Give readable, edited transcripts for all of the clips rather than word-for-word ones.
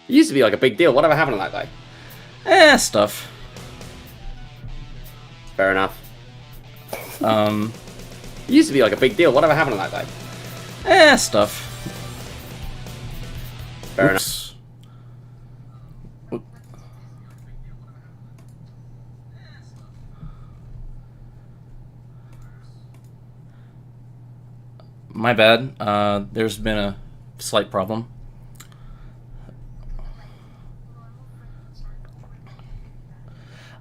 It used to be like a big deal. Whatever happened to that guy? Stuff. Fair enough. It used to be like a big deal. Whatever happened to that guy? Stuff. Fair Oops. enough. My bad. There's been a slight problem.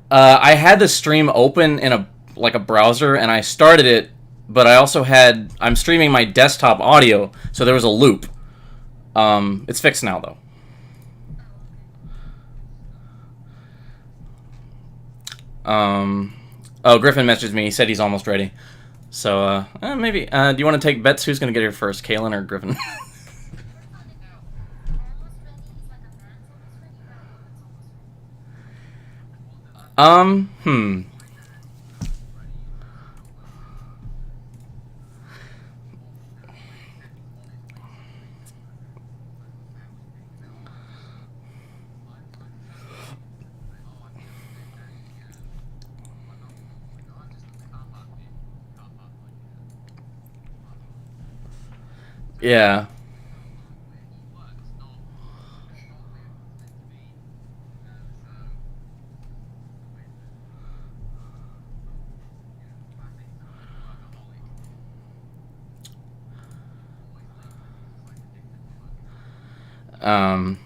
I had the stream open in a browser, and I started it, but I'm streaming my desktop audio, so there was a loop. It's fixed now though. Oh, Griffin messaged me. He said he's almost ready. So, maybe. Do you want to take bets? Who's going to get here first, Kaylin or Griffin? Hmm. Yeah. Um,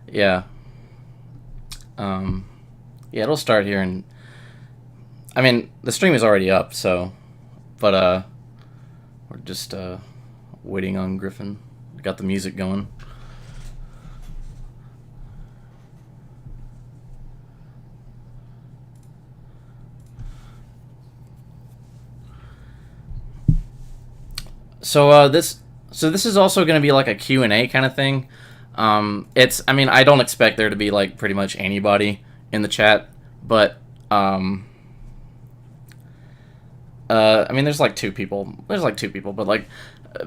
yeah. Yeah, it'll start here, and I mean, the stream is already up, so, but, we're just, waiting on Griffin. We got the music going. So this is also going to be like a Q&A kind of thing. I mean, I don't expect there to be like pretty much anybody in the chat, but I mean, there's like two people, but like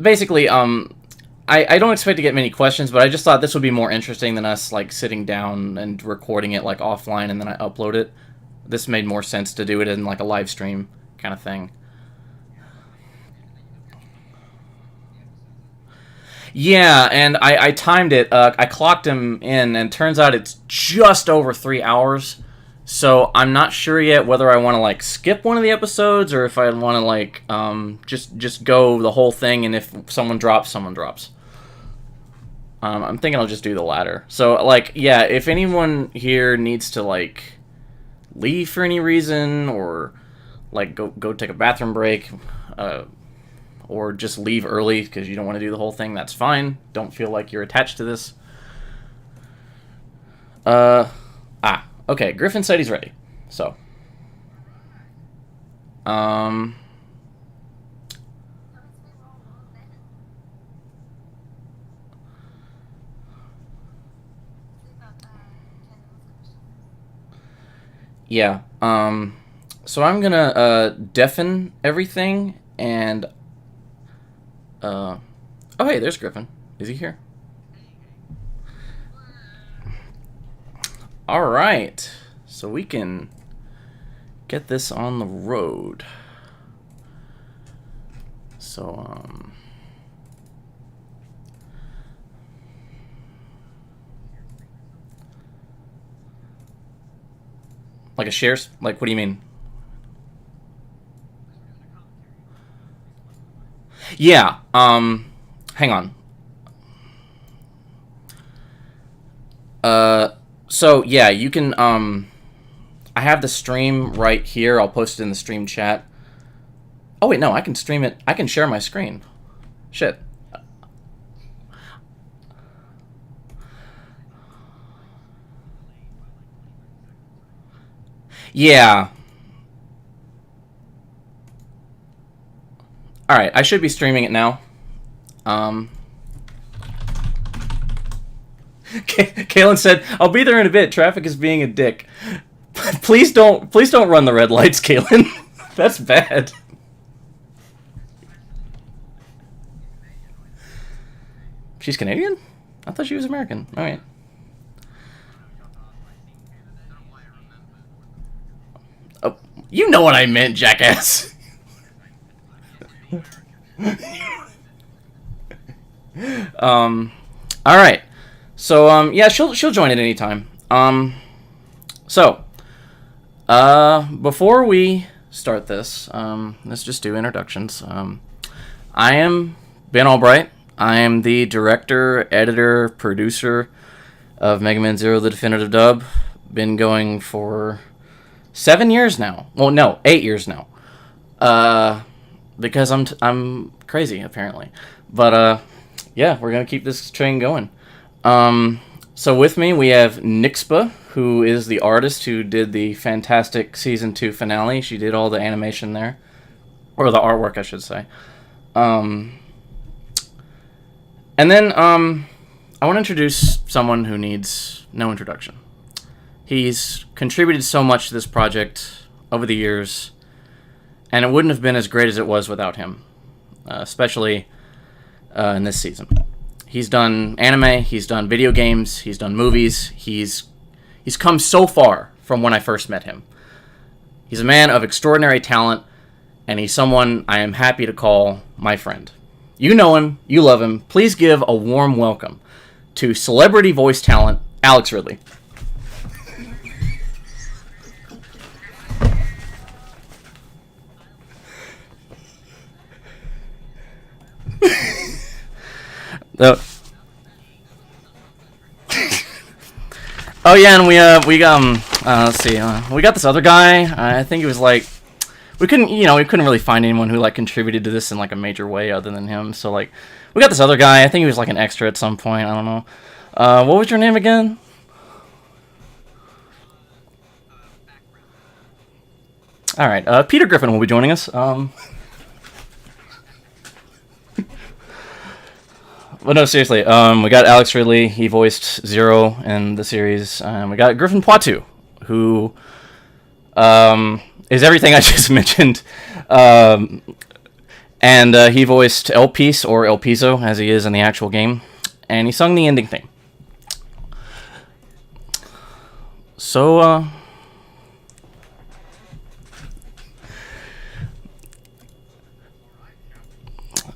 basically I don't expect to get many questions, but I just thought this would be more interesting than us like sitting down and recording it like offline and then I upload it. This made more sense to do it in like a live stream kind of thing. Yeah, and I timed it. I clocked him in, and turns out it's just over 3 hours. So I'm not sure yet whether I want to like skip one of the episodes or if I want to like just go the whole thing. And if someone drops, someone drops. I'm thinking I'll just do the latter. So like, yeah, if anyone here needs to like leave for any reason or like go take a bathroom break. Or just leave early because you don't want to do the whole thing, that's fine. Don't feel like you're attached to this. Okay, Griffin said he's ready. So. Yeah, so I'm gonna, deafen everything and... oh, hey, there's Griffin. Is he here? Alright. So we can get this on the road. So, like a shares? Like, what do you mean? Yeah, hang on. So, yeah, you can, I have the stream right here. I'll post it in the stream chat. Oh, wait, no, I can stream it. I can share my screen. Shit. Yeah. Alright, I should be streaming it now. Kaylin said, "I'll be there in a bit. Traffic is being a dick." Please don't run the red lights, Kaylin. That's bad. She's Canadian? I thought she was American. All right. Oh, you know what I meant, jackass. All right. So yeah, she'll join at any time. So before we start this, let's just do introductions. I am Ben Albright. I am the director, editor, producer of Mega Man Zero: The Definitive Dub. Been going for 7 years now. Well, no, 8 years now. Because I'm crazy apparently. But yeah, we're gonna keep this train going. So with me we have Nixpa, who is the artist who did the fantastic season 2 finale. She did all the animation there, or the artwork, I should say. And then I want to introduce someone who needs no introduction. He's contributed so much to this project over the years, and it wouldn't have been as great as it was without him, especially in this season. He's done anime, he's done video games, he's done movies, he's come so far from when I first met him. He's a man of extraordinary talent, and he's someone I am happy to call my friend. You know him, you love him. Please give a warm welcome to celebrity voice talent, Alex Ridley. Oh yeah, and we let's see, we got this other guy. I think he was like, we couldn't really find anyone who like contributed to this in like a major way other than him. So like, we got this other guy. I think he was like an extra at some point. I don't know. What was your name again? All right, Peter Griffin will be joining us. But no, seriously, we got Alex Ridley. He voiced Zero in the series. We got Griffin Puatu, who is everything I just mentioned. And he voiced El Piece, or El Piso, as he is in the actual game. And he sung the ending theme. So,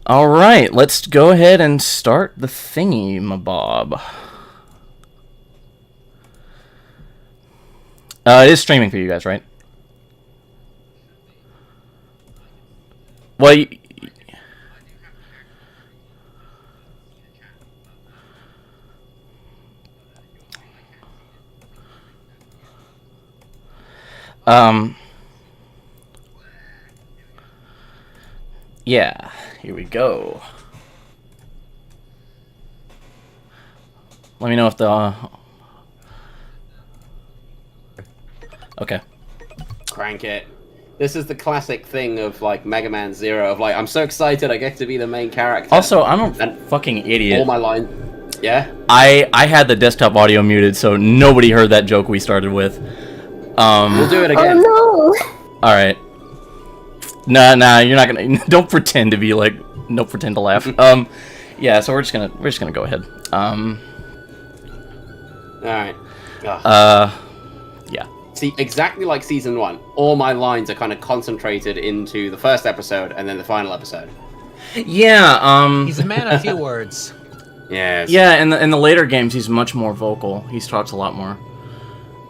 all right, let's go ahead and start the thingy-mabob. It is streaming for you guys, right? Well, yeah, here we go. Let me know if the... Okay. Crank it. This is the classic thing of like Mega Man Zero, of like, I'm so excited I get to be the main character. Also, I'm a fucking idiot. All my line... Yeah? I had the desktop audio muted, so nobody heard that joke we started with. We'll do it again. Oh no! Alright. Nah, you're not gonna... Don't pretend to be like... Don't pretend to laugh. Yeah, so we're just gonna go ahead. Alright. Yeah. See, exactly like Season 1, all my lines are kind of concentrated into the first episode and then the final episode. Yeah, He's a man of few words. Yes. Yeah, in the later games, he's much more vocal. He talks a lot more.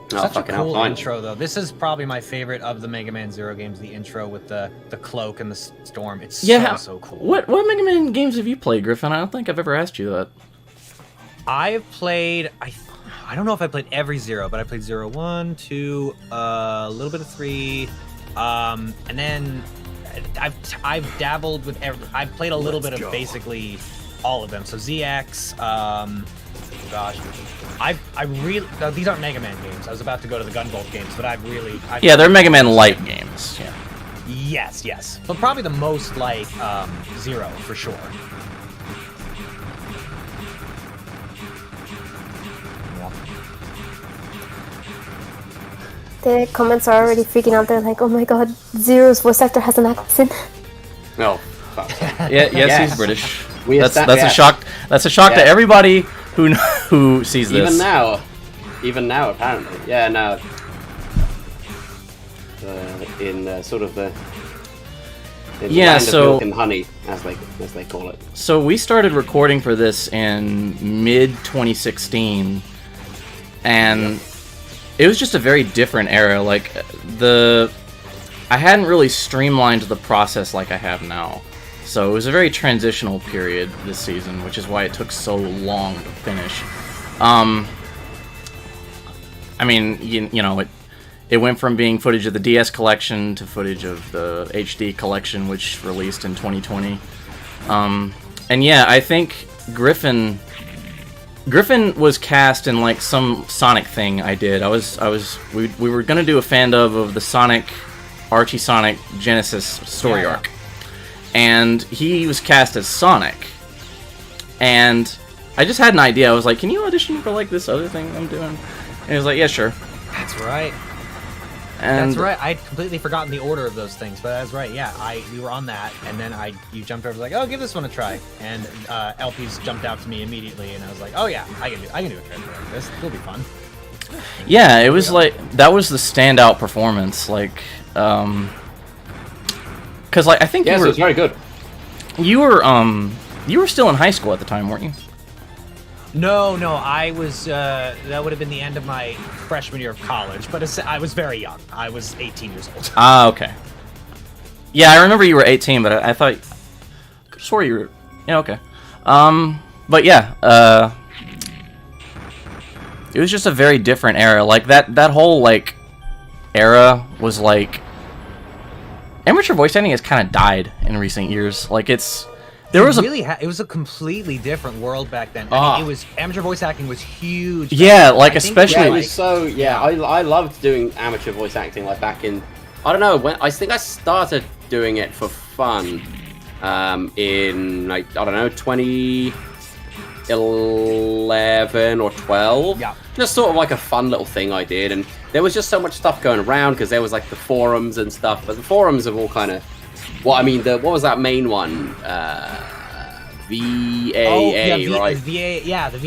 Such a cool intro, though. This is probably my favorite of the Mega Man Zero games, the intro with the cloak and the storm. It's so cool. What Mega Man games have you played, Griffin? I don't think I've ever asked you that. I've played... I don't know if I played every Zero, but I played Zero 1, 2, a little bit of 3, and then I've dabbled with I've played a little bit of basically all of them. So ZX, gosh, I really... No, these aren't Mega Man games. I was about to go to the Gunvolt games, but yeah, they're Mega Man Light games. Yeah. Yes. But probably the most like Zero for sure. The comments are already freaking out. They're like, oh my god, Zero's voice actor has an accent. No. Yes, he's British. That's yeah. a shock. That's a shock Yeah. to everybody who sees this. Even now, apparently. Yeah, no. In sort of the land of milk and honey, as they call it. So we started recording for this in mid 2016, and it was just a very different era. Like I hadn't really streamlined the process like I have now. So it was a very transitional period this season, which is why it took so long to finish. I mean, you know, it went from being footage of the DS collection to footage of the HD collection, which released in 2020. And yeah, I think Griffin was cast in like some Sonic thing I did. We were gonna do a fan of the Sonic, Archie Sonic Genesis story arc. And he was cast as Sonic. And I just had an idea. I was like, can you audition for like this other thing I'm doing? And he was like, yeah, sure. That's right. And that's right. I'd completely forgotten the order of those things, but that's right. Yeah, we were on that, and then you jumped over like, oh, give this one a try, and LPs jumped out to me immediately, and I was like, oh yeah, I can do a character like this. It'll be fun. Yeah, it was like that was the standout performance, like, because like I think Yes, it was very good. You were still in high school at the time, weren't you? No, I was. That would have been the end of my freshman year of college, but I was very young. I was 18 years old. Ah, okay. Yeah, I remember you were 18, but I thought, I could have swore you were. Yeah, okay. But yeah, it was just a very different era. Like that whole like era was like amateur voice acting has kind of died in recent years. Like it was a completely different world back then. I mean, it was amateur voice acting was huge. Yeah, like especially. Yeah, it was so. Yeah, I loved doing amateur voice acting. Like back in, I don't know when I think I started doing it for fun. In like I don't know 2011 or 12. Yeah. Just sort of like a fun little thing I did, and there was just so much stuff going around because there was like the forums and stuff. But the forums have all kind of. Well, I mean, what was that main one? VAA, right? The VAA.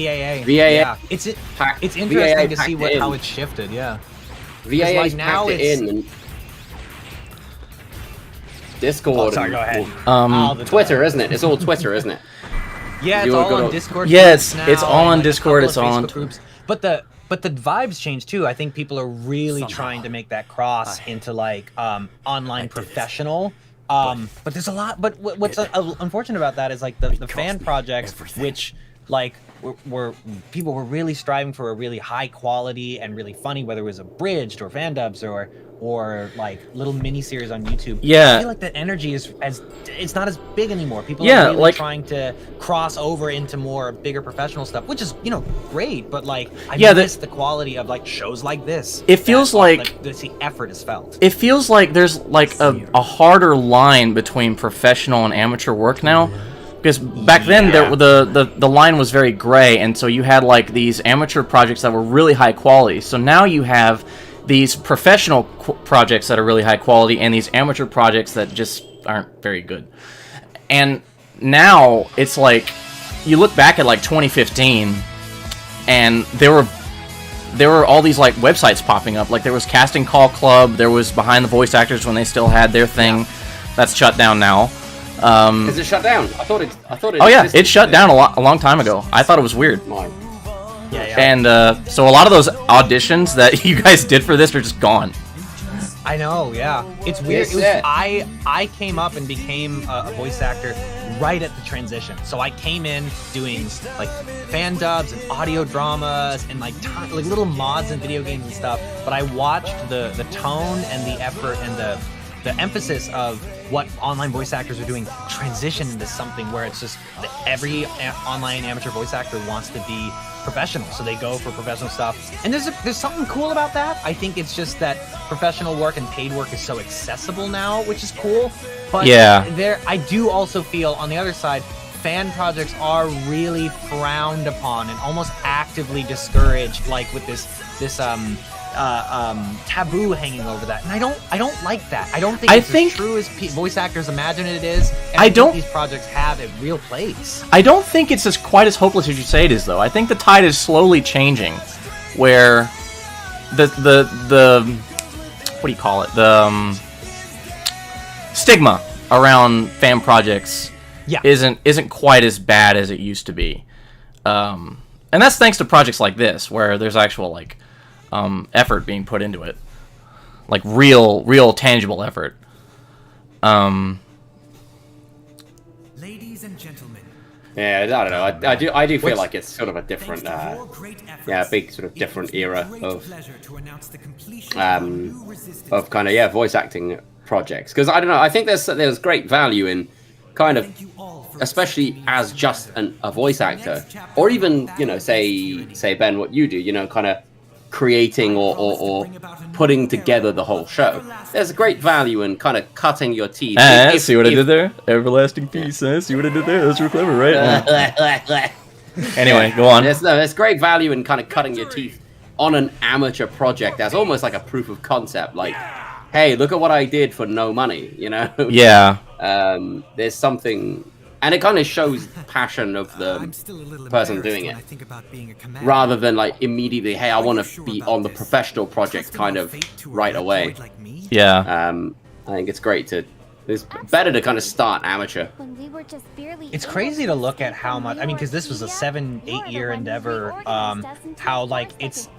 VAA. Yeah. It's interesting to see how it's shifted. Yeah. VAA like now packed it in. And Discord. Oh, sorry, go ahead. Twitter, isn't it? It's all Twitter, isn't it? Yeah, it's all on Discord. Yeah, groups it's now, all on and, Discord. It's all all on groups. But the vibes change too. I think people are really trying to make that cross into like online professional. But there's a lot. But what's unfortunate about that is like the fan projects, which like people were really striving for a really high quality and really funny, whether it was abridged or fan dubs or like little mini series on YouTube. Yeah, I feel like that energy it's not as big anymore. People are really like trying to cross over into more bigger professional stuff, which is great. But like I miss the quality of like shows like this. It feels like the effort is felt. It feels like there's like a harder line between professional and amateur work now. Because back then, the line was very gray, and so you had like these amateur projects that were really high quality. So now you have these professional projects that are really high quality, and these amateur projects that just aren't very good. And now it's like you look back at like 2015, and there were all these like websites popping up. Like there was Casting Call Club, there was Behind the Voice Actors when they still had their thing. That's shut down now. Is it shut down? I thought it. Oh yeah, it shut down a long time ago. I thought it was weird. Yeah. And so a lot of those auditions that you guys did for this are just gone. I know, yeah. It's weird. I came up and became a voice actor right at the transition. So I came in doing like fan dubs and audio dramas and like little mods and video games and stuff. But I watched the tone and the effort and the emphasis of what online voice actors are doing transition into something where it's just every online amateur voice actor wants to be professional, so they go for professional stuff. And there's something cool about that. I think it's just that professional work and paid work is so accessible now, which is cool. But I do also feel on the other side, fan projects are really frowned upon and almost actively discouraged, like with this taboo hanging over that, and I don't like that. I don't think it's as true as voice actors imagine it is. And I don't think these projects have a real place. I don't think it's quite as hopeless as you say it is, though. I think the tide is slowly changing, where the what do you call it? The stigma around fan projects isn't quite as bad as it used to be. And that's thanks to projects like this, where there's actual like effort being put into it, like real tangible effort. Ladies and gentlemen. Yeah, I don't know. I do feel like it's sort of a different, big sort of different era of kind of voice acting projects. Because I don't know, I think there's great value in kind of, especially as just a voice actor, or even say Ben, what you do, kind of creating or putting together the whole show. There's a great value in kind of cutting your teeth. See what I did there? Everlasting peace. See what I did there? That's real clever, right? Anyway, go on. There's great value in kind of cutting your teeth on an amateur project as almost like a proof of concept. Like, hey, look at what I did for no money, Yeah. There's something, and it kind of shows passion of the person doing it, rather than like immediately, hey, I want to be on the professional project kind of right away. Yeah. I think it's great it's better to kind of start amateur. It's crazy to look at how much, because this was a 7-8 year endeavor, how like it's,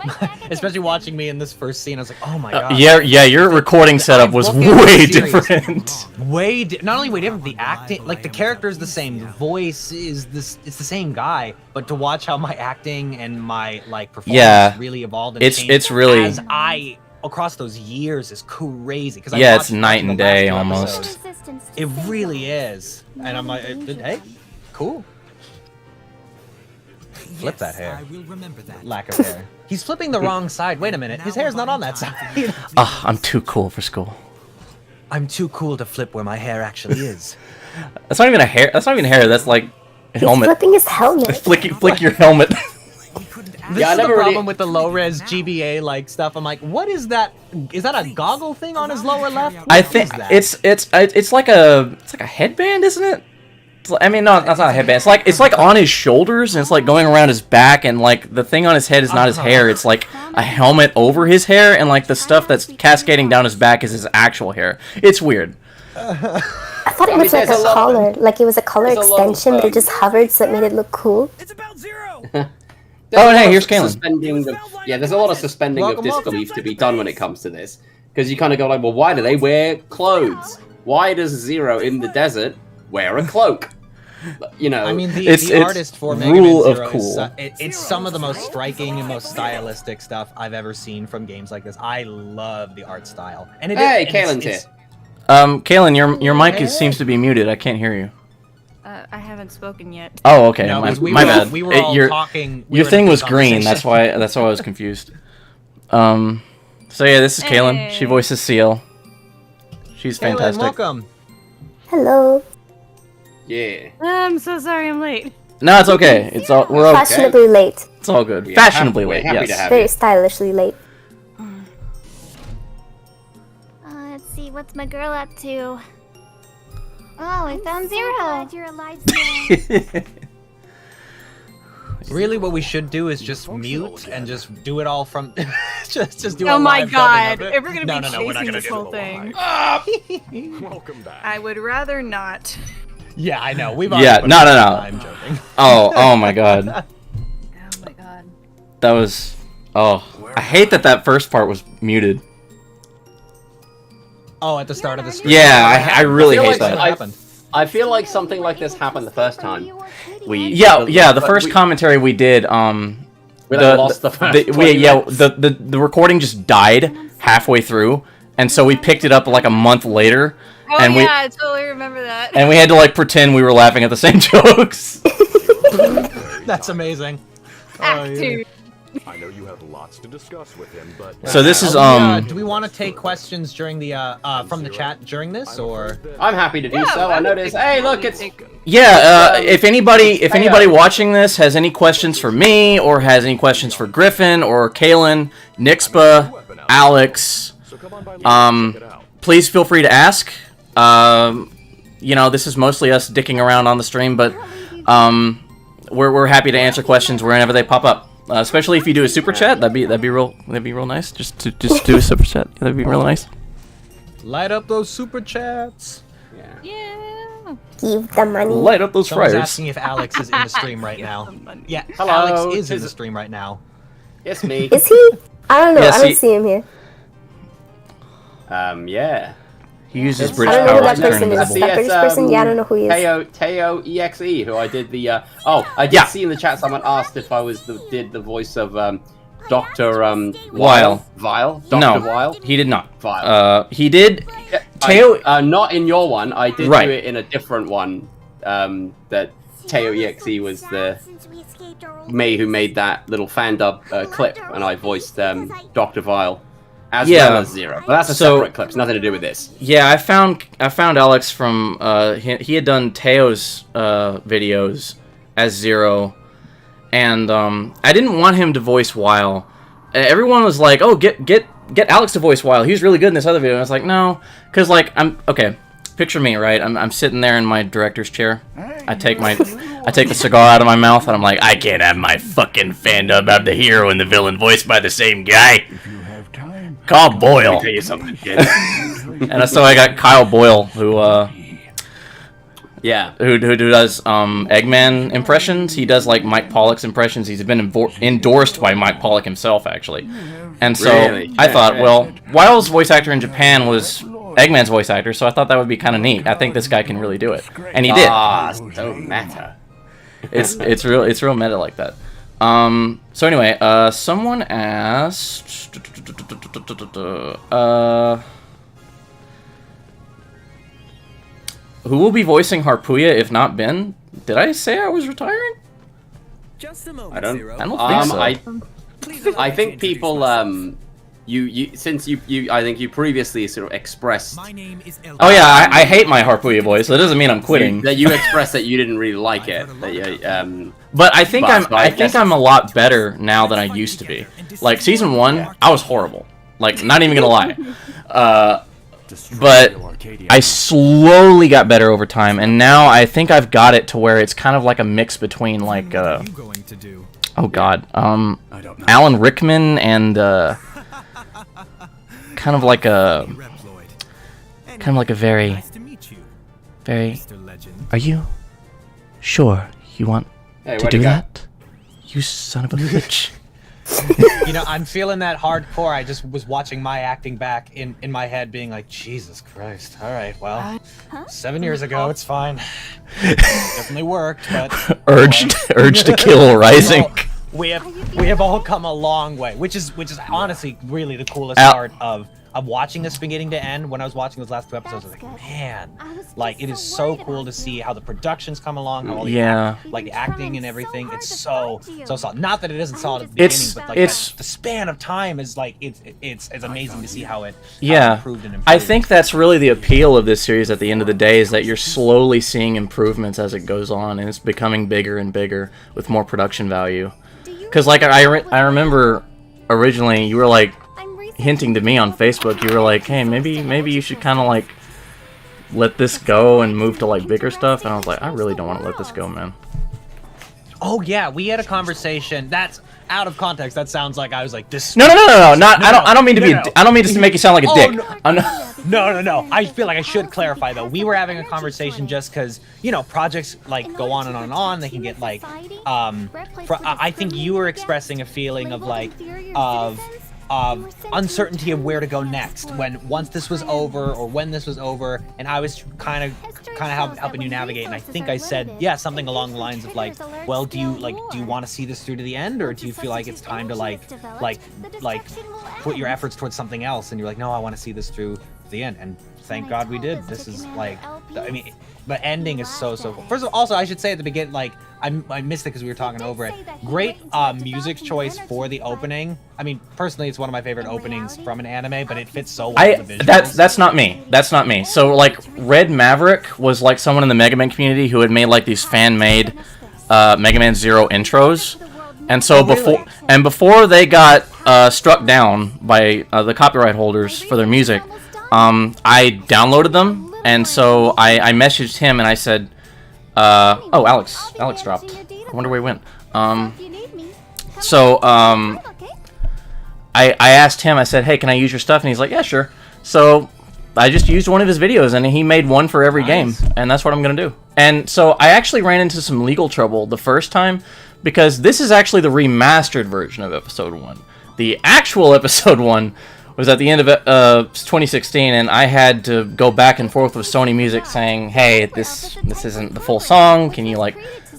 especially watching me in this first scene, I was like, oh my god. Yeah, your recording setup was way different. Not only way different, the acting, like the character is the same, the voice is it's the same guy, but to watch how my acting and my like performance really evolved and changed it's really as across those years is crazy. Because it's night and day almost. It really is, and I'm like, hey, cool. Flip that hair. I will remember that. Lack of hair. He's flipping the wrong side. Wait a minute, his hair's not on that side. I'm too cool for school. I'm too cool to flip where my hair actually is. That's not even a hair. That's not even hair. That's like a helmet. He's flipping his helmet. Flick your helmet. This is the problem with the low-res GBA like stuff. I'm like, what is that? Is that a goggle thing on his lower left? I think it's like a headband, isn't it? No, that's not a headband. It's like on his shoulders, and it's like going around his back, and like the thing on his head is not his hair. It's like a helmet over his hair, and like the stuff that's cascading down his back is his actual hair. It's weird. I thought it was like a collar, like it was a collar extension, but it just hovered, so it made it look cool. It's about zero. Hey, here's Kalen. There's a lot of suspending of disbelief to be done when it comes to this, because you kind of go like, well, why do they wear clothes? Why does Zero in the desert wear a cloak? The artist for Mega rule Man of Zero cool. It's some of the most striking and most stylistic stuff I've ever seen from games like this. I love the art style. And Kalen's here. Kalen, your mic seems to be muted. I can't hear you. I haven't spoken yet. Oh, okay. No, my bad. We were all talking. Your thing was green. That's why I was confused. So yeah, this is Kaylin. She voices CL. She's fantastic. Welcome. Hello. Yeah. I'm so sorry I'm late. No, it's okay. We're okay. Fashionably late. It's all good. Fashionably late. Happy to Yes. have Very you. stylishly late. Let's see, what's my girl up to? Oh, I found Zero. Glad you're alive, Zero. Really, what we should do is just mute and just do it all from. just do. Oh my live god! dubbing of it. If we're gonna be we're not chasing gonna this do whole it. thing, Welcome back. I would rather not. Yeah, I know. We've Yeah, already no. I'm joking. Oh my god. Oh my god. That was. Oh, I hate that first part was muted. Oh, at the start of the stream. Yeah, I really hate that. Happened. I feel like something like this happened the first time. The first commentary we did. We lost the first. The recording just died halfway through, and so we picked it up like a month later. Oh and yeah, I totally remember that. And we had to like pretend we were laughing at the same jokes. That's amazing. Act two. I know you have lots to discuss with him, but So this is do we want to take questions during the from the chat during this, or? I'm happy to do so. I noticed. Hey, look, it's. Yeah, if anybody watching this has any questions for me, or has any questions for Griffin, or Kalen, Nixpa, Alex, please feel free to ask. You know, this is mostly us dicking around on the stream, but we're happy to answer questions whenever they pop up. Especially if you do a super chat, that'd be real nice. Just do a super chat, that'd be real nice. Light up those super chats. Yeah. Give the money. Light up those Someone's fryers. asking if Alex is in the stream right now. Yeah, Hello, Alex is in the stream right now. It's me. Is he? I don't know. Yes, I don't he- see him here. Yeah. He uses It's- British I don't know who power that to turn person is. invisible. That British person? Yeah, I don't know who he is. Teo EXE, who I did the. I did see in the chat someone asked if I did the voice of Dr. Weil. Vile? Dr. No, Weil? he did not. Vile. He did. Teo. Not in your one. I did Right. do it in a different one. That Teo EXE was the me who made that little fan dub clip, and I voiced Dr. Vile as well as Zero. But that's a separate clip. It's nothing to do with this. Yeah, I found Alex from he had done Teo's videos as Zero, and I didn't want him to voice Weil. Everyone was like, "Oh, get Alex to voice Weil. He's really good in this other video." And I was like, "No," because like okay. Picture me, right? I'm sitting there in my director's chair. I take the cigar out of my mouth, and I'm like, I can't have my fucking fandom have the hero and the villain voiced by the same guy. Call Boyle. I'll tell you something, kid. And so I got Kyle Boyle, who does Eggman impressions. He does like Mike Pollock's impressions. He's been endorsed by Mike Pollock himself, actually. And so Really? I thought, well, Weil's voice actor in Japan was Eggman's voice actor, so I thought that would be kind of neat. I think this guy can really do it, and he did. Ah, so meta. It's real meta like that. So anyway, someone asked, who will be voicing Harpuya if not Ben? Did I say I was retiring? Just a moment, I don't think so. I think people since you I think you previously sort of expressed My name is El Oh yeah, I hate my Harpuya voice. That doesn't mean I'm quitting. that you expressed that you didn't really like it. That you, But I think But I I think guess- I'm a lot better now than I used to be. Like season 1, I was horrible. Like not even gonna lie. But I slowly got better over time, and now I think I've got it to where it's kind of like a mix between like What are you going to do? oh god, Alan Rickman and kind of like a very Nice to meet you, very. Mr. Legend. Are you sure you want hey, to where'd do you go? that? You son of a bitch. You know, I'm feeling that hardcore. I just was watching my acting back in my head, being like, Jesus Christ. All right, well, 7 years ago, it's fine. Definitely worked, but Urge to kill rising. we have all come a long way, which is honestly really the coolest Al- part of watching this beginning to end. When I was watching those last 2 episodes, I was like, man, like it is so cool to see how the productions come along, how all the Yeah. like the acting and everything. It's so solid. Not that it isn't solid at the beginning, It's- but like it's- the span of time is like it's amazing to see how it Yeah, improved and improved. I think that's really the appeal of this series at the end of the day, is that you're slowly seeing improvements as it goes on, and it's becoming bigger and bigger with more production value. Because like I remember originally you were like hinting to me on Facebook, you were like, hey, maybe you should kind of like let this go and move to like bigger stuff, and I was like, I really don't want to let this go, man. Oh yeah, we had a conversation. That's out of context. That sounds like I was like this. No, not. I don't mean to be. no. I don't mean to make you sound like a Oh, dick. no. I'm not- No. I feel like I should clarify though. We were having a conversation just because projects like go on and on and on. They can get like I think you were expressing a feeling of like of uncertainty of where to go next once this was over or when this was over, and I was kind of helping you navigate, and I think I said something along the lines of like, well, do you want to see this through to the end, or do you feel like it's time to like put your efforts towards something else? And you're like, no, I want to see this through the end, and thank God we did. This is like I mean, but ending is so cool. First of all, also I should say at the beginning, like I missed it because we were talking over it. Great music choice for the opening. I mean, personally, it's one of my favorite openings from an anime, but it fits so well with the visuals. That's not me. That's not me. So like Red Maverick was like someone in the Mega Man community who had made like these fan-made Mega Man Zero intros. And so before they got struck down by the copyright holders for their music, I downloaded them, and so I messaged him and I said, "Oh, Alex dropped. I wonder where he went." I asked him. I said, "Hey, can I use your stuff?" And he's like, "Yeah, sure." So I just used one of his videos, and he made one for every game, and that's what I'm gonna do. And so I actually ran into some legal trouble the first time, because this is actually the remastered version of Episode 1. The actual Episode 1 was at the end of 2016, and I had to go back and forth with Sony Music saying, hey, this isn't the full song, can you, like,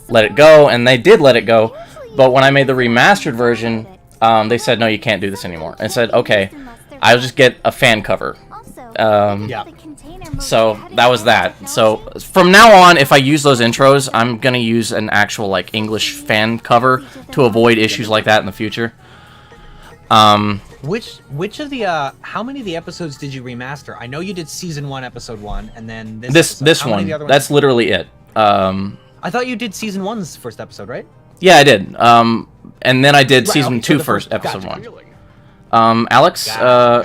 let it go? And they did let it go, but when I made the remastered version, they said, no, you can't do this anymore. And I said, okay, I'll just get a fan cover. So that was that. So from now on, if I use those intros, I'm gonna use an actual like English fan cover to avoid issues like that in the future. Which of the how many of the episodes did you remaster? I know you did season 1, episode 1, and then this one. That's literally it. I thought you did season 1's first episode, right? Yeah, I did. And then I did season 2 first, episode 1. Alex,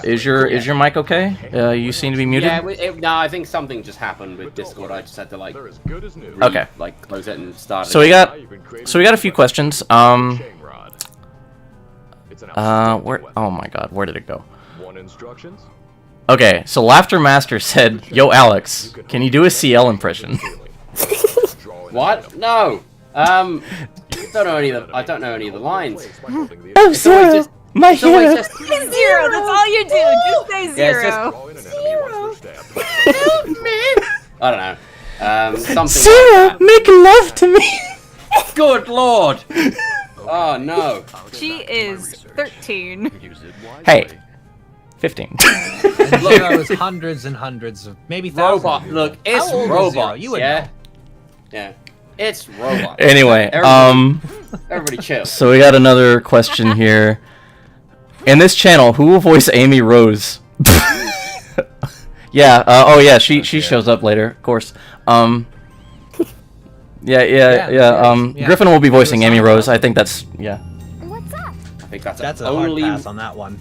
is your mic okay? You seem to be muted. Yeah, no, I think something just happened with Discord. I just had to like, okay, like close it and start. So we got a few questions. Where? Oh my God, where did it go? Okay, so Laughter Master said, "Yo, Alex, can you do a CL impression?" What? No. I don't know any of the lines. Oh, Zero, my hero. Zero. That's all you do. Just say zero. Help me. I don't know. Something. Zero, like make love to me. Good lord. Oh no. She is 13. Hey, 15. Look, there was hundreds and hundreds of maybe thousands. Robot. Look, it's How old is robot. Zero? You would Yeah. know. Yeah. It's robot. Anyway, everybody chill. So we got another question here. In this channel, who will voice Amy Rose? Yeah. Oh yeah. She shows up later, of course. Yeah. Griffin will be voicing Amy Rose. I think that's What's up? I think that's a only hard pass on that one.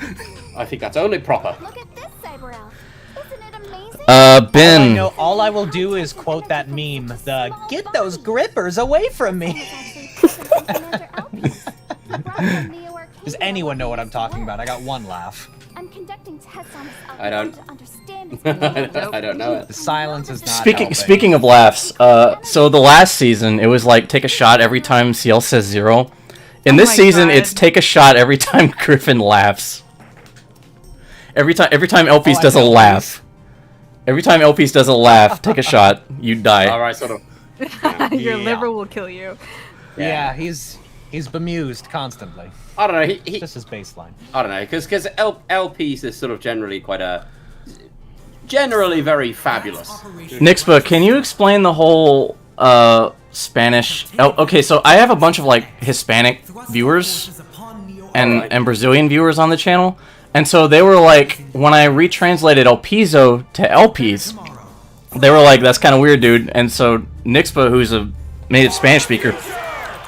I think that's only proper. Look at this cyber elf. Isn't it amazing? Ben. All I will do is quote that meme. The "Get those grippers away from me." Does anyone know what I'm talking about? I got one laugh. I'm conducting tests on its I don't. to understand its I don't know it. The silence is not Speaking of laughs, so the last season it was like take a shot every time CL says zero. In this season, it's take a shot every time Griffin laughs. Every time Elpies does a laugh. Every time Elpies does a laugh, take a shot. You die. All right, sort of. Your liver will kill you. Yeah, he's bemused constantly. I don't know. He Just his baseline. I don't know, because LPs is sort of generally generally very fabulous. Nixpa, can you explain the whole Spanish? Oh, okay, so I have a bunch of like Hispanic viewers and Brazilian viewers on the channel, and so they were like, when I retranslated El Piso to Elpies, they were like, "That's kind of weird, dude." And so Nixpa, who's a native Spanish speaker,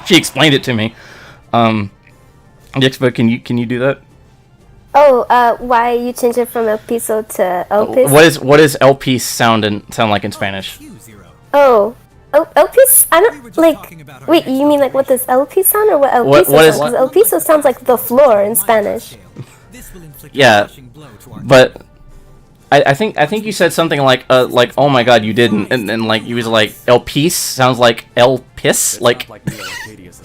she explained it to me. Nixpa, can you do that? Oh, why you change it from El Piso to El Piso? What does El Piso sound like in Spanish? Oh, El Piso. I don't like. Wait, you mean like what does El Piso sound, or what El Piso sounds? Because El Piso sounds like the floor in Spanish. Yeah, but I think you said something like oh my god, you didn't, and then like you was like El Piso sounds like El Piss, like.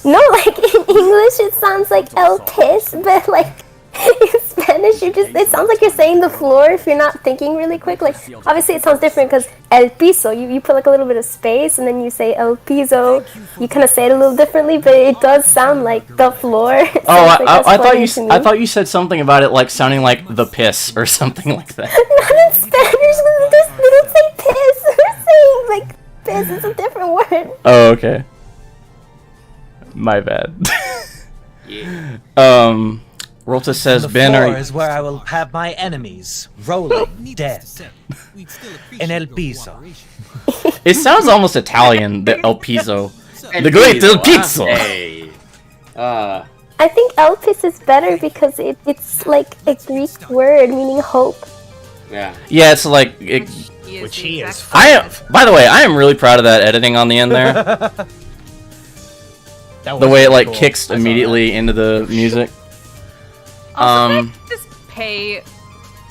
No, like in English it sounds like El Piss, but like in Spanish it sounds like you're saying the floor if you're not thinking really quick. Like obviously it sounds different because El Piso, you put like a little bit of space and then you say El Piso. You kind of say it a little differently, but it does sound like the floor. I thought you said something about it like sounding like the piss or something like that. Not in Spanish. They don't say piss. We're saying Elpis. It's a different word. Oh, okay. My bad. Yeah. Rolta says, The Ben, floor is where I will have my enemies rolling dead in El Piso. It sounds almost Italian, the El Piso. The great El Piso! Hey. I think Elpis is better because it's like a Greek word meaning hope. Yeah. Yeah, it's like... Which he is. By the way, I am really proud of that editing on the end there. The way it like cool. kicks immediately into the music. Also, can I just pay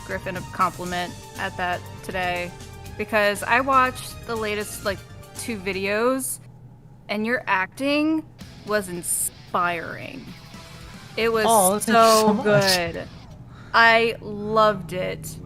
Griffin a compliment at that today, because I watched the latest like 2 videos, and your acting was inspiring. It was thank you so much. good. I loved it.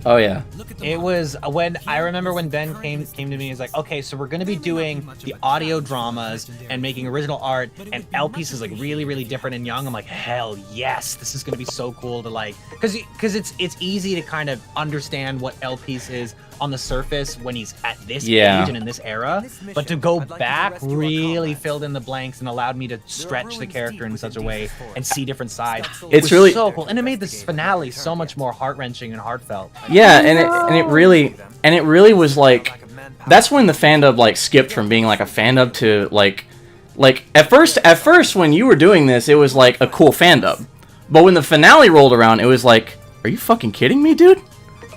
Oh yeah. It was when I remember when Ben came to me and was like, okay, so we're gonna be doing the audio dramas and making original art, and El Piece is like really different and young. I'm like, hell yes, this is gonna be so cool to like, because it's easy to kind of understand what El Piece is on the surface when he's at this age and in this era, but to go back really filled in the blanks and allowed me to stretch the character in such a way and see different sides. It's was really so cool, and it made this finale so much more heart-wrenching and heartfelt. Yeah, and it really was like, that's when the fan dub like skipped from being like a fan dub to like at first when you were doing this it was like a cool fan dub, but when the finale rolled around it was like, are you fucking kidding me, dude?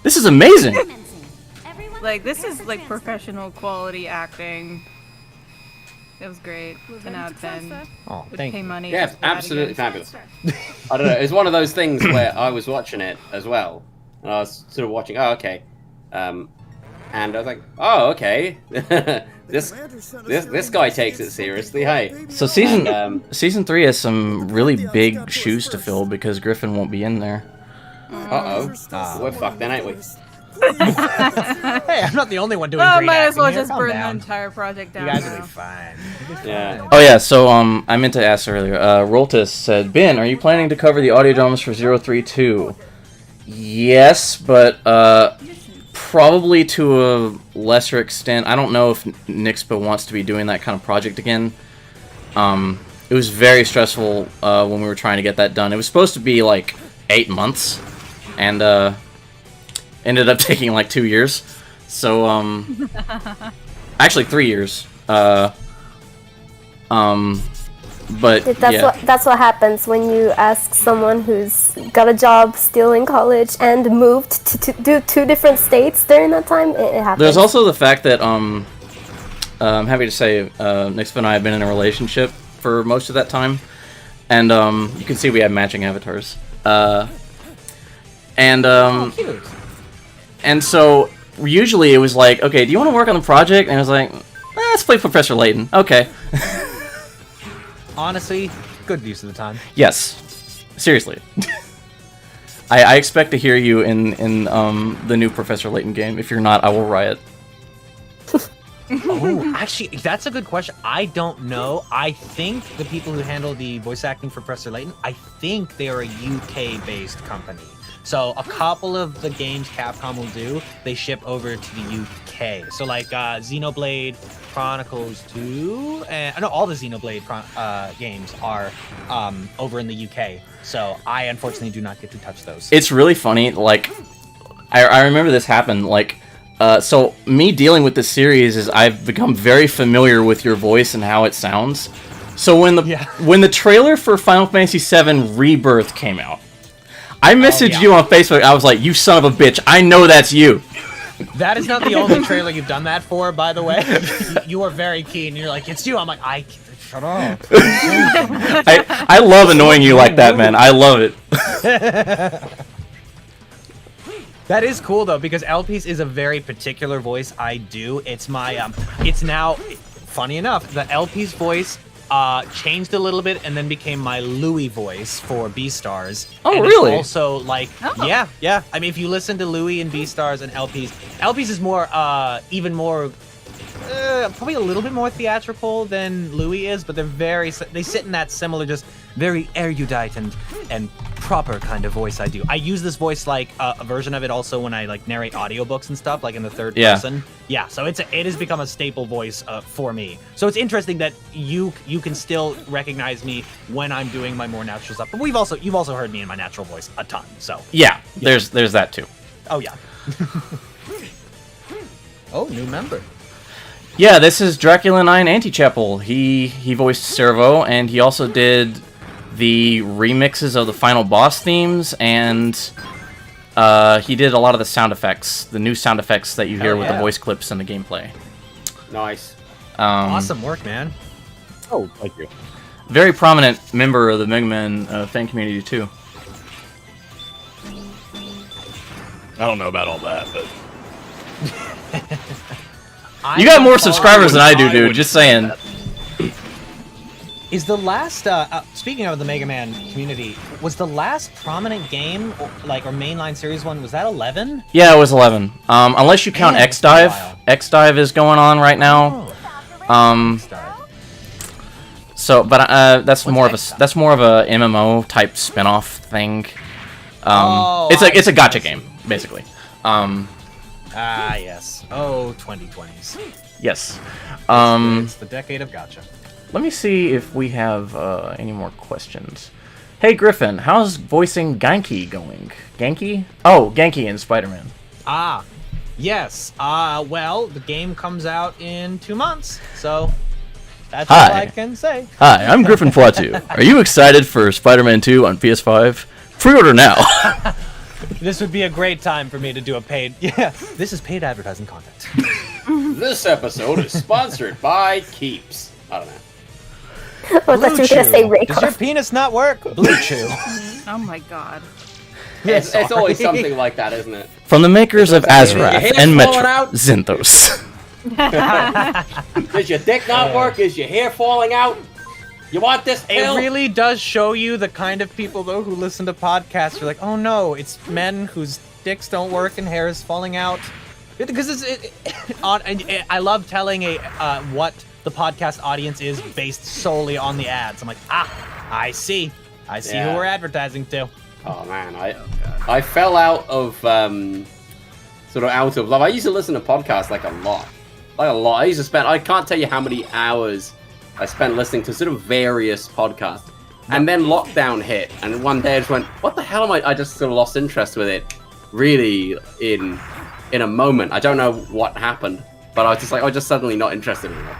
This is amazing. Like, this is like professional quality acting. It was great. 10 out of 10. Oh, Would thank pay you. money. Yeah, just for that absolutely again. fabulous. I don't know. It's one of those things where I was watching it as well, and I was sort of watching. Oh, okay. And I was like, oh, okay. this guy takes it seriously. Hey. So season 3 has some really big shoes to fill because Griffin won't be in there. We're fucked then, ain't we? Hey, I'm not the only one doing Oh, great might as acting well here. just Calm burn down. the entire project down. You guys will now. be fine. Yeah. Oh yeah, so I meant to ask earlier. Roltis said, Ben, are you planning to cover the audio dramas for 032? Yes, but probably to a lesser extent. I don't know if Nixpa wants to be doing that kind of project again. It was very stressful when we were trying to get that done. It was supposed to be like 8 months, and ended up taking like 2 years. So actually 3 years. But That's what happens when you ask someone who's got a job still in college and moved to do 2 different states during that time. It happens. There's also the fact that I'm happy to say Nixpa and I have been in a relationship for most of that time, and you can see we have matching avatars. And so usually it was like, okay, do you want to work on the project? And I was like, let's play Professor Layton. Okay. Honestly, good use of the time. Yes. Seriously. I expect to hear you in the new Professor Layton game. If you're not, I will riot. Oh, actually, that's a good question. I don't know. I think the people who handle the voice acting for Professor Layton, I think they are a UK-based company. So a couple of the games Capcom will do, they ship over to the UK. So like Xenoblade Chronicles 2, and no, all the Xenoblade games are over in the UK. So I unfortunately do not get to touch those. It's really funny. Like, I remember this happened. Like, so me dealing with this series is I've become very familiar with your voice and how it sounds. So when the trailer for Final Fantasy VII Rebirth came out, I messaged you on Facebook. I was like, "You son of a bitch! I know that's you." That is not the only trailer you've done that for, by the way. You are very keen. You're like, "It's you." I'm like, shut up. I love annoying you like that, man. I love it. That is cool though, because Elpiece is a very particular voice I do. It's my it's now, funny enough, the Elpiece voice changed a little bit and then became my Louis voice for Beastars. Oh, and really? It's also like, yeah. I mean, if you listen to Louis and Beastars and Elpiece is more, even more, probably a little bit more theatrical than Louis is, but they sit in that similar, just very erudite and proper kind of voice I do. I use this voice like a version of it also when I like narrate audiobooks and stuff, like in the third person. Yeah, so it has become a staple voice for me. So it's interesting that you can still recognize me when I'm doing my more natural stuff. But you've also heard me in my natural voice a ton. So yeah, there's that too. Oh yeah. Oh, new member. Yeah, this is Dracula 9 Anti-Chapel. He voiced Servo, and he also did the remixes of the final boss themes, and he did a lot of the sound effects, the new sound effects that you hear with the voice clips and the gameplay. Nice. Awesome work, man. Oh, thank you. Very prominent member of the Mega Man fan community, too. I don't know about all that, but You got more subscribers than I do, dude. Just saying. Is the last, speaking of the Mega Man community, was the last prominent game, or mainline series one, was that 11? Yeah, it was 11. Unless you count Man, X Dive. it's been a while. X Dive is going on right now. So, but that's more of a MMO type spinoff thing. It's a gacha game, basically. Yes. Oh, 2020s. Yes. It's the decade of gacha. Let me see if we have any more questions. Hey Griffin, how's voicing Genki going? Genki? Oh, Genki in Spider-Man. Yes. Well, the game comes out in 2 months, so that's Hi. all I can say. Hi, I'm Griffin Puatu. Are you excited for Spider-Man 2 on PS5? Pre-order now. This would be a great time for me to do a paid... Yeah, this is paid advertising content. This episode is sponsored by Keeps. I don't know. I thought you were gonna say Raycon. Does your penis not work? Blue Chew. Oh my god. It's always something like that, isn't it? From the makers of Azrath hair's and Metro, falling out? Zinthos. Does your dick not work? Is your hair falling out? You want this It pill? really does show you the kind of people, though, who listen to podcasts. You're like, oh no, it's men whose dicks don't work and hair is falling out. Because I love telling what the podcast audience is based solely on the ads. I'm like, I see who we're advertising to. Oh man, I fell out of sort of out of love. I used to listen to podcasts like a lot. I used to spend, I can't tell you how many hours I spent listening to sort of various podcasts. And then lockdown hit, and one day I just went, what the hell am I just sort of lost interest with it, really, in a moment. I don't know what happened, but I was just like, I was just suddenly not interested in it.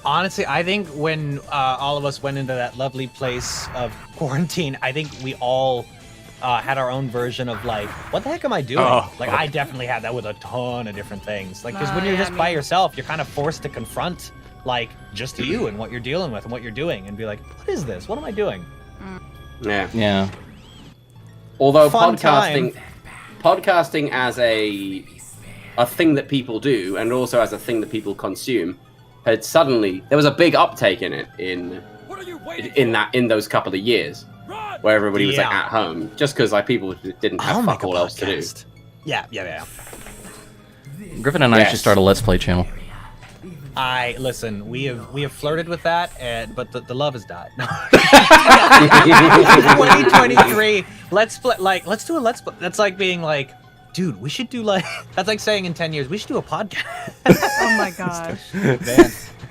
Honestly, I think when all of us went into that lovely place of quarantine, I think we all had our own version of like, what the heck am I doing? I definitely had that with a ton of different things. Like, because when you're just by yourself, you're kind of forced to confront like just you and what you're dealing with and what you're doing, and be like, what is this? What am I doing? Yeah. Although Fun podcasting as a thing that people do, and also as a thing that people consume, had suddenly, there was a big uptake in it in those couple of years, where everybody was like at home, just because like people didn't have fuck all else to do. Yeah. Griffin and I should start a Let's Play channel. Listen, we have flirted with that, but the love has died. 2023, let's do a let's play. That's like being like, dude, we should do like, that's like saying in 10 years we should do a podcast. Oh my gosh. Man,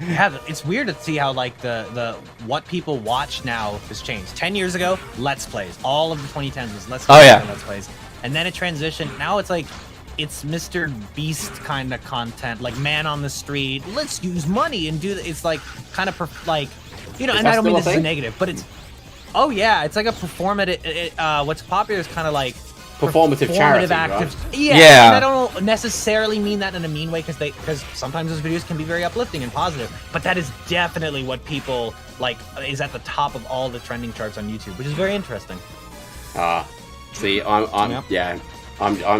yeah, it's weird to see how like the what people watch now has changed. 10 years ago, Let's Plays. All of the 2010s was Let's Plays and Let's Plays, and then it transitioned. Now it's like, it's Mr. Beast kind of content, like man on the street. Let's use money and do that. It's like kind of and I don't mean this is a negative, but it's it's like a performative. What's popular is kind of like performative charity, active. Right? Yeah. And I don't necessarily mean that in a mean way, because sometimes those videos can be very uplifting and positive. But that is definitely what people like, is at the top of all the trending charts on YouTube, which is very interesting. See, I'm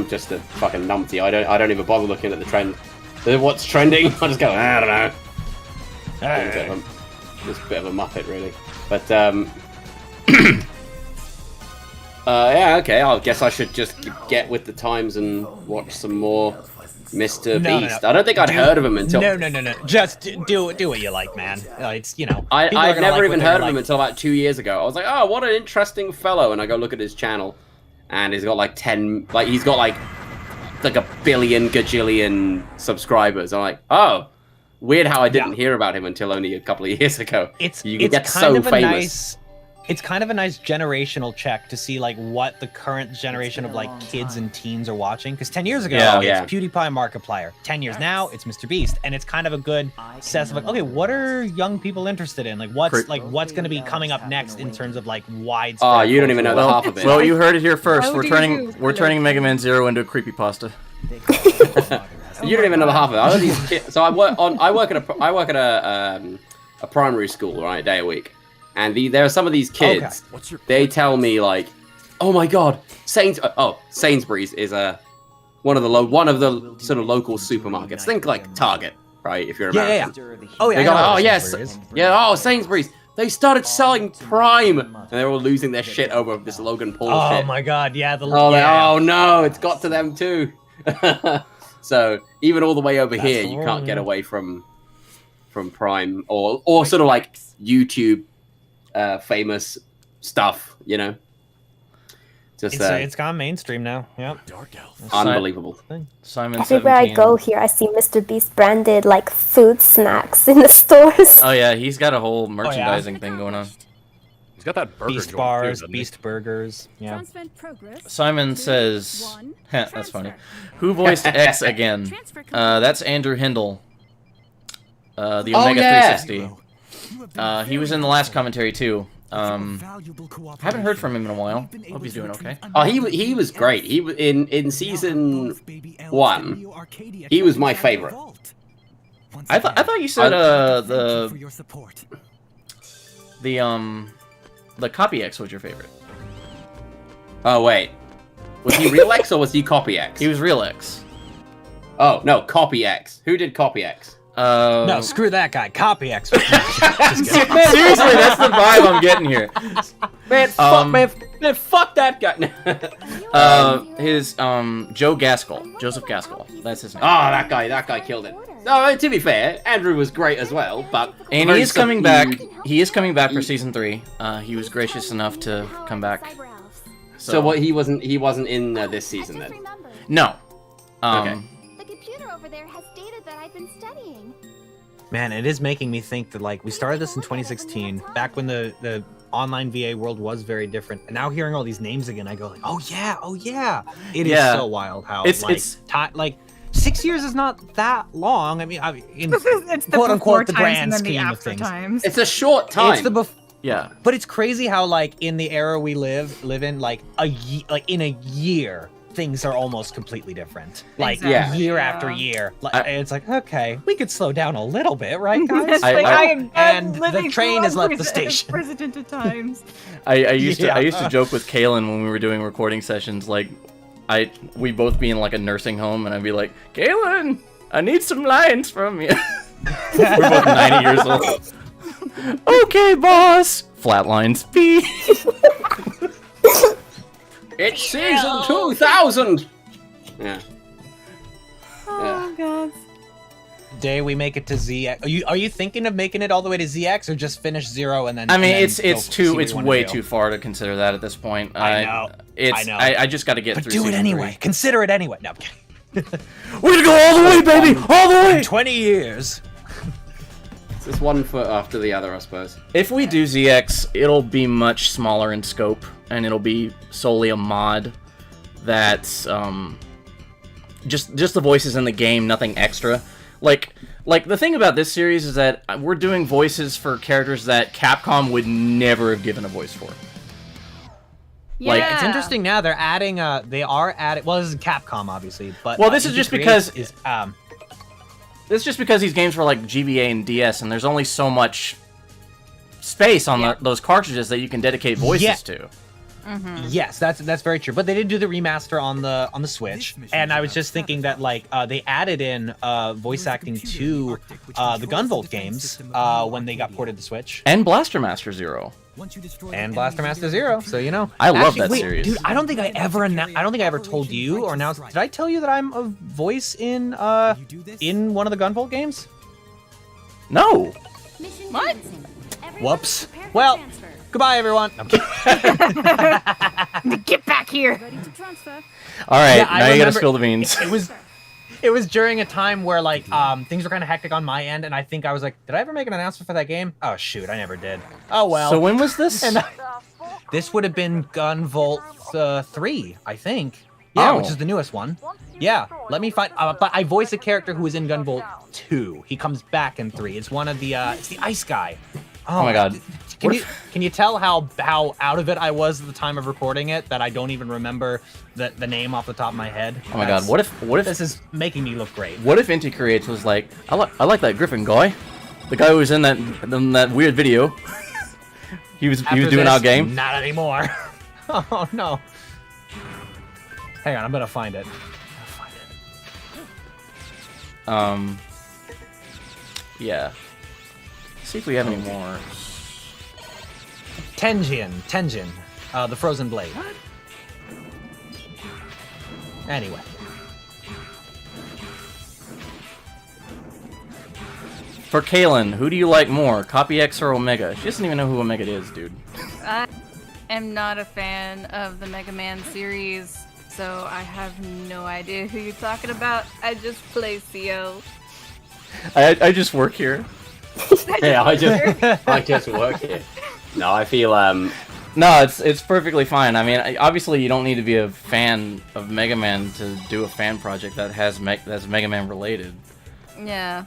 just a fucking numpty. I don't even bother looking at the trend. What's trending? I just go, I don't know. Just a bit of a muppet, really. But Yeah, okay. I guess I should just get with the times and watch some more Mr. No, Beast. no. I don't think I'd heard of him until... No. Just do what you like, man. It's, people are I'd gonna never like even what heard of they're him like. until about 2 years ago. I was like, oh, what an interesting fellow. And I go look at his channel, and he's got like 10... Like, he's got like a billion gajillion subscribers. I'm like, oh, weird how I didn't hear about him until only a couple of years ago. You can get so famous. It's kind of a nice generational check to see like what the current generation of like kids and teens are watching. Because 10 years ago, it's PewDiePie, Markiplier. 10 years now, it's Mr. Beast, and it's kind of a good sense of like, okay, what are young people interested in? Like, what's going to be coming up next in terms of like widespread? Oh, you don't even know the half of it. Well, you heard it here first. We're turning Mega Man Zero into a creepypasta. You don't even know the half of it. I know these kids, so I work at a primary school, right, a day a week. And there are some of these kids. They tell me like, "Oh my God, Sainsbury's is one of the sort of local supermarkets. Think like Target, right? If you're American. Yeah. Oh yeah. They go, oh yes, yeah. Oh, Sainsbury's. They started selling Prime, and they're all losing their shit over this Logan Paul shit. Oh my God, yeah. Oh no, it's got to them too. So even all the way over here, you can't get away from Prime or sort of like YouTube. Famous stuff, you know. Just it's gone mainstream now. Yep. Unbelievable. Simon. Everywhere 17. I go here, I see Mr. Beast branded like food snacks in the stores. Oh yeah, he's got a whole merchandising thing going on. He's got that burger Beast joint, bars, too, doesn't he? Beast burgers. Yeah. Simon says, that's funny. Who voiced X again? That's Andrew Hindle. The Omega 360. He was in the last commentary too. Haven't heard from him in a while. Hope he's doing okay. Oh, he was great. He was in season 1. He was my favorite. I thought you said the Copy X was your favorite. Oh wait, was he real X or was he Copy X? He was real X. Oh no, Copy X. Who did Copy X? No, screw that guy. Copy X. Seriously, that's the vibe I'm getting here. Man, fuck that guy. His Joseph Gaskell. That's his name. Oh, that guy killed it. No, to be fair, Andrew was great as well, but and he is coming back. He is coming back for season 3. He was gracious enough to come back. So what? He wasn't in this season then. No. Okay. The computer over there has data that I've been studying. Man, it is making me think that like we started this in 2016, back when the online VA world was very different. And now hearing all these names again, I go like, oh yeah. It is so wild how it's 6 years is not that long. I mean, it's the quote unquote the before times grand and then the scheme of after things. times. It's a short time. It's Yeah. But it's crazy how like in the era we live in, like in a year things are almost completely different. Like year after year. It's like, okay, we could slow down a little bit, right, guys? And the train has left the station. Unprecedented times. I used to joke with Kaylin when we were doing recording sessions, like we both be in like a nursing home, and I'd be like, Kaylin, I need some lines from you. We're both 90 years old. Okay, boss. Flatlines. B. It's season 2000. Yeah. Oh god. Day we make it to ZX. Are you thinking of making it all the way to ZX or just finish 0 and then? I mean, it's way too far to consider that at this point. I know. I just got to get through. Do it season anyway. 3. Consider it anyway. No. We're gonna go all the way, baby, all the way. 20 years. It's one foot after the other, I suppose. If we do ZX, it'll be much smaller in scope, and it'll be solely a mod that's just the voices in the game, nothing extra. Like the thing about this series is that we're doing voices for characters that Capcom would never have given a voice for. Yeah. Like, It's interesting now they're adding they are adding, well, this is Capcom obviously, but well, this is just because it's just because these games were like GBA and DS, and there's only so much space on those cartridges that you can dedicate voices to. Yes, that's very true. But they did do the remaster on the Switch, and I was just thinking that like they added in voice acting to the Gunvolt games when they got ported to Switch, And Blaster Master Zero. and Blaster Master Zero. So you know, I love Actually, that wait, series. dude. I don't think I ever told you or announced. Did I tell you that I'm a voice in one of the Gunvolt games? No. What? Whoops. Whoops. Well, goodbye, everyone. I'm kidding. Get back here. All right, Yeah, I now you gotta remember- spill the beans. It was during a time where like things were kind of hectic on my end, and I think I was like, did I ever make an announcement for that game? Oh shoot, I never did. Oh well. So when was this? And this would have been Gunvolt 3, I think. Yeah, Oh. which is the newest one. Yeah, let me find. But I voice a character who was in Gunvolt 2. He comes back in 3. It's one of the. It's the ice guy. Oh my god. Can you tell how out of it I was at the time of recording it that I don't even remember the name off the top of my head? Oh my god. What if This is making me look great. What if Inti Creates was like, I like that Griffin guy, the guy who was in that weird video. he was After doing this, our game. Not anymore. Oh no. Hang on, I'm gonna find it. Yeah. See if we have any more. Tenjin, the Frozen Blade. Anyway. For Kaylin, who do you like more, Copy X or Omega? She doesn't even know who Omega is, dude. I am not a fan of the Mega Man series, so I have no idea who you're talking about. I just play CO. I just work here. Yeah, I just work here. No, I feel No, it's perfectly fine. I mean, obviously you don't need to be a fan of Mega Man to do a fan project that has that's Mega Man related. Yeah.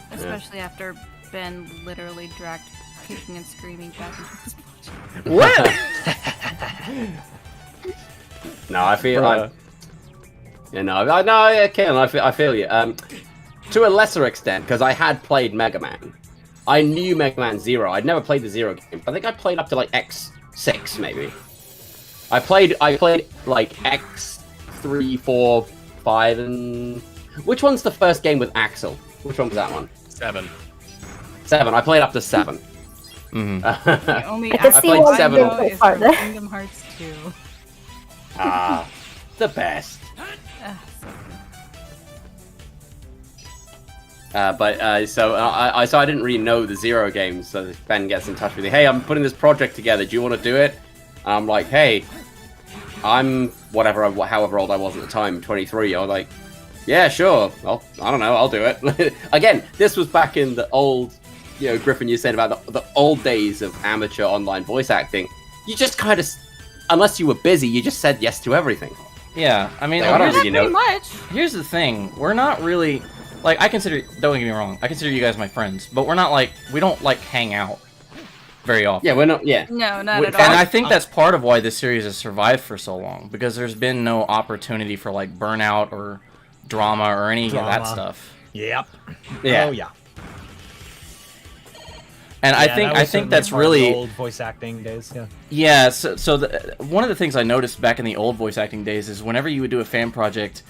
Especially after Ben literally dragged kicking and screaming back into his project. What? No, I feel Bruh. Kaylin, I feel you. To a lesser extent, because I had played Mega Man. I knew Mega Man Zero. I'd never played the Zero game. I think I played up to like X6 maybe. I played like X3, 4, 5, and which one's the first game with Axel? Which one was that one? 7. 7. I played up to 7. The only I can see Axel why I seven. know you went is farther. from Kingdom Hearts 2. The best. So I didn't really know the Zero games. So Ben gets in touch with me. Hey, I'm putting this project together. Do you want to do it? And I'm like, hey, I'm however old I was at the time, 23. I was like, yeah, sure. I don't know. I'll do it. Again, this was back in the old, Griffin, you said about the old days of amateur online voice acting. You just kind of, unless you were busy, you just said yes to everything. Yeah, I mean, Yeah, I don't here's, really know. Pretty much. here's the thing. We're not really like don't get me wrong. I consider you guys my friends, but we don't like hang out very often. Yeah, we're not. Yeah. No, not at And all. I think that's part of why this series has survived for so long, because there's been no opportunity for like burnout or drama or any of that Drama. stuff. Yep. Yeah. Oh yeah. And Yeah, I that think was certainly that's part of the really old voice acting days. Yeah. yeah. So one of the things I noticed back in the old voice acting days is whenever you would do a fan project,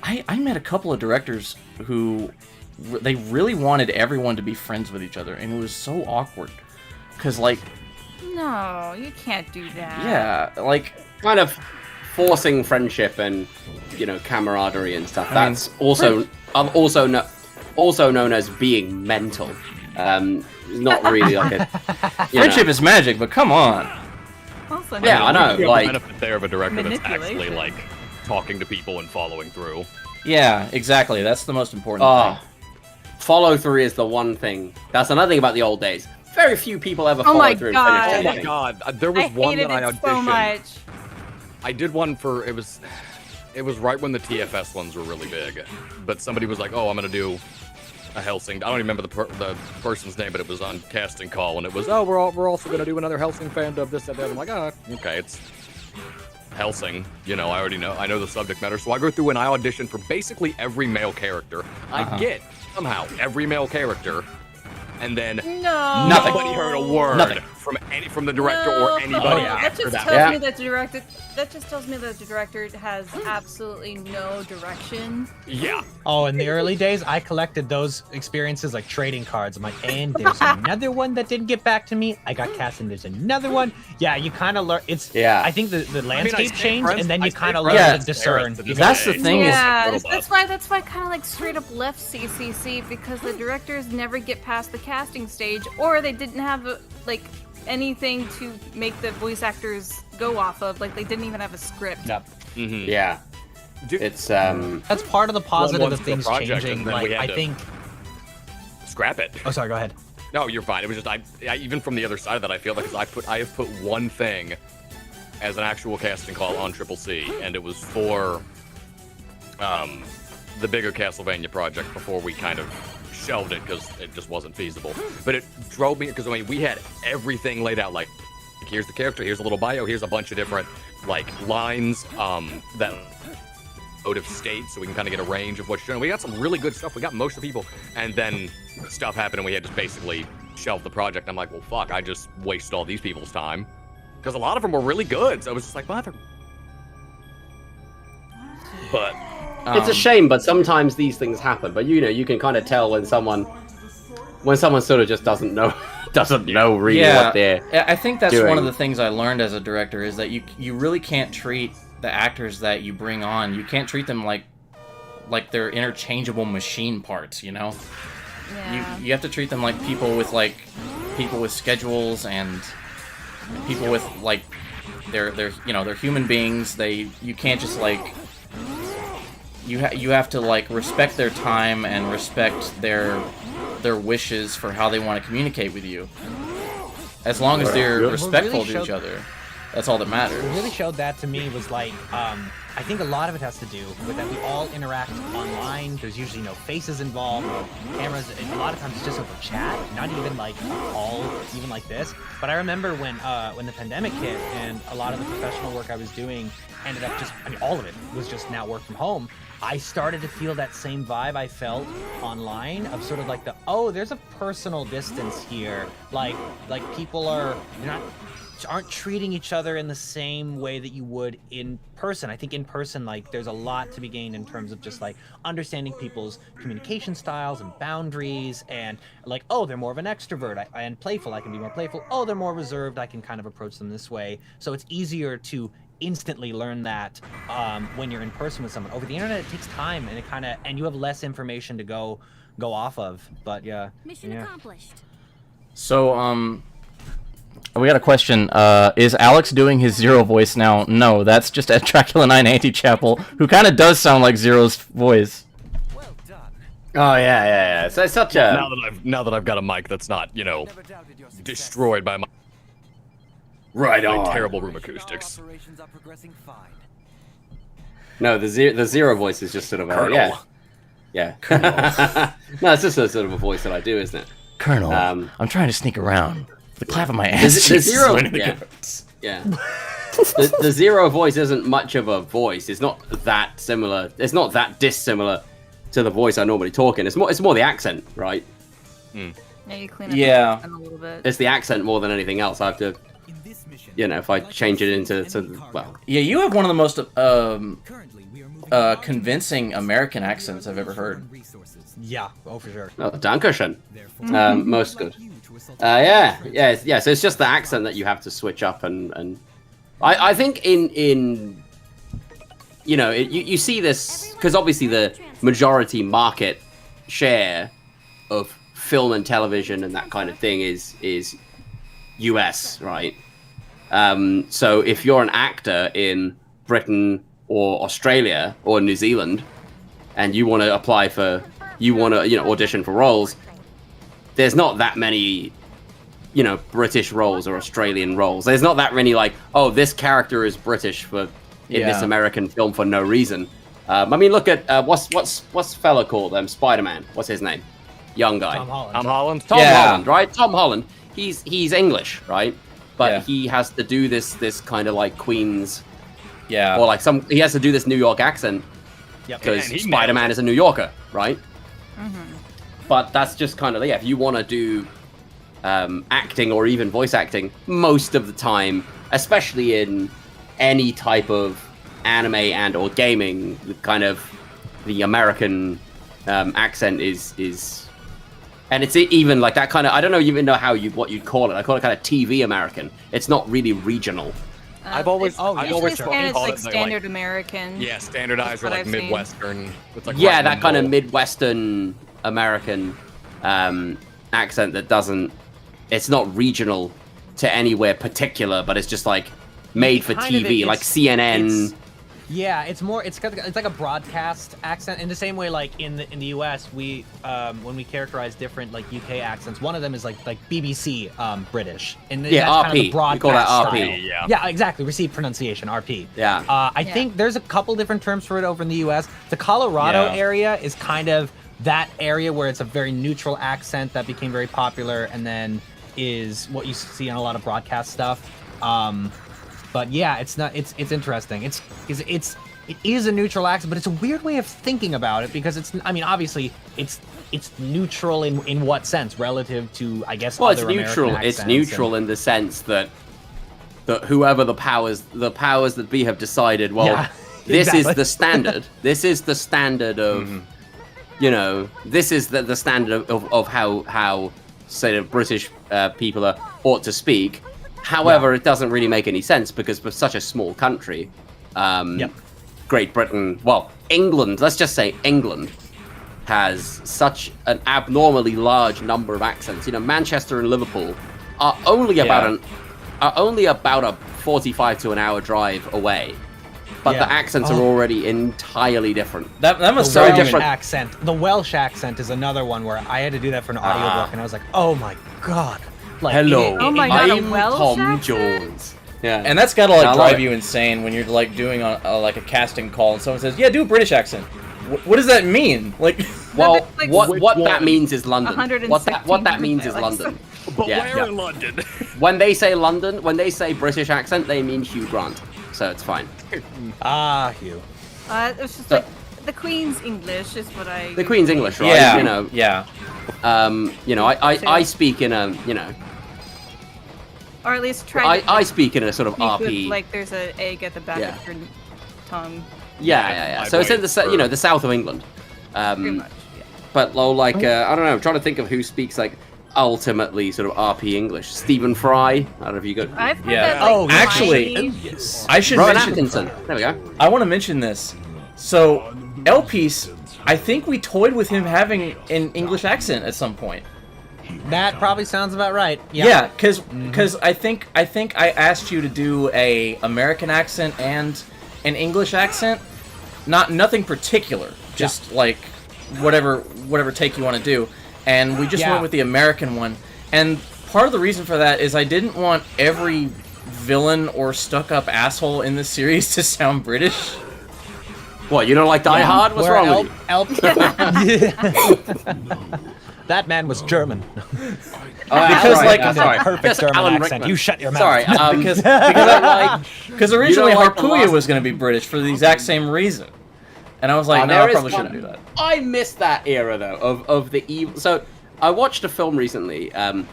I met a couple of directors who they really wanted everyone to be friends with each other, and it was so awkward because like No, you can't do that. yeah, like Kind of forcing friendship and camaraderie and stuff. I mean, That's also known as being mental. Not really like a friendship is magic, but come on. Also, Yeah, I know. You have Like, the benefit there of a director that's actually Manipulation. like talking to people and following through. Yeah, exactly. That's the most important thing. follow through is the one thing. That's another thing about the old days. Very few people ever Oh follow my through and God. finish Oh my anything. god, there was I one hated that I it auditioned. so much. I did one for it was right when the TFS ones were really big, but somebody was like, "Oh, I'm gonna do a Helsing." I don't even remember the person's name, but it was on casting call, and it was, "Oh, we're also gonna do another Helsing fan of this and that." I'm like, "Oh, okay, it's Helsing." I already know. I know the subject matter, so I go through and I audition for basically every male character. I get somehow every male character, and then No. Nothing. nobody heard a word. Nothing. from the director or anybody. No, after that just that. tells me that the director. That just tells me that the director has absolutely no direction. Yeah. Oh, in the early days, I collected those experiences like trading cards. I'm like, and there's another one that didn't get back to me. I got cast, and there's another one. Yeah, you kind of learn. It's I think the landscape changed, and then you kind of learn to discern. That's the thing. Yeah, that's why I kind of like straight up left CCC because the directors never get past the casting stage, or they didn't have like anything to make the voice actors go off of. Like they didn't even have a script. Yep. Mm-hmm. Yeah. It's That's part of the positive of things project, changing. and then Like we had I to think. Scrap it. Oh, sorry. Go ahead. No, you're fine. It was just I even from the other side of that, I feel like I have put one thing as an actual casting call on Triple C, and it was for the bigger Castlevania project before we kind of shelved it because it just wasn't feasible. But it drove me because I mean we had everything laid out like here's the character, here's a little bio, here's a bunch of different like lines that out of state, so we can kind of get a range of what's shown. We got some really good stuff. We got most of the people, and then stuff happened, and we had to basically shelve the project. I'm like, well, fuck, I just wasted all these people's time because a lot of them were really good. So I was just like, mother. But it's a shame, but sometimes these things happen. But you can kind of tell when someone sort of just doesn't know really what they're I think that's doing. one of the things I learned as a director is that you really can't treat the actors that you bring on. You can't treat them like they're interchangeable machine parts. You know, you have to treat them like people with schedules and people with like they're human beings. You can't just like. You have to like respect their time and respect their wishes for how they want to communicate with you. As long as they're respectful to each other, that's all that matters. What really showed that to me was like, I think a lot of it has to do with that we all interact online. There's usually no faces involved, no cameras. A lot of times it's just over chat, not even like a call, even like this. But I remember when the pandemic hit and a lot of the professional work I was doing ended up all of it was just now work from home. I started to feel that same vibe I felt online of sort of like there's a personal distance here. Like people aren't treating each other in the same way that you would in person. I think in person, like there's a lot to be gained in terms of just like understanding people's communication styles and boundaries and like, they're more of an extrovert and playful. I can be more playful. They're more reserved. I can kind of approach them this way. So it's easier to instantly learn that when you're in person with someone. Over the internet, it takes time and you have less information to go off of. But Mission accomplished. So we got a question. Is Alex doing his Zero voice now? No, that's just at Dracula 9 Anti-Chapel, who kind of does sound like Zero's voice. Well done. Oh yeah. So it's such a now that I've got a mic that's not destroyed by my right on terrible room acoustics. Operations are progressing fine. No, the zero voice is just sort of Colonel. yeah. No, it's just a sort of a voice that I do, isn't it? Colonel, I'm trying to sneak around. The clap of my ass. The zero, yeah. The zero voice isn't much of a voice. It's not that similar. It's not that dissimilar to the voice I normally talk in. It's more the accent, right? Yeah, you clean up the accent a little bit. It's the accent more than anything else. I have to, if I change it into Yeah, you have one of the most convincing American accents I've ever heard. yeah, for sure. Oh, Dankeschön. Most good. So it's just the accent that you have to switch up, and I think in you see this because obviously the majority market share of film and television and that kind of thing is US, right? So if you're an actor in Britain or Australia or New Zealand and you want to audition for roles, there's not that many, British roles or Australian roles. There's not that many this character is British in this American film for no reason. I mean, look at what's fella called Spider-Man. What's his name? Young guy. Tom Holland. Tom Holland, right? Tom Holland. He's English, right? But he has to do this kind of like Queens, or he has to do this New York accent because Spider-Man is a New Yorker, right? Mm-hmm. But that's just kind of if you want to do acting or even voice acting most of the time, especially in any type of anime and or gaming. Kind of the American accent is, and it's even like that kind of. I don't even know what you'd call it. I call it kind of TV American. It's not really regional. I've always Called like standard American. Yeah, standardized or like Midwestern. It's like Yeah, that kind of Midwestern American accent that doesn't. It's not regional to anywhere particular, but it's just like made for TV, like CNN. Yeah, it's more. It's like a broadcast accent in the same way. Like in the U.S., we when we characterize different like UK accents, one of them is like BBC British. And yeah, that's RP. Kind of the broadcast we call that RP. style. Yeah, exactly. Received pronunciation RP. Yeah. I think there's a couple different terms for it over in the U.S. The Colorado area is kind of that area where it's a very neutral accent that became very popular, and then is what you see on a lot of broadcast stuff. But yeah, it's not. It's interesting. It is a neutral accent, but it's a weird way of thinking about it because it's. I mean, obviously, it's neutral in what sense relative to I guess. Well, other it's neutral. American It's neutral in the sense that whoever the powers that be have decided. Well, this is the standard. This is the standard of. This is the standard of how say the British people ought to speak. However, it doesn't really make any sense because for such a small country, Great Britain, well, England, let's just say England has such an abnormally large number of accents. Manchester and Liverpool are only about a 45 to an hour drive away, but the accents are already entirely different. That must the so Welsh different. accent. The Welsh accent is another one where I had to do that for an audiobook, and I was like, oh my god. Like, Hello, Oh my God, a I'm Welsh Tom accent? Jones. Yeah, And that's gotta I like love drive it. you insane when you're like doing like a casting call and someone says, "Yeah, do a British accent." What does that mean? Like, well, Like, what that one? means is London. 116 What that means is dialects. London. But Yeah. where in London? When they say London, when they say British accent, they mean Hugh Grant. So it's fine. Hugh. It's just like the Queen's English is what I. The Queen's English, right? yeah, yeah. I speak in a, Or at least try. to I speak in a sort of speak with, RP. like there's an egg at the back Yeah. of your tongue. Yeah. So it's in the the south of England. Pretty much. Yeah. But like I don't know. I'm trying to think of who speaks like ultimately sort of RP English. Stephen Fry. I don't know if you got. I've heard Yeah. that, like, Oh, actually, tiny- I should Rowan mention. Atkinson. There we go. I want to mention this. So, Elpiece, I think we toyed with him having an English accent at some point. That probably sounds about right. Yeah, because I think I asked you to do a American accent and an English accent, nothing particular, just like whatever take you want to do, and we just went with the American one. And part of the reason for that is I didn't want every villain or stuck-up asshole in this series to sound British. What, you don't like Die Hard? What's wrong with you? That man was German. Because, like, I'm sorry. Perfect Just German Alan accent. Rickman. You shut your mouth. Sorry, because originally You don't like the Harpuya last- was going to be British for the exact same reason, and I was like, no, there I is probably one- shouldn't do that. I missed that era though of the evil. So I watched a film recently, The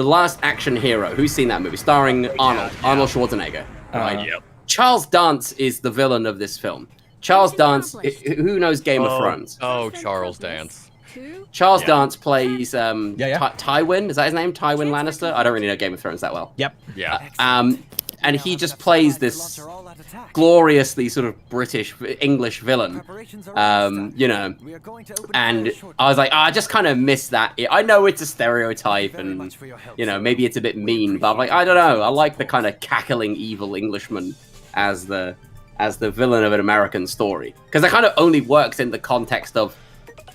Last Action Hero. Who's seen that movie? Starring Arnold Schwarzenegger. Right. Yep. Charles Dance is the villain of this film. Charles Dance. Who knows Game of Thrones? Oh, Charles Dance. Charles Dance plays yeah. Tywin. Is that his name? Tywin Lannister. I don't really know Game of Thrones that well. Yep. Yeah. And he just plays this gloriously sort of British English villain. And I was like, I just kind of miss that. I know it's a stereotype, and maybe it's a bit mean, but I'm like, I don't know. I like the kind of cackling evil Englishman as the villain of an American story, because it kind of only works in the context of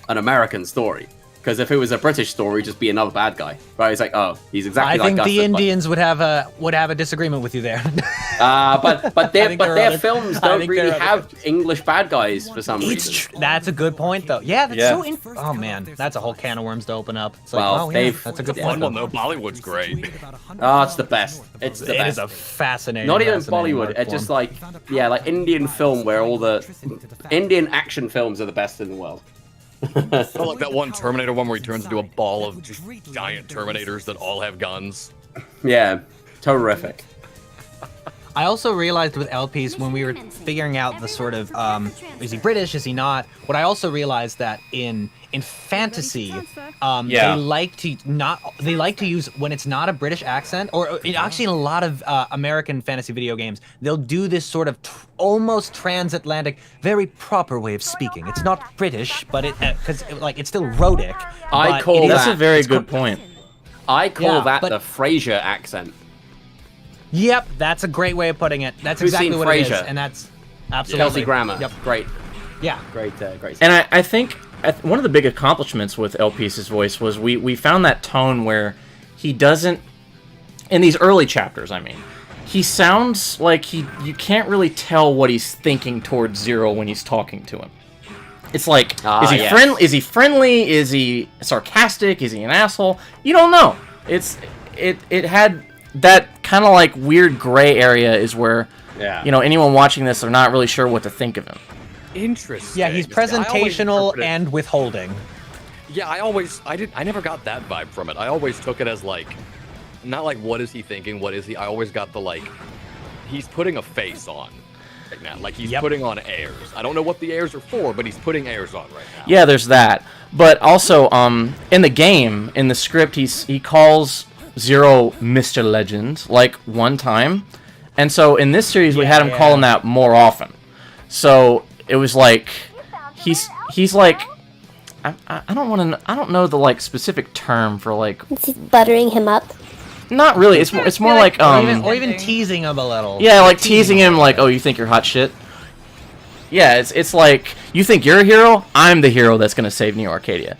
an American story. Because if it was a British story, just be another bad guy, right? It's like, oh, he's exactly I like think us. the but- Indians would have a disagreement with you there. but their films I don't think really there are have English bad guys for some reason. That's a good point, though. Yeah, that's Yeah. so. Oh man, that's a whole can of worms to open up. It's like, Well, oh, yeah, they've- that's a good yeah. point. Well, no, Bollywood's great. Oh, it's the best. It's the It best. is a fascinating. Not even fascinating Bollywood. art It's just form. like Indian film where all the Indian action films are the best in the world. I like that one Terminator one where he turns into a ball of just giant Terminators that all have guns. Yeah, terrific. I also realized with LPs when we were figuring out the sort of is he British, is he not? What I also realized that in fantasy, Yeah. they like to use when it's not a British accent, or actually in a lot of American fantasy video games, they'll do this sort of almost transatlantic, very proper way of speaking. It's not British, but because it's still rhotic. I but call it is- That's a very it's good point. I call Yeah, that but- the Frasier accent. Yep, that's a great way of putting it. That's Who's exactly seen what it is, Frasier? and that's absolutely Kelsey Grammer. Yep. Great, Yeah. great. And I think one of the big accomplishments with LP's voice was we found that tone where he doesn't, in these early chapters, I mean, he sounds like you can't really tell what he's thinking towards Zero when he's talking to him. It's like, is he yes. friendly? Is he friendly? Is he sarcastic? Is he an asshole? You don't know. It had that kind of like weird gray area is where, Yeah. anyone watching this are not really sure what to think of him. Interesting. Yeah, he's See, I always presentational interpreted- and withholding. Yeah, I never got that vibe from it. I always took it as like, not like what is he thinking, what is he? I always got the like, he's putting a face on right now. Like he's Yep. putting on airs. I don't know what the airs are for, but he's putting airs on right now. Yeah, there's that. But also, in the game, in the script, he calls Zero Mr. Legend like one time, and so in this series we had him call him that more often. So it was like he's like I don't know the like specific term for like, Is he buttering him up? not really. It's more like or even teasing him a little. yeah, like teasing him like, oh, you think you're hot shit. Yeah, it's like, you think you're a hero? I'm the hero that's gonna save Neo Arcadia.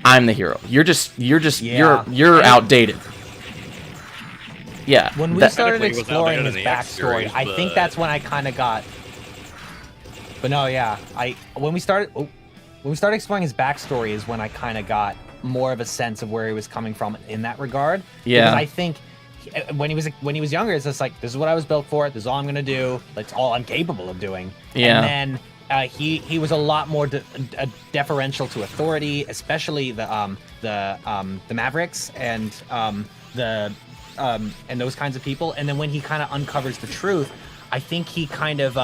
I'm the hero. You're Yeah. you're outdated. Yeah. When we that- started Technically, it was exploring outdated his in the X backstory, series, I think but- that's when I kind of got. But no, yeah, when we started exploring his backstory is when I kind of got more of a sense of where he was coming from in that regard. Yeah. Because I think when he was younger, it's just like, this is what I was built for. This is all I'm gonna do. That's all I'm capable of doing. Yeah. And then he was a lot more deferential to authority, especially the Mavericks and and those kinds of people. And then when he kind of uncovers the truth, I think he kind of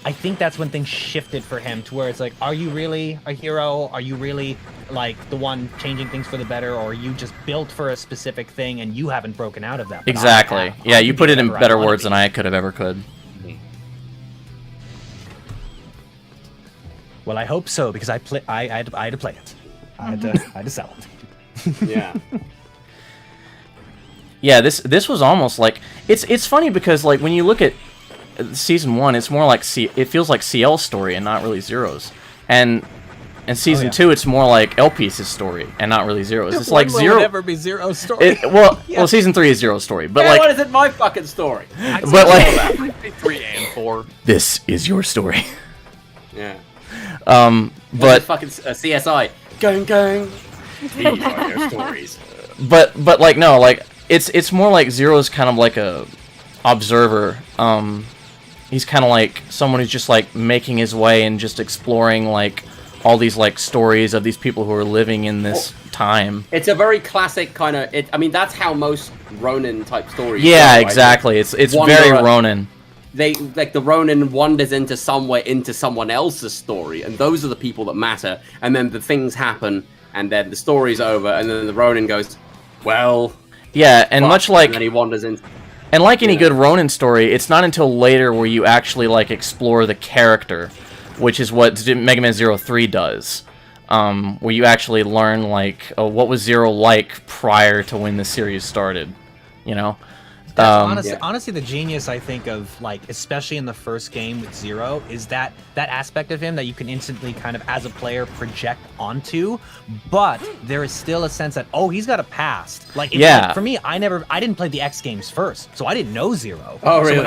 I think that's when things shifted for him to where it's like, are you really a hero? Are you really like the one changing things for the better, or are you just built for a specific thing and you haven't broken out of that? But exactly. I have. Yeah, I you can put be it in whatever I better wanna words be. than I could have ever could. Well, I hope so, because I had to play it. I had to sell it. Yeah. Yeah, this was almost like, it's funny because like when you look at season 1, it's more like it feels like CL's story and not really Zero's, and season 2 it's more like LP's story and not really Zero's. It's like Zero. Will never be Zero's story. Well, season 3 is Zero's story, but Yeah, like, what is it? My fucking story. but like, 3 and 4. this is your story. Yeah. But fucking CSI. Going. These are their stories. but like no, like it's more like Zero's kind of like a observer. He's kind of like someone who's just like making his way and just exploring like all these like stories of these people who are living in this time. It's a very classic kind of. I mean, that's how most Ronin type stories. Yeah, go, right? exactly. It's very Wanderer- Ronin. They like the Ronin wanders into somewhere into someone else's story, and those are the people that matter. And then the things happen, and then the story's over, and then the Ronin goes, well. Yeah, and fuck, much like and then he wanders in. And like any Yeah. good Ronin story, it's not until later where you actually like explore the character, which is what Mega Man 03 does, where you actually learn like what was Zero like prior to when the series started, you know. Honestly, the genius I think of, like, especially in the first game with Zero, is that aspect of him that you can instantly kind of as a player project onto, but there is still a sense that, oh, he's got a past. Like, Yeah. for me, I didn't play the X games first, so I didn't know Zero. Oh, So really?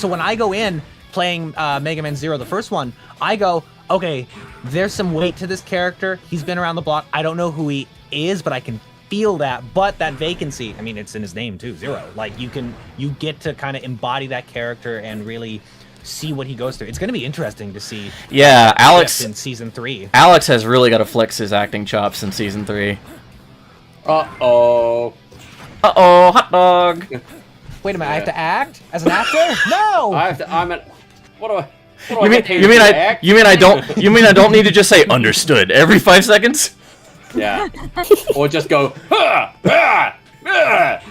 when I go in playing Mega Man Zero, the first one, I go, okay, there's some weight to this character. He's been around the block. I don't know who he is, but I can feel that. But that vacancy, I mean, it's in his name too, Zero. Like, you get to kind of embody that character and really see what he goes through. It's going to be interesting to see. Yeah, Alex in season 3. Alex has really got to flex his acting chops in season 3. Uh-oh. Uh-oh, hot dog. Wait a minute, I have to act as an actor? No. What do I? You mean I don't need to just say understood every 5 seconds? Yeah. Or just go. "Ah, ah, ah."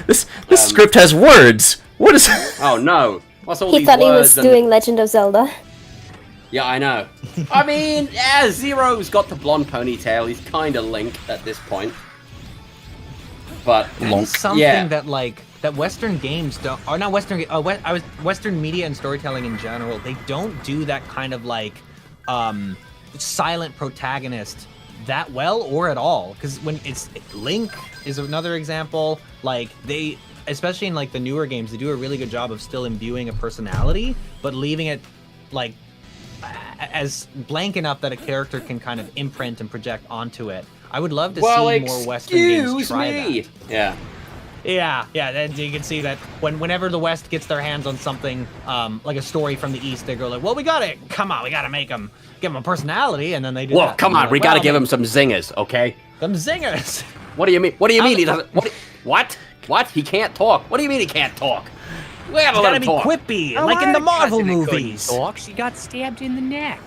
This script has words. What is? Oh no! What's all He these thought he words was doing Legend of Zelda. Yeah, I know. I mean, yeah, Zero's got the blonde ponytail. He's kind of Link at this point. But It's something yeah. that Western games don't, or not Western. Western media and storytelling in general. They don't do that kind of silent protagonist that well or at all. Because when it's Link is another example. Like they, especially in like the newer games, they do a really good job of still imbuing a personality, but leaving it like as blank enough that a character can kind of imprint and project onto it. I would love to see more Western games try that. Yeah. Yeah. Then you can see that whenever the West gets their hands on something like a story from the East, they go like, "Well, we got it. Come on, we got to give them a personality," and then they do. Well, that. come on, we got to give him some zingers, okay? Some zingers. What do you mean? What do you mean he doesn't? What? What? He can't talk. What do you mean he can't talk? We gotta let him Gotta talk. be quippy, like in the Marvel movies. She got stabbed in the neck.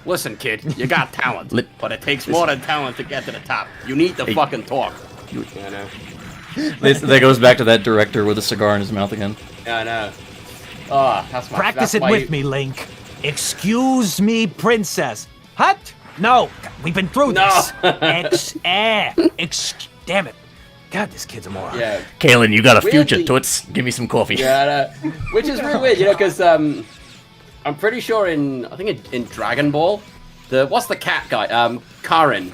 Listen, kid, you got talent, but it takes more than talent to get to the top. You need to fucking talk. I know. That goes back to that director with a cigar in his mouth again. Yeah, I know. Oh, Practice it with me, Link. Excuse me, princess. What? No, we've been through this. Damn it. God, this kid's a moron. Yeah. Kalen, you got a future, Weirdly- toots. Give me some coffee. Yeah, I know. Which is really weird, because I'm pretty sure in Dragon Ball, what's the cat guy? Karin.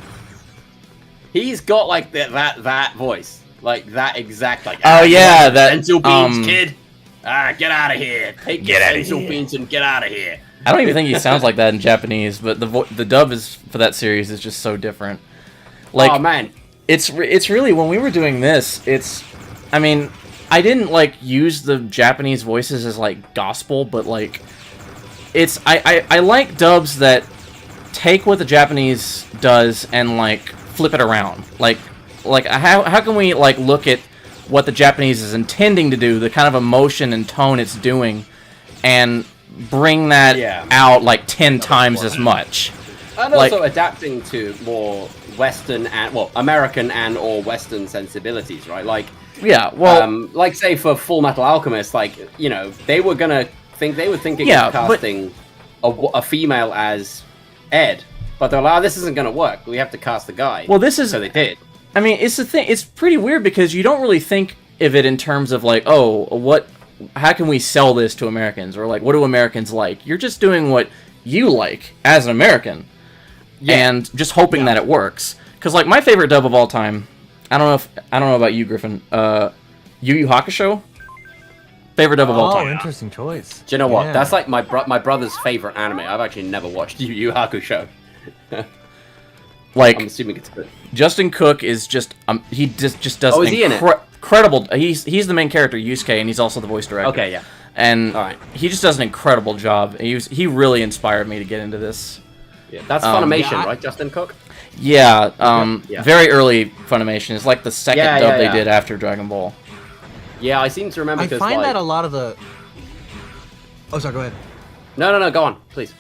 He's got like that voice, like that exact like. Oh yeah, that pencil beans, kid. Get out of here. Take your Get outta pencil here. beans and get out of here. I don't even think he sounds like that in Japanese, but the dub is for that series is just so different. Like, oh man, it's really when we were doing this, I mean, I didn't like use the Japanese voices as like gospel, but like I like dubs that take what the Japanese does and like flip it around. Like how can we like look at what the Japanese is intending to do, the kind of emotion and tone it's doing, and bring that out like 10 times as much. And also adapting to more Western and American and or Western sensibilities, right? Like like say for Full Metal Alchemist, like they were thinking of casting a female as Ed, but they're like, this isn't gonna work. We have to cast a guy. Well, this is so they did. I mean, it's the thing. It's pretty weird because you don't really think of it in terms of like, how can we sell this to Americans, or like, what do Americans like? You're just doing what you like as an American, and just hoping that it works. Because like my favorite dub of all time, I don't know about you, Griffin. Yu Yu Hakusho. Favorite dub of all time. Oh, interesting choice. Do you know what? That's like my brother's favorite anime. I've actually never watched Yu Yu Hakusho. Like, I'm assuming it's good. Justin Cook is just he just does is he in it? incredible. He's the main character, Yusuke, and he's also the voice director. Okay, yeah. And he just does an incredible job. He really inspired me to get into this. Yeah, that's Funimation, right? Justin Cook. Yeah, very early Funimation. It's like the second dub they did after Dragon Ball. Yeah, I seem to remember. I find that a lot of the. Oh, sorry. Go ahead. No. Go on, please.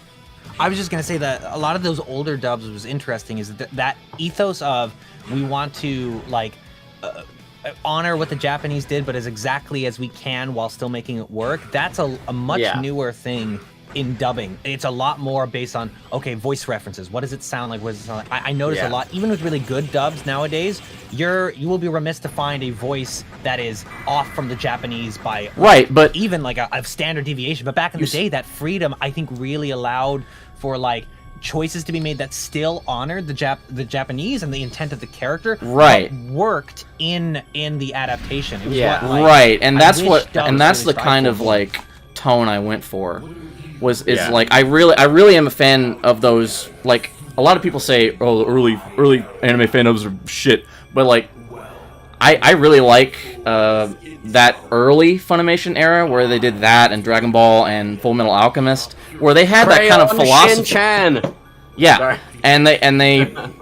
I was just gonna say that a lot of those older dubs was interesting. Is that ethos of we want to like honor what the Japanese did, but as exactly as we can while still making it work. That's a much newer thing in dubbing. It's a lot more based on voice references. What does it sound like? What does it sound like? I notice a lot, even with really good dubs nowadays. You will be remiss to find a voice that is off from the Japanese by but even like a standard deviation. But back in the day, that freedom I think really allowed for like choices to be made that still honored the Japanese and the intent of the character, right? But worked in the adaptation. It was right, and that's the kind of like tone I went for. Like I really am a fan of those. Like a lot of people say, early anime fan dubs are shit, but like I really like that early Funimation era where they did that and Dragon Ball and Full Metal Alchemist, where they had that kind of philosophy. Shin-chan. Yeah, Sorry. and they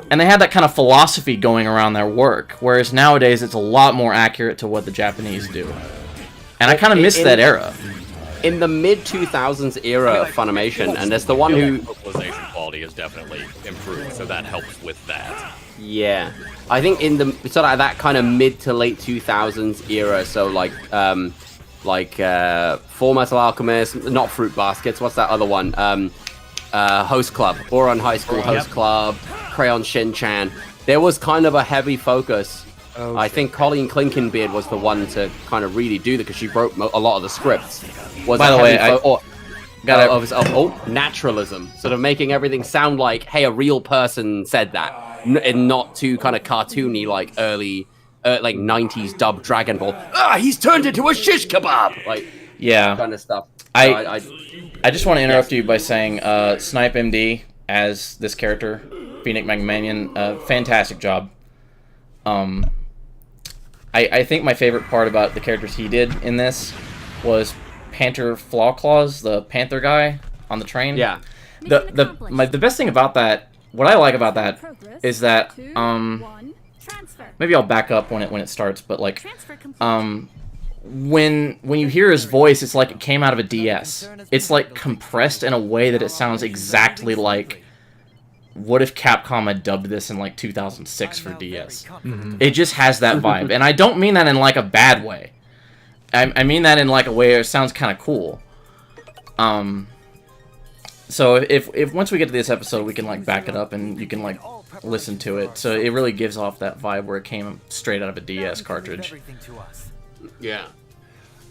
had that kind of philosophy going around their work, whereas nowadays it's a lot more accurate to what the Japanese do, and I kind of miss that era. In the mid 2000s era of Funimation, and there's the one who localization quality has definitely improved, so that helps with that. Yeah, I think in the sort of that kind of mid to late 2000s era, so like Full Metal Alchemist, not Fruit Baskets, what's that other one? Host Club, Boron High School Host Club, Crayon Shin-chan. There was kind of a heavy focus. I think Colleen Clinkenbeard was the one to kind of really do that because she wrote a lot of the scripts. By the way, naturalism, sort of making everything sound like, hey, a real person said that, and not too kind of cartoony like early, like 90s dub Dragon Ball. Ah, he's turned into a shish kebab, like kind of stuff. I just want to interrupt you by saying Snipe MD as this character, Phoenix Megamanian, fantastic job. I think my favorite part about the characters he did in this was Panther Flawclaws, the Panther guy on the train. Yeah. The best thing about that, what I like about that, is that maybe I'll back up when it starts, but like when you hear his voice, it's like it came out of a DS. It's like compressed in a way that it sounds exactly like what if Capcom had dubbed this in like 2006 for DS. Mm-hmm. It just has that vibe, and I don't mean that in like a bad way. I mean that in like a way where it sounds kind of cool. So if once we get to this episode, we can like back it up and you can like listen to it. So it really gives off that vibe where it came straight out of a DS cartridge. Yeah.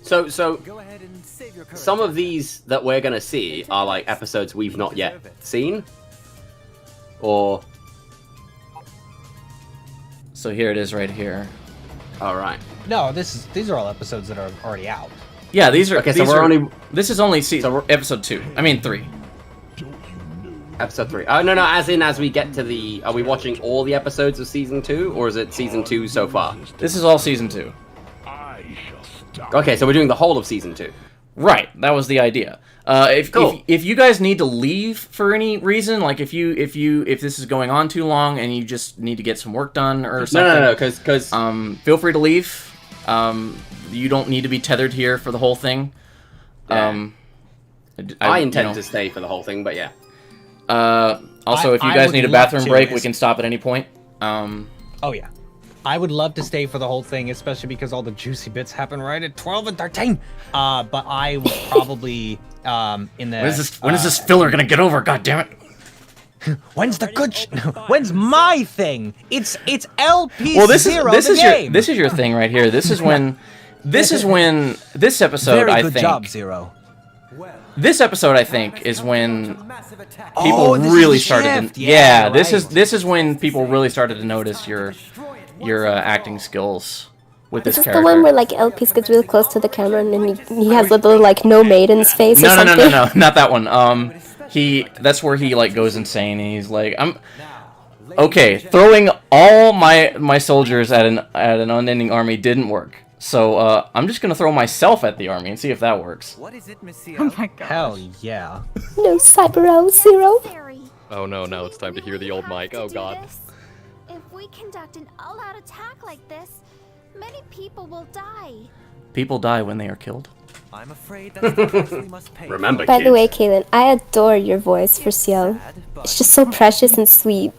So some of these that we're gonna see are like episodes we've not yet seen, or so here it is right here. All right. No, these are all episodes that are already out. Yeah, these are. Okay, these so we're are, only. This is only episode 2. I mean 3. Episode 3. Oh no, as we get to the. Are we watching all the episodes of season 2, or is it season 2 so far? This is all season 2. Okay, so we're doing the whole of season 2. Right, that was the idea. If you guys need to leave for any reason, like if this is going on too long and you just need to get some work done or something, no, because feel free to leave. You don't need to be tethered here for the whole thing. I intend to stay for the whole thing, but yeah. Also, if you guys need a bathroom break, we can stop at any point. Oh yeah. I would love to stay for the whole thing, especially because all the juicy bits happen right at 12 and 13. But I would probably in the. When is this filler gonna get over? God damn it! When's the good? When's my thing? It's LP0. Well, this is your thing right here. This is when this episode. Very I good think. Job, Zero. This episode, I think, is when people really started. This is when people really started to notice your acting skills with this Is this character. the one where like LP gets really close to the camera and then he has a little like no maiden's face or something? No, not that one. That's where he like goes insane and he's like, okay, throwing all my soldiers at an unending army didn't work. So I'm just gonna throw myself at the army and see if that works. What is it, Monsieur? Oh my god. Hell yeah. No Cyber Zero. Oh no, it's time to hear the old mic. Oh god. If we conduct an all-out attack like this, many people will die. People die when they are killed. I'm afraid that's the price we must pay. Remember, By the kids. way, Kaylin, I adore your voice for Ciel. It's just so precious and sweet.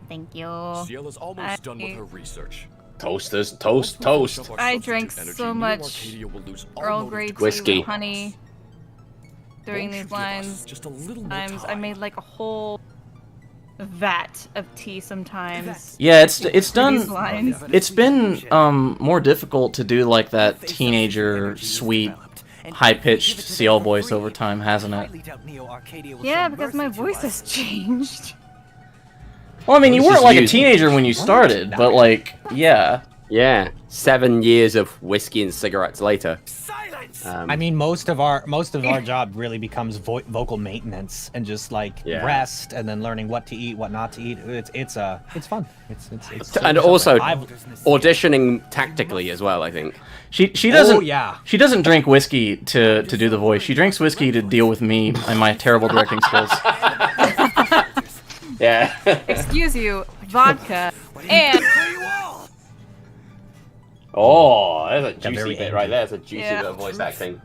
Thank you. Ciela's almost done with her research. Toasters, toast. I drank so much Earl Grey tea Whiskey. with honey during these lines. Just a little Sometimes I made like a whole vat of tea sometimes. Yeah, it's These done. lines. It's been more difficult to do like that teenager sweet, high-pitched CL voice over time, hasn't it? Yeah, because my voice has changed. Well, I mean, you It's weren't just like a used- teenager when you started, but like, yeah. Yeah, 7 years of whiskey and cigarettes later. I mean, most of our job really becomes vocal maintenance and just like rest, and then learning what to eat, what not to eat. It's fun. It's and also auditioning tactically as well. I think she doesn't she doesn't drink whiskey to do the voice. She drinks whiskey to deal with me and my terrible directing skills. Yeah. Excuse you, vodka and. Oh, there's a juicy bit right there. There's a juicy bit of voice acting.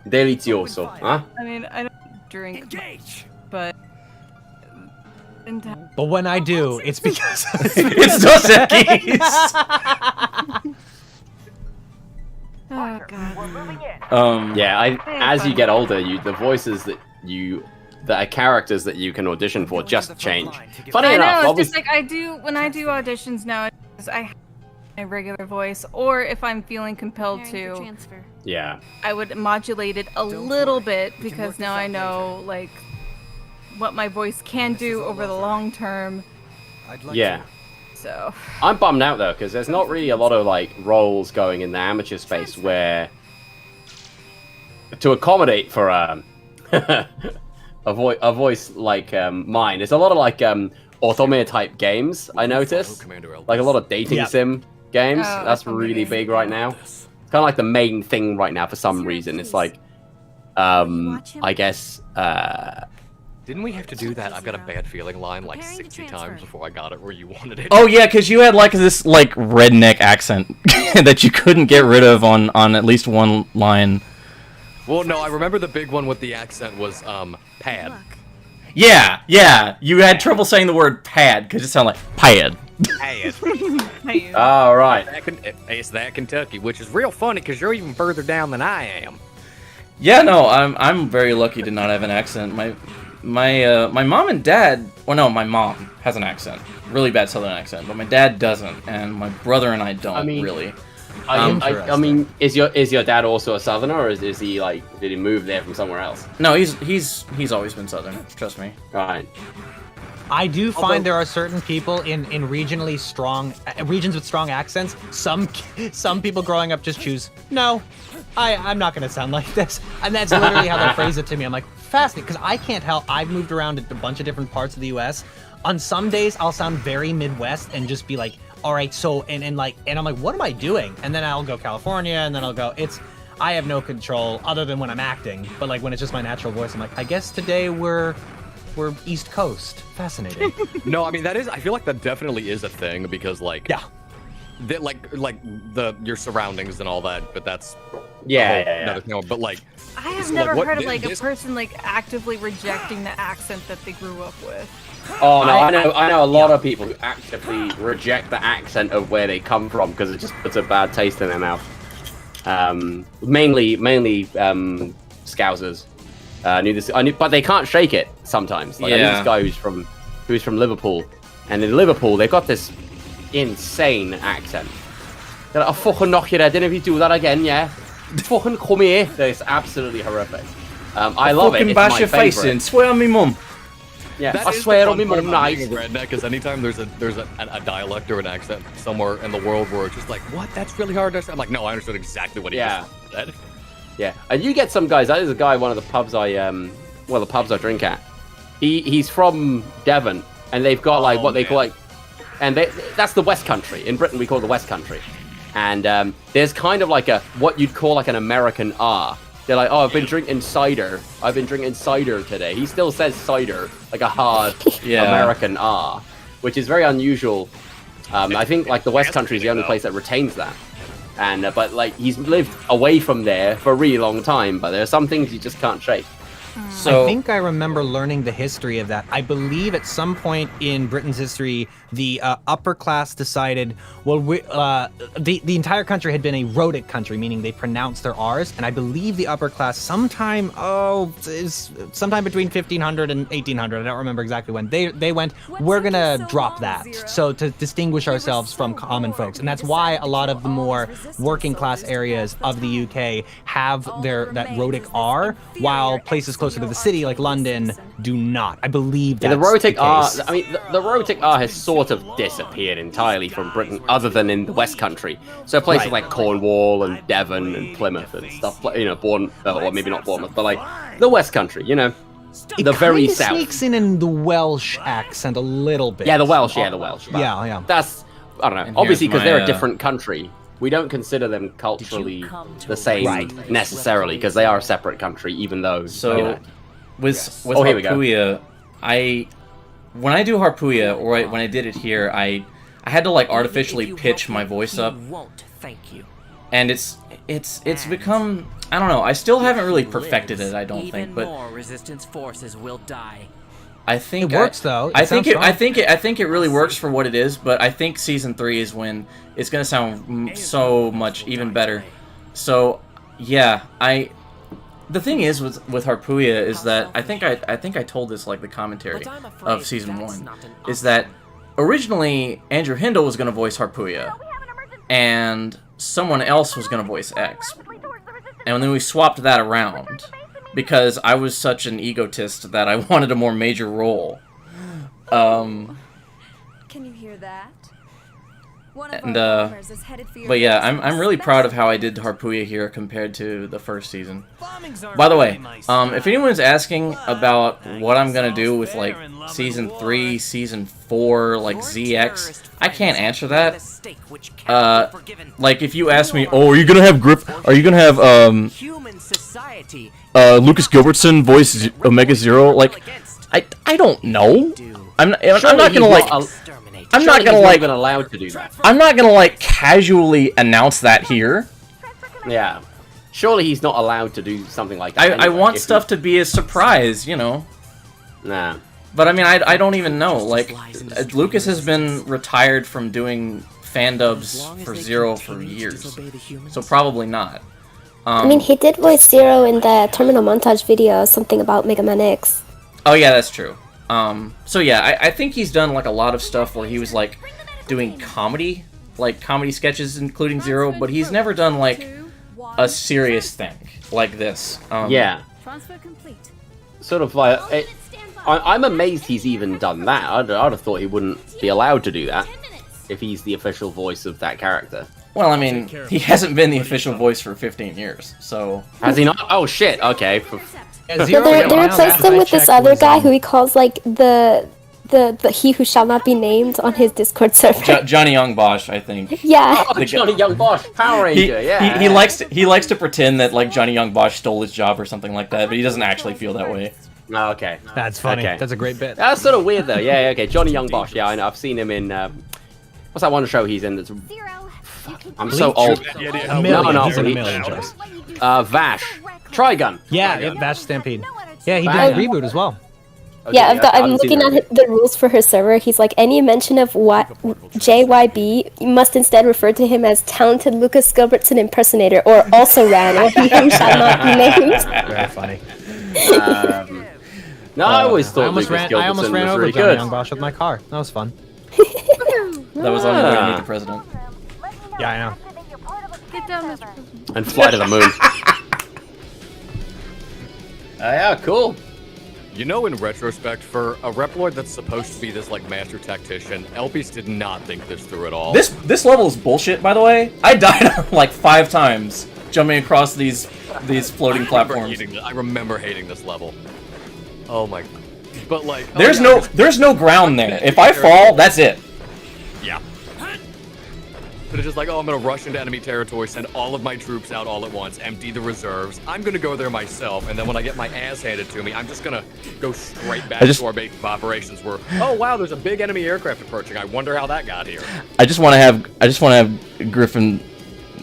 Delizioso, huh? I mean, I don't drink, but. But when I do, it's because it's Dos Equis. Oh god. Yeah, as you get older, the voices that are characters that you can audition for just change. Funny I enough, know, it's obviously, just like when I do auditions now, I have my regular voice, or if I'm feeling compelled to, yeah, I would modulate it a little bit because now I know like what my voice can do over the long term. Yeah. So I'm bummed out though because there's not really a lot of like roles going in the amateur space where to accommodate for a voice like mine. There's a lot of like Otome type games. I notice like a lot of dating sim games. That's really big right now. It's kind of like the main thing right now for some reason. It's like I guess. Didn't we have to do that? I've got a bad feeling line like 60 times before I got it where you wanted it. Oh yeah, because you had like this like redneck accent that you couldn't get rid of on at least one line. Well, no, I remember the big one with the accent was pad. Yeah. You had trouble saying the word pad because it sounded like pad. Pad. Oh right. It's that Kentucky, which is real funny because you're even further down than I am. Yeah, no, I'm very lucky to not have an accent. My mom and dad. Well, no, my mom has an accent, really bad Southern accent, but my dad doesn't, and my brother and I don't really. I mean, is your dad also a Southerner, or is he like did he move there from somewhere else? No, he's always been Southern. Trust me. Right. I do find there are certain people in regionally strong regions with strong accents. Some people growing up just choose no. I'm not gonna sound like this, and that's literally how they phrase it to me. I'm like fascinated because I can't help. I've moved around a bunch of different parts of the U.S. On some days I'll sound very Midwest and just be like, all right, so and I'm like, what am I doing? And then I'll go California, and then I'll go. I have no control other than when I'm acting, but like when it's just my natural voice, I'm like, I guess today we're East Coast. Fascinating. No, I mean I feel like that definitely is a thing because like your surroundings and all that, but that's another thing. But like I have never heard of like a person like actively rejecting the accent that they grew up with. Oh no, I know a lot of people who actively reject the accent of where they come from because it just puts a bad taste in their mouth. Mainly Scousers. I knew, but they can't shake it sometimes. Like I knew this guy who's from Liverpool, and in Liverpool they've got this insane accent. They're like, "Oh fucking knock your head in if you do that again, yeah. Fucking come here." It's absolutely horrific. I love it. It's bash my your face favorite. in. Swear on me mum. Yeah, that I swear on me mum. Nice. Redneck, because anytime there's a dialect or an accent somewhere in the world where it's just like, what? That's really hard to understand. I'm like, no, I understood exactly what he just said. Yeah, and you get some guys. There's a guy, one of the pubs the pubs I drink at. He's from Devon, and they've got like what they call like, and that's the West Country. In Britain, we call it the West Country, and there's kind of like what you'd call like an American R. They're like, oh, I've been drinking cider. I've been drinking cider today. He still says cider, like a hard American R, which is very unusual. I think like the West Country is the only place that retains that. And but like he's lived away from there for a really long time, but there are some things you just can't shake. So I think I remember learning the history of that. I believe at some point in Britain's history, the upper class decided, well, the entire country had been a rhotic country, meaning they pronounced their R's. And I believe the upper class sometime between 1500 and 1800, I don't remember exactly when, they went, we're going to drop that. So to distinguish ourselves from common folks. And that's why a lot of the more working class areas of the UK have that rhotic R, while places closer to the city, like London, do not. I believe that's the Rotic R. case. I mean, the Rotic R has sort of disappeared entirely from Britain, other than in the West Country. So places Right. like Cornwall and Devon and Plymouth and stuff. You know, or maybe not Bournemouth, but like the West Country. You know, It the very kinda south. sneaks in the Welsh accent a little bit. Yeah, the Welsh. Yeah, the Welsh. but Yeah. That's I don't know. And Obviously, here's because they're my, a different country, we don't consider them culturally the same Right. necessarily, because they are a separate country, even though. So, you know, with Oh, here we go. Harpuya, when I do Harpuya, or when I did it here, I had to like artificially pitch my voice up, Won't thank you. and it's become, I don't know. I still haven't really perfected it. I don't Even think, but more resistance forces will die. I think It works, though. It I think sounds I think it really works for what it is. But I think season 3 is when it's gonna sound so much even better. So yeah, the thing is with Harpuya is that I think I told this like the commentary of season 1 is that originally Andrew Hindle was gonna voice Harpuya, and someone else was gonna voice X, and then we swapped that around. Because I was such an egotist that I wanted a more major role. Can you hear that? And but yeah, I'm really proud of how I did Harpuya here compared to the first season. By the way, if anyone's asking about what I'm gonna do with like season 3, season 4, like ZX, I can't answer that. Like if you ask me, oh, are you gonna have Human society. Lucas Gilbertson voice Omega Zero? Like, I don't know. I'm not gonna like. I'm not gonna like. even allowed to do that. I'm not gonna like casually announce that here. Yeah. Surely he's not allowed to do something like that. I anyway, want if stuff to be a surprise, you know. Nah. But I mean, I don't even know. Like, Lucas has been retired from doing fan dubs for Zero for years, so probably not. I mean, he did voice Zero in the terminal montage video, something about Mega Man X. Oh yeah, that's true. So yeah, I think he's done like a lot of stuff where he was like doing comedy, like comedy sketches, including Zero, but he's never done like a serious thing like this. Yeah. Transfer complete. Sort of like. I'm amazed he's even done that. I'd have thought he wouldn't be allowed to do that if he's the official voice of that character. Well, I mean, he hasn't been the official voice for 15 years, so... Has he not? Oh shit, okay. Yeah, they replaced him with this other guy who he calls like the he who shall not be named on his Discord server. Johnny Young Bosch, I think. Yeah. Oh, Johnny Young Bosch, Power Ranger, yeah. He likes to pretend that like Johnny Young Bosch stole his job or something like that, but he doesn't actually feel that way. Oh, okay. That's funny. Okay. That's a great bit. That's sort of weird though. Yeah, okay. Johnny Young Bosch. Yeah, I know. I've seen him in. What's that one show he's in? That's. I'm so old. A million. No, He's in a Bleach. million shows. Vash. Trigun. Yeah, Vash Stampede. Yeah, he did Vash. a reboot as well. Okay, Yeah, I I'm haven't seen looking that at the rules for her server. He's like, any mention of what JYB must instead refer to him as talented Lucas Gilbertson impersonator, or also ran, or he who shall not be named. Very funny. No, I always thought I almost Lucas ran Gilbertson over was really Johnny good. Young Bosch with my car. That was fun. That was on the way to meet the president. Yeah, I know. Get down, Mr. President. And fly to the moon. Yeah, cool. You know, in retrospect, for a Reploid that's supposed to be this like master tactician, Elpis did not think this through at all. This level is bullshit, by the way. I died like 5 times jumping across these floating platforms. I remember hating this level. Oh my! But like, There's no ground there. If I fall, that's it. Yeah. But it's just like, oh, I'm gonna rush into enemy territory, send all of my troops out all at once, empty the reserves. I'm gonna go there myself, and then when I get my ass handed to me, I'm just gonna go straight back to our base of operations. Where, oh wow, there's a big enemy aircraft approaching. I wonder how that got here. I just want to have Griffin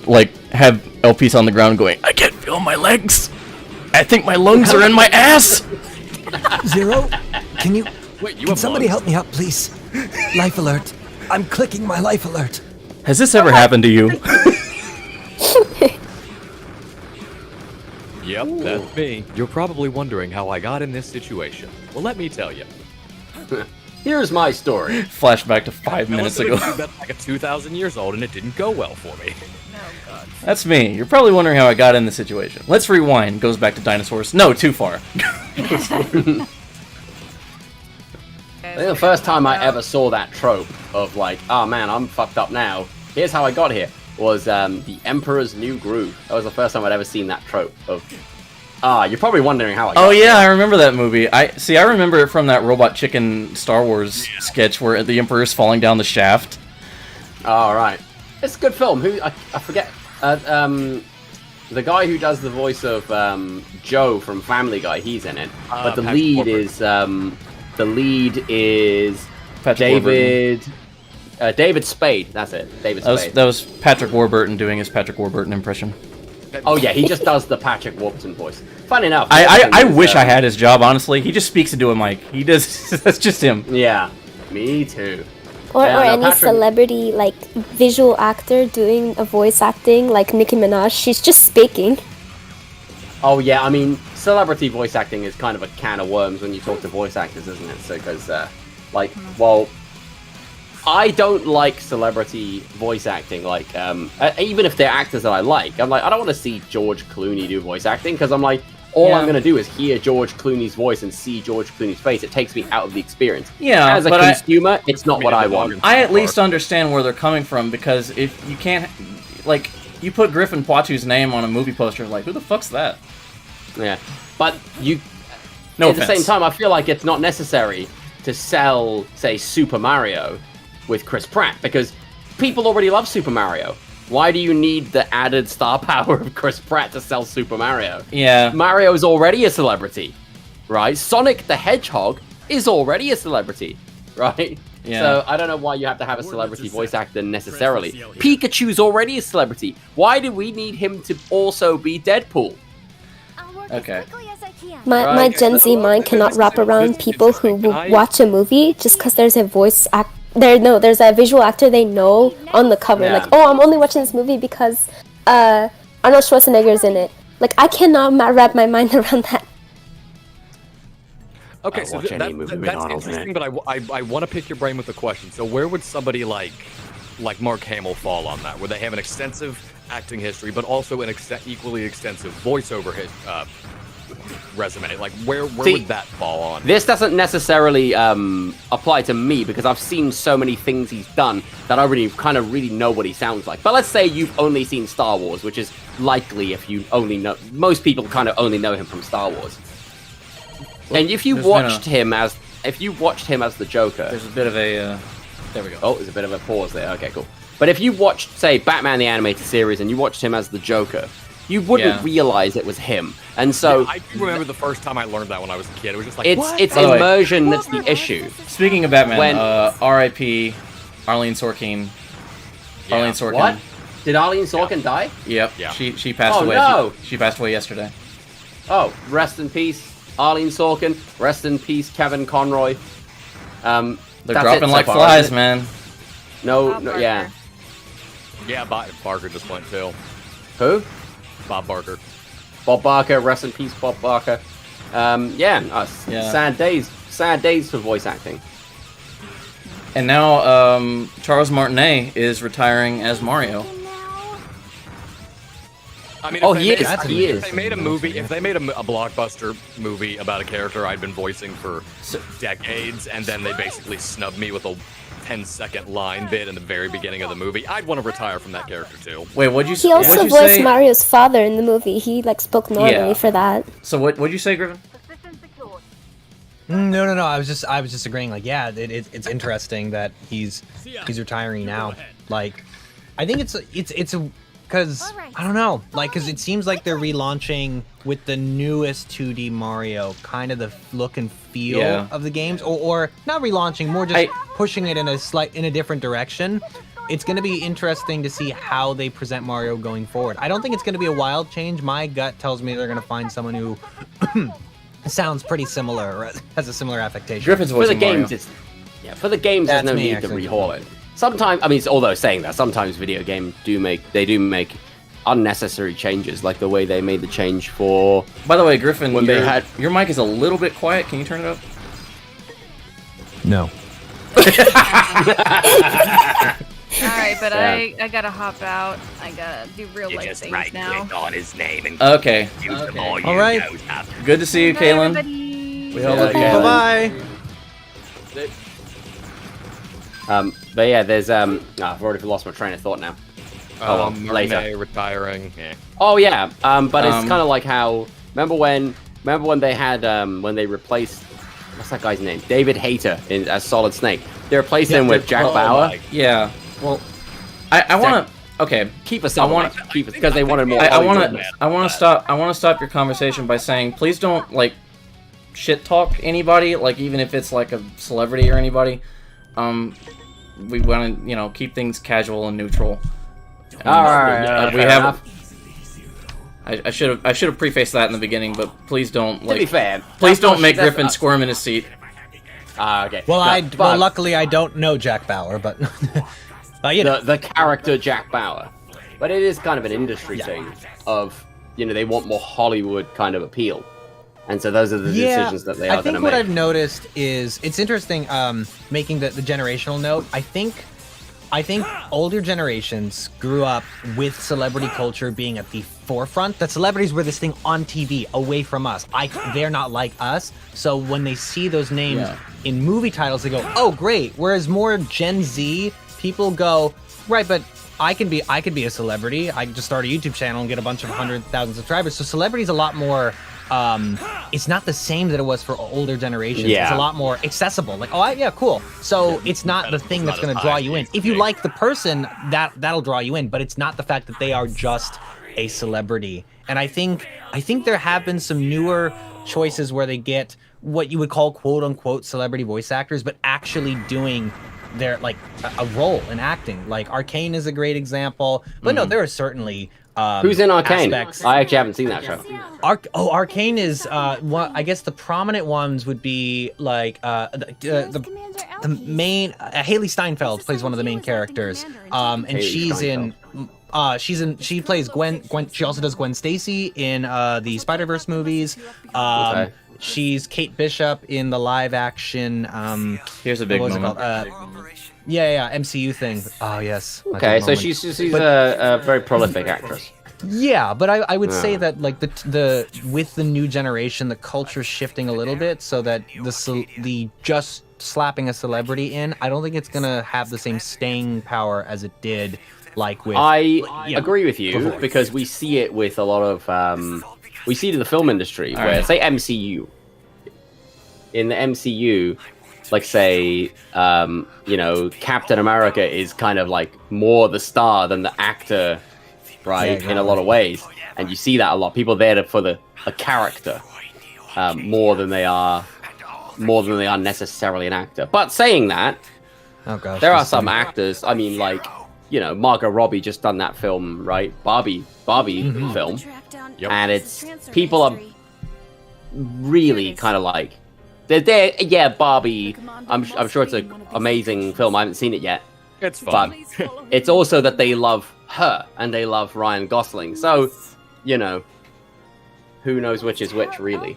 like have LPs on the ground going, I can't feel my legs. I think my lungs are in my ass. Zero, can you? Wait, you Can have somebody lungs? help me out, please? Life alert. I'm clicking my life alert. Has this ever happened to you? Yep, that's me. You're probably wondering how I got in this situation. Well, let me tell you. Here's my story. Flashback to 5 minutes ago. That's like a 2,000 years old, and it didn't go well for me. That's me. You're probably wondering how I got in the situation. Let's rewind. Goes back to dinosaurs. No, too far. I think the first time I ever saw that trope of like, oh man, I'm fucked up now. Here's how I got here. Was The Emperor's New Groove. That was the first time I'd ever seen that trope of. You're probably wondering how I got yeah, I remember that movie. I remember it from that Robot Chicken Star Wars sketch where the Emperor's falling down the shaft. Oh, right. It's a good film. I forget. The guy who does the voice of Joe from Family Guy, he's in it. But the lead is Patrick David. David Spade. That's it. David Spade. That was Patrick Warburton doing his Patrick Warburton impression. Oh yeah, he just does the Patrick Warburton voice. Funny enough. I wish I had his job. Honestly, he just speaks into a mic. He does. That's just him. Yeah, me too. Or any Patrick... celebrity, like, visual actor doing a voice acting, like Nicki Minaj. She's just speaking. Oh, yeah, I mean, celebrity voice acting is kind of a can of worms when you talk to voice actors, isn't it? So, because, I don't like celebrity voice acting, like, even if they're actors that I like. I'm like, I don't want to see George Clooney do voice acting, because I'm like, all I'm going to do is hear George Clooney's voice and see George Clooney's face. It takes me out of the experience. Yeah, as a consumer, it's not what I want. I at least understand where they're coming from, because if you can't, like, you put Griffin Puatu's name on a movie poster, like, who the fuck's that? Yeah, but at offense. the same time, I feel like it's not necessary to sell, say, Super Mario with Chris Pratt, because people already love Super Mario. Why do you need the added star power of Chris Pratt to sell Super Mario? Yeah. Mario is already a celebrity, right? Sonic the Hedgehog is already a celebrity, right? Yeah. So I don't know why you have to have a celebrity voice actor necessarily. Pikachu's already a celebrity. Why do we need him to also be Deadpool? Okay. My Gen Z mind cannot wrap around people who will watch a movie just because there's a voice act. There's a visual actor they know on the cover. Yeah. Like, oh, I'm only watching this movie because Arnold Schwarzenegger's in it. Like, I cannot wrap my mind around that. Okay, so that's interesting, but I want to pick your brain with the question. So where would somebody like Mark Hamill fall on that? Where they have an extensive acting history, but also an equally extensive voiceover resume? Like, where would that fall on? This doesn't necessarily apply to me, because I've seen so many things he's done that I really know what he sounds like. But let's say you've only seen Star Wars, which is likely if you only know... Most people kind of only know him from Star Wars. And if you watched him as the Joker... There's a bit of a... there we go. Oh, there's a bit of a pause there. Okay, cool. But if you watched, say, Batman the Animated Series, and you watched him as the Joker... You wouldn't realize it was him, and so I remember the first time I learned that when I was a kid. It was just like, it's immersion that's the issue. Speaking of Batman, R.I.P. Arlene Sorkin. Yeah. Arlene Sorkin. What? Did Arlene Sorkin die? Yep. Yeah. She passed away. No. She passed away yesterday. Oh, rest in peace, Arlene Sorkin. Rest in peace, Kevin Conroy. They're dropping like flies, man. No, yeah, Bob Barker just went too. Who? Bob Barker. Bob Barker, rest in peace, Bob Barker. Sad days for voice acting. And now Charles Martinet is retiring as Mario. I mean, he is. If they made a movie, if they made a blockbuster movie about a character I'd been voicing for decades, and then they basically snubbed me with a 10-second line bit in the very beginning of the movie, I'd want to retire from that character too. Wait, what'd you say? He also voiced Mario's father in the movie. He spoke normally for that. So what'd you say, Griffin? No. I was just agreeing. Like, yeah, it's interesting that he's retiring now. Like, I think it's because I don't know. Like, because it seems like they're relaunching with the newest 2D Mario, kind of the look and feel of the games, or not relaunching, more just pushing it in a different direction. It's going to be interesting to see how they present Mario going forward. I don't think it's going to be a wild change. My gut tells me they're going to find someone who sounds pretty similar, or has a similar affectation. Griffin's voicing Mario. For the games, there's no need to rehaul it. Sometimes, I mean, although saying that, sometimes video games do make unnecessary changes, like the way they made the change for... By the way, Griffin, when they had... your mic is a little bit quiet. Can you turn it up? No. Alright, but Yeah. I gotta hop out. I gotta do real life things now. on his name and Okay. All right. Good to see you, Bye, Kaylin. everybody. We all Yeah, love you. Kaylin. Bye-bye. But yeah, there's I've already lost my train of thought now. Oh, well, later. Marine retiring. Yeah. Oh yeah, but it's kind of like how remember when they had when they replaced what's that guy's name? David Hayter as Solid Snake. They replaced him with Jack Bauer. Yeah. Well, I want to. Okay. Keep us on. Keep it because they wanted more. I want Hollywood. to. I want to stop. I want to stop your conversation by saying, please don't like shit talk anybody. Like even if it's like a celebrity or anybody. We want to keep things casual and neutral. All right. We have. I should have prefaced that in the beginning, but please don't To be fair, please that's not- don't make that's- Griffin squirm in his seat. Okay. Well, No, but luckily I don't know Jack Bauer, but you know. the character Jack Bauer, but it is kind of an industry thing of they want more Hollywood kind of appeal, and so those are the decisions that they are I going to think make. what I've noticed is it's interesting making the generational note. I think older generations grew up with celebrity culture being at the forefront. That celebrities were this thing on TV, away from us. They're not like us. So when they see those names in movie titles, they go, "Oh, great." Whereas more Gen Z people go, "Right, but I can be a celebrity. I can just start a YouTube channel and get a bunch of 100,000 subscribers." So celebrity's a lot more. It's not the same that it was for older generations. Yeah. It's a lot more accessible. Like, cool. So it's not the thing that's going to draw you in. If you like the person, that'll draw you in. But it's not the fact that they are just a celebrity. And I think there have been some newer choices where they get what you would call quote unquote celebrity voice actors, but actually doing their like a role in acting. Like Arcane is a great example. But no, there are certainly. Who's in Arcane? Aspects. I actually haven't seen that show. Arcane is I guess the prominent ones would be like the main Haley Steinfeld plays one of the main characters, and Haley she plays Gwen. She also does Gwen Stacy in the Spider-Verse movies. Okay. She's Kate Bishop in the live action. Here's a big what was it moment. called? MCU thing. Oh yes. my Okay, big so moment. she's a very prolific actress. Yeah, but I would say that like the with the new generation, the culture's shifting a little bit, so that the just slapping a celebrity in, I don't think it's gonna have the same staying power as it did, like with. I agree with you because we see it with a lot of we see it in the film industry where say MCU. In the MCU, like say Captain America is kind of like more the star than the actor. Right, in a lot of ways, and you see that a lot. People are there for a character more than they are necessarily an actor. But saying that, there are some actors. I mean, like Margot Robbie just done that film, right? Barbie film, and it's people are really kind of like they're there. Yeah, Barbie. I'm sure it's an amazing film. I haven't seen it yet. It's fun. But it's also that they love her and they love Ryan Gosling. So, who knows which is which, really?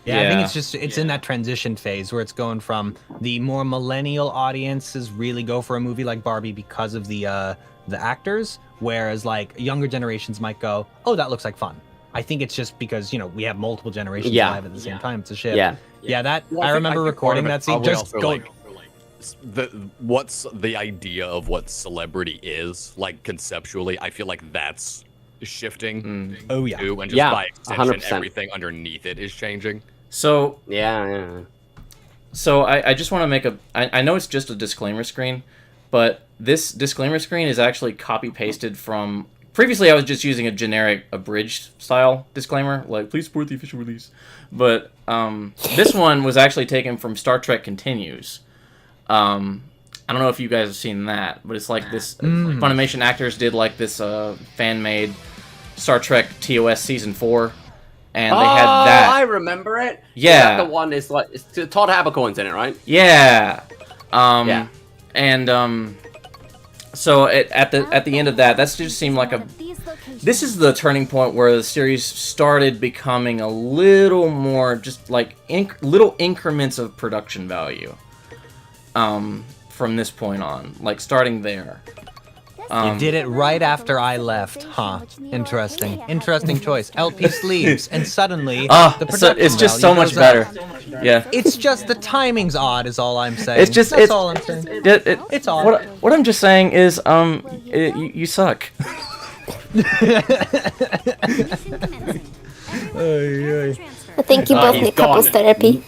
Yeah, I think it's in that transition phase where it's going from the more millennial audiences really go for a movie like Barbie because of the actors, whereas like younger generations might go, "Oh, that looks like fun." I think it's just because we have multiple generations live at the same time. It's a shift. Yeah. That I remember recording that scene. Just go. What's the idea of what celebrity is like conceptually? I feel like that's shifting. Oh yeah, too, and just by extension, 100%. everything underneath it is changing. So Yeah. So I just want to make I know it's just a disclaimer screen, but this disclaimer screen is actually copy-pasted from... Previously, I was just using a generic abridged style disclaimer, like, please support the official release. But this one was actually taken from Star Trek Continues. I don't know if you guys have seen that, but it's like this... Funimation actors did like this fan-made Star Trek TOS Season 4. And they had that. I remember it. Yeah. The one is like Todd Habercorn's in it, right? Yeah. Yeah. And so at the end of that just seemed like this is the turning point where the series started becoming a little more just like little increments of production value. from this point on, like starting there. You did it right after I left, huh? Interesting. Interesting choice. LP sleeves, and suddenly the production it's just so value much goes better. up. Yeah. It's just the timing's odd, is all I'm saying. It's just That's all I'm saying. It's odd. What I'm just saying is you suck. I think you both need couples therapy.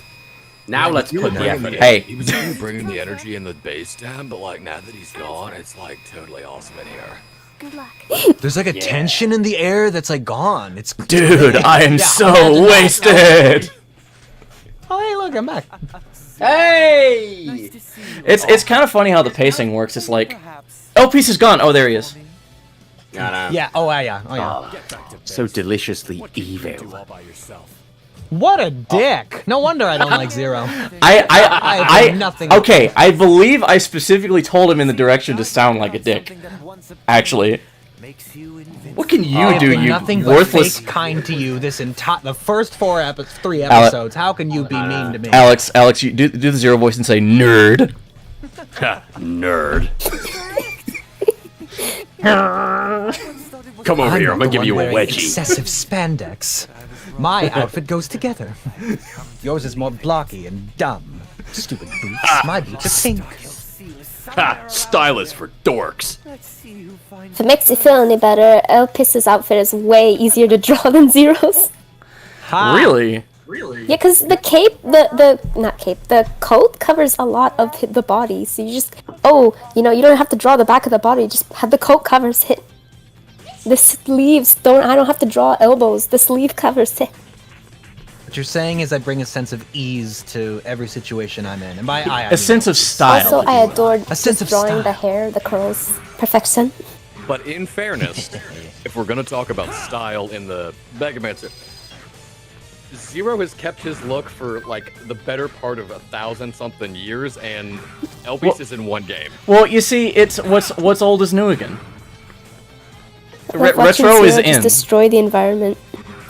Now let's put the effort in. Hey. He was really bringing the energy in the base down, but like now that he's gone, it's like totally awesome in here. Good luck. There's like a tension in the air that's like gone. It's Dude, I am so wasted. Oh, hey, look, I'm back. Hey! It's kind of funny how the pacing works. It's like, oh, piece is gone. Oh, there he is. Yeah. Oh, yeah. Oh, yeah. So deliciously evil. What a dick! No wonder I don't like Zero. I have nothing. Okay, I believe I specifically told him in the direction to sound like a dick. Actually, what can you do? You nothing worthless. but fake kind to you this entire the first three episodes. How can you be mean to me? Alex, you do the Zero voice and say nerd. Nerd. Come over here, I'm gonna give you a wedgie. Excessive spandex. My outfit goes together. Yours is more blocky and dumb. Stupid boots. My boots are pink. Ha! Stylist for dorks. If it makes you feel any better, Elpis's outfit is way easier to draw than Zero's. Really? Yeah, because the cape, the coat covers a lot of the body. So you just, you don't have to draw the back of the body. Just have the coat covers hit. The sleeves I don't have to draw elbows. The sleeve covers it. What you're saying is I bring a sense of ease to every situation I'm in. And by I A sense of style. Also, I adored A sense just of drawing style. the hair, the curls. Perfection. But in fairness, if we're gonna talk about style in the Mega Man, Zero has kept his look for like the better part of 1,000-something years, and Elvis is in one game. Well, you see, it's what's old is new again. Like watching Retro is Zero just in. destroy the environment.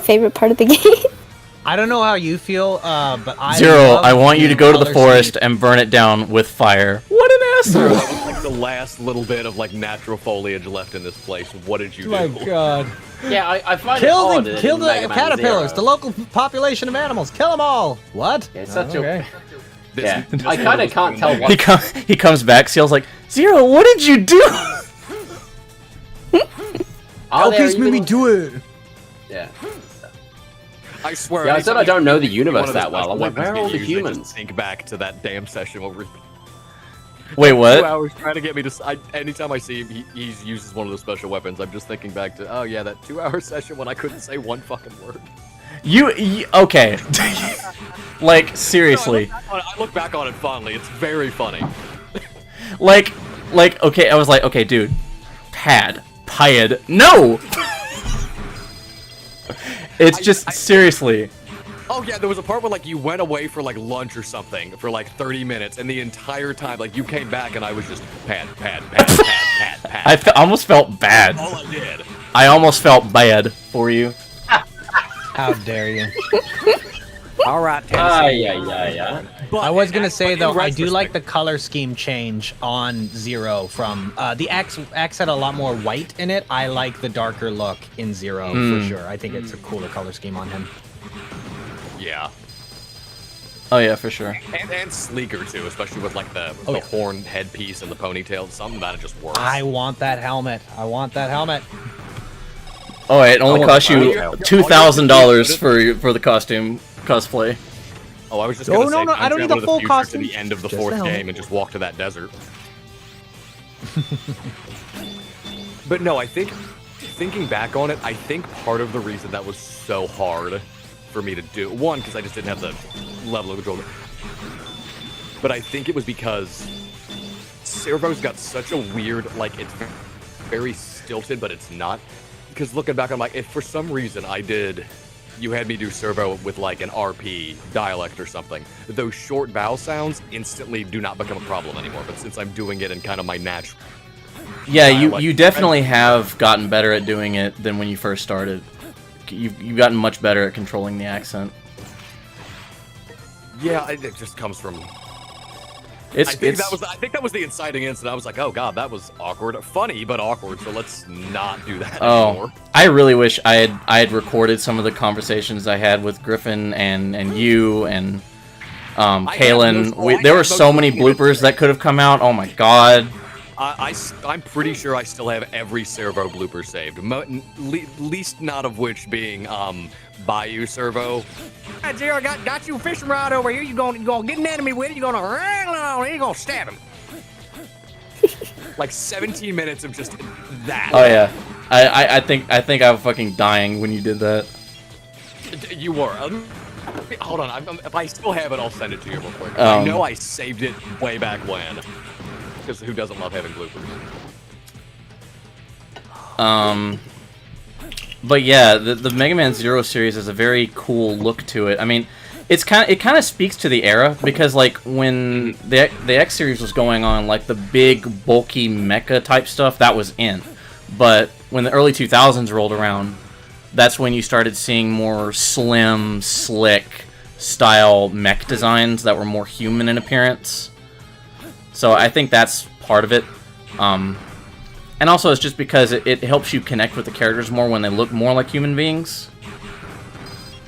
Favorite part of the game. I don't know how you feel, but I Zero, love I want you to go to the color forest scheme. and burn it down with fire. What an asshole! That was like the last little bit of like natural foliage left in this place. What did you do? My God. Yeah, I find Kill it odd the in Mega Man caterpillars, Zero. the local population of animals. Kill them all. What? It's such okay. Yeah, I kind of can't tell what. He comes back, Seal's like, Zero, what did you do? Are there Elvis made me even- do it. Yeah. I swear. Yeah, I said I don't know the universe one of that well. I'm like, weapons where are all get the used, I just humans? Think back to that damn session where we're Wait, 2 what? hours trying to get me to. Anytime I see him, he uses one of the special weapons. I'm just thinking back to, oh yeah, that 2-hour session when I couldn't say one fucking word. Okay. Like, seriously. I look back on it fondly. It's very funny. Like, okay, I was like, okay, dude. Pied. No! It's just, seriously. Oh yeah, there was a part where like you went away for like lunch or something for like 30 minutes, and the entire time like you came back and I was just pad. I almost felt bad. All I did. I almost felt bad for you. How dare you? All right, Yeah. I was gonna say in though, I do retrospect- like the color scheme change on Zero from the X had a lot more white in it. I like the darker look in Zero for sure. I think it's a cooler color scheme on him. Yeah. Oh yeah, for sure. And sleeker too, especially with like the yeah. horn headpiece and the ponytail. Something about it just works. I want that helmet. Oh, it only cost you Yeah. $2,000 for the costume cosplay. Oh, I was just Oh, gonna no, say, no, I don't need the full costume. To the end of the Just fourth the helmet. game and just walk to that desert. But no, I think thinking back on it, I think part of the reason that was so hard for me to do, one, because I just didn't have the level of control, but I think it was because Servo's got such a weird, like, it's very stilted, but it's not. Because looking back, I'm like, if for some reason you had me do Servo with like an RP dialect or something, those short vowel sounds instantly do not become a problem anymore. But since I'm doing it in kind of my natural, Yeah, dialect, you definitely have gotten better at doing it than when you first started. You've gotten much better at controlling the accent. yeah, it just comes from I think that was the inciting incident. I was like, oh god, that was awkward, funny but awkward. So let's not do that anymore. I really wish I had recorded some of the conversations I had with Griffin and you and Kaylin. There were so many bloopers that could have come out. Oh my god. I'm pretty sure I still have every servo blooper saved. Least not of which being Bayou servo. Hey, Zero, got you a fishing rod over here. You gonna get an enemy with it. You gonna wrangle on. You gonna stab him. Like 17 minutes of just that. Oh yeah, I think I was fucking dying when you did that. You were. Hold on. If I still have it, I'll send it to you real quick. I know I saved it way back when. Because who doesn't love having bloopers? But yeah, the Mega Man Zero series has a very cool look to it. I mean, it kind of speaks to the era because like when the X series was going on, like the big bulky mecha type stuff that was in. But when the early 2000s rolled around, that's when you started seeing more slim, slick style mech designs that were more human in appearance. So I think that's part of it. And also it's just because it helps you connect with the characters more when they look more like human beings.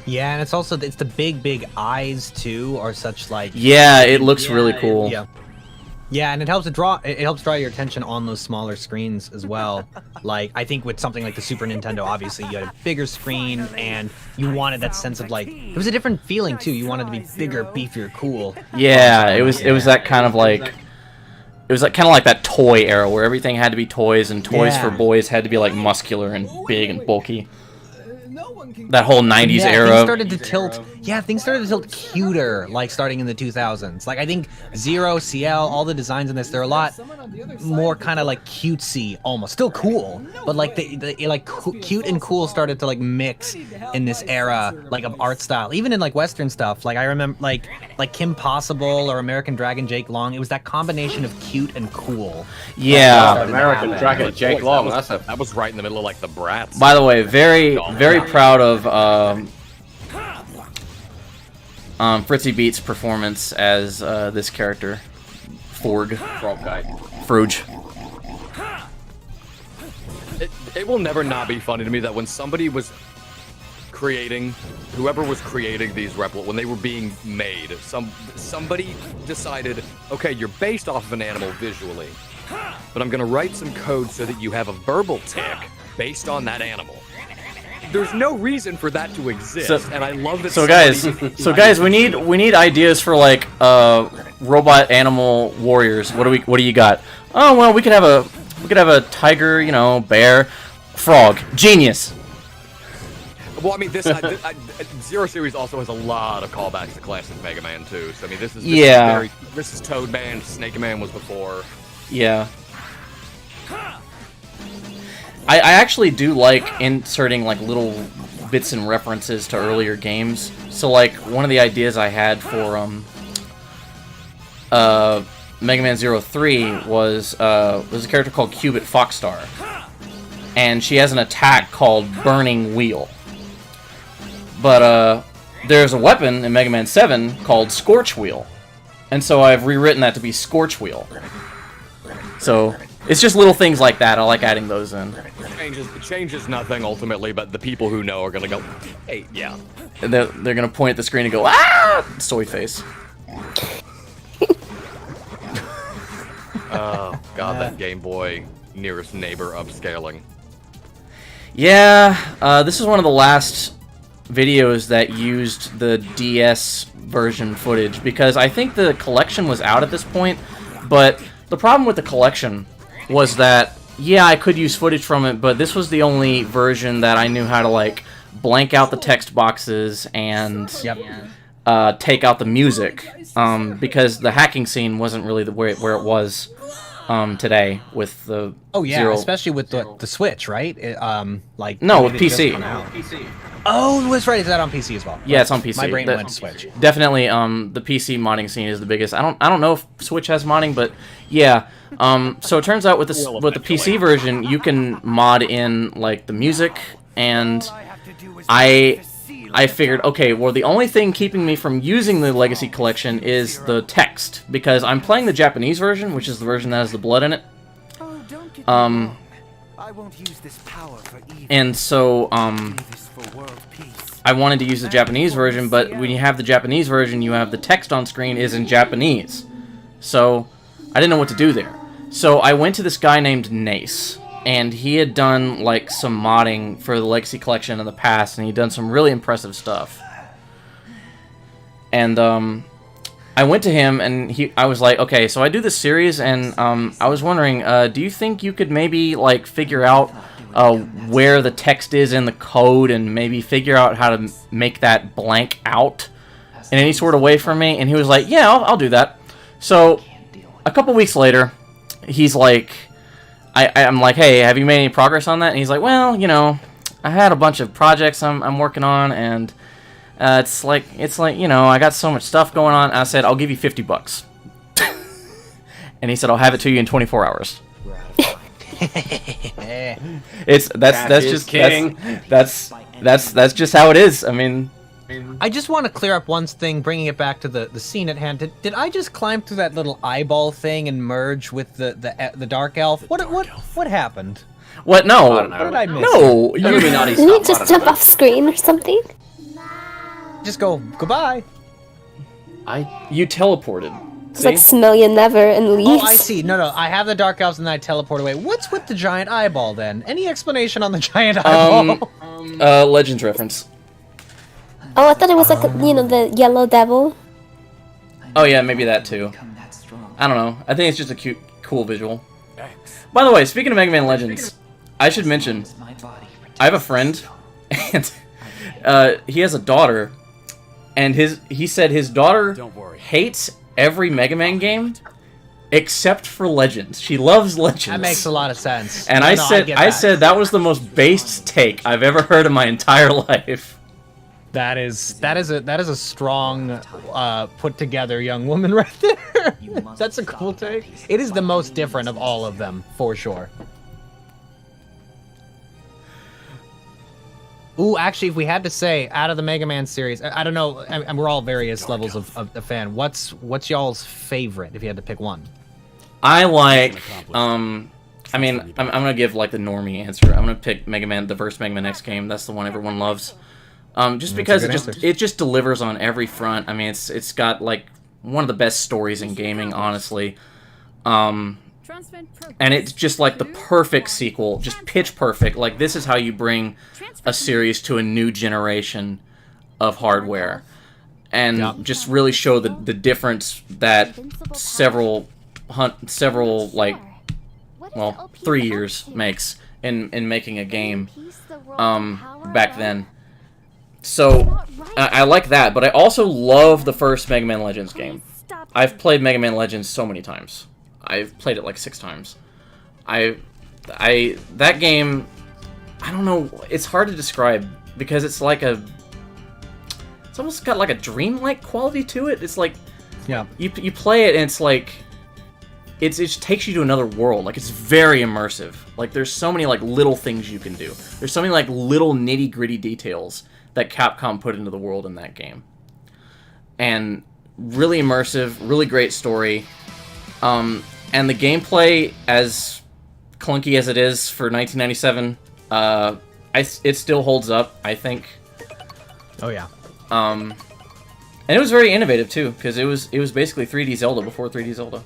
Yeah, and it's the big eyes too are such like yeah, it looks really cool. Yeah, and it helps draw your attention on those smaller screens as well. Like I think with something like the Super Nintendo, obviously you had a bigger screen and you wanted that sense of like it was a different feeling too. You wanted to be bigger, beefier, cool. Yeah, it was that kind of like it was like kind of like that toy era where everything had to be toys and toys for boys had to be like muscular and big and bulky. That whole 90s era. Things started to tilt cuter, like starting in the 2000s. Like I think Zero, CL, all the designs in this, they're a lot more kind of like cutesy, almost still cool, but like cute and cool started to like mix in this era, like of art style, even in like Western stuff. Like I remember like Kim Possible or American Dragon Jake Long. It was that combination of cute and cool. Yeah, American Dragon Jake Long. That was right in the middle of like the Bratz. By the way, very proud of Fritzy Beat's performance as this character, Frog guy. Frouge. It will never not be funny to me that when somebody was creating, whoever was creating these when they were being made, somebody decided, okay, you're based off of an animal visually, but I'm gonna write some code so that you have a verbal tick based on that animal. There's no reason for that to exist, and I love that. So guys, we need ideas for like robot animal warriors. What do you got? Oh well, we could have a tiger, bear, frog. Genius. Well, I mean, Zero Series also has a lot of callbacks to classic Mega Man too. So I mean, this is Toad Man, Snake Man was before. Yeah. I actually do like inserting like little bits and references to earlier games. So like one of the ideas I had for Mega Man 03 was there's a character called Cubit Foxstar, and she has an attack called Burning Wheel. But there's a weapon in Mega Man 7 called Scorch Wheel, and so I've rewritten that to be Scorch Wheel. So it's just little things like that. I like adding those in. It changes nothing ultimately, but the people who know are gonna go, hey, yeah. And they're gonna point at the screen and go, ah, soy face. Oh god, that Game Boy nearest neighbor upscaling. Yeah, this is one of the last videos that used the DS version footage because I think the collection was out at this point, but the problem with the collection was that, yeah, I could use footage from it, but this was the only version that I knew how to, like, blank out the text boxes and take out the music, because the hacking scene wasn't really where it was today with the Zero. Especially with the Switch, right? No, with PC. Oh, that's right. Is that on PC as well? Yeah, it's on PC. My brain went to Switch. Definitely, the PC modding scene is the biggest. I don't know if Switch has modding, but yeah. So it turns out with the PC version, you can mod in like the music, and I I figured, okay, well, the only thing keeping me from using the Legacy Collection is the text, because I'm playing the Japanese version, which is the version that has the blood in it. And so, I wanted to use the Japanese version, but when you have the Japanese version, you have the text on screen is in Japanese. So, I didn't know what to do there. So, I went to this guy named Nace. And he had done, like, some modding for the Legacy Collection in the past, and he'd done some really impressive stuff. And, I went to him, and I was like, okay, so I do this series, and, I was wondering, do you think you could maybe, like, figure out, where the text is in the code, and maybe figure out how to make that blank out in any sort of way for me? And he was like, yeah, I'll do that. So, a couple weeks later, he's like... I'm like, hey, have you made any progress on that? And he's like, well, you know, I had a bunch of projects I'm working on, and it's like, you know, I got so much stuff going on. I said, I'll give you $50. And he said, I'll have it to you in 24 hours. That's just how it is. I mean, I just want to clear up one thing, bringing it back to the scene at hand. Did I just climb through that little eyeball thing and merge with the dark elf? What happened? What? No. I don't know. What did I miss? No. Didn't you just jump off screen or something? Just go goodbye. You teleported. It's like smell you never and leaves. Oh, I see. No. I have the dark elves and then I teleport away. What's with the giant eyeball then? Any explanation on the giant eyeball? Legends reference. Oh, I thought it was like, the yellow devil. Oh yeah, maybe that too. I don't know. I think it's just a cool visual. By the way, speaking of Mega Man Legends, I should mention, I have a friend, and he has a daughter, and he said his daughter hates every Mega Man game except for Legends. She loves Legends. That makes a lot of sense. And I said that was the most based take I've ever heard in my entire life. That is a strong, put together young woman right there. That's a cool take. It is the most different of all of them, for sure. Ooh, actually, if we had to say, out of the Mega Man series, I don't know, and we're all various levels of the fan. What's y'all's favorite, if you had to pick one? I like, I mean, I'm gonna give like the normie answer. I'm gonna pick Mega Man, the first Mega Man X game. That's the one everyone loves. Just because it just delivers on every front. I mean, it's got like one of the best stories in gaming, honestly. And it's just like the perfect sequel, just pitch perfect. Like, this is how you bring a series to a new generation of hardware, and just really show the difference that several like, well, 3 years makes in making a game back then. So, I like that, but I also love the first Mega Man Legends game. I've played Mega Man Legends so many times. I've played it like 6 times. That game, I don't know, it's hard to describe, because it's like it's almost got like a dreamlike quality to it. It's like, yeah, you play it and it's like, it just takes you to another world. Like, it's very immersive. Like, there's so many like little things you can do. There's so many like little nitty gritty details that Capcom put into the world in that game. And really immersive, really great story. And the gameplay, as clunky as it is for 1997, it still holds up, I think. Oh yeah. And it was very innovative too, because it was basically 3D Zelda before 3D Zelda.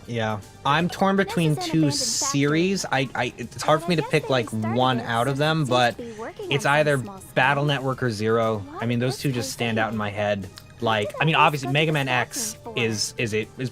Yeah, I'm torn between two series. It's hard for me to pick like one out of them, but it's either Battle Network or Zero. I mean, those two just stand out in my head. Like, I mean, obviously Mega Man X is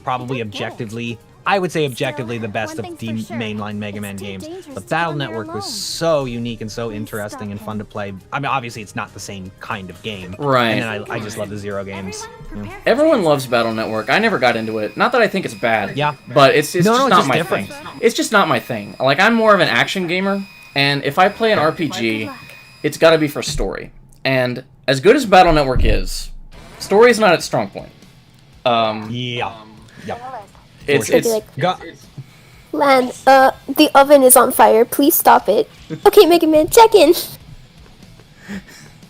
probably objectively, I would say objectively, the best of the mainline Mega Man games. But Battle Network was so unique and so interesting and fun to play. I mean, obviously it's not the same kind of game. Right. And then I just love the Zero games. Yeah. Everyone loves Battle Network. I never got into it. Not that I think it's bad. Yeah. But it's just not my different thing. It's just not my thing. Like, I'm more of an action gamer, and if I play an RPG, it's got to be for story. And as good as Battle Network is, story is not its strong point. Yeah. Lan, the oven is on fire. Please stop it. Okay, Mega Man, check in.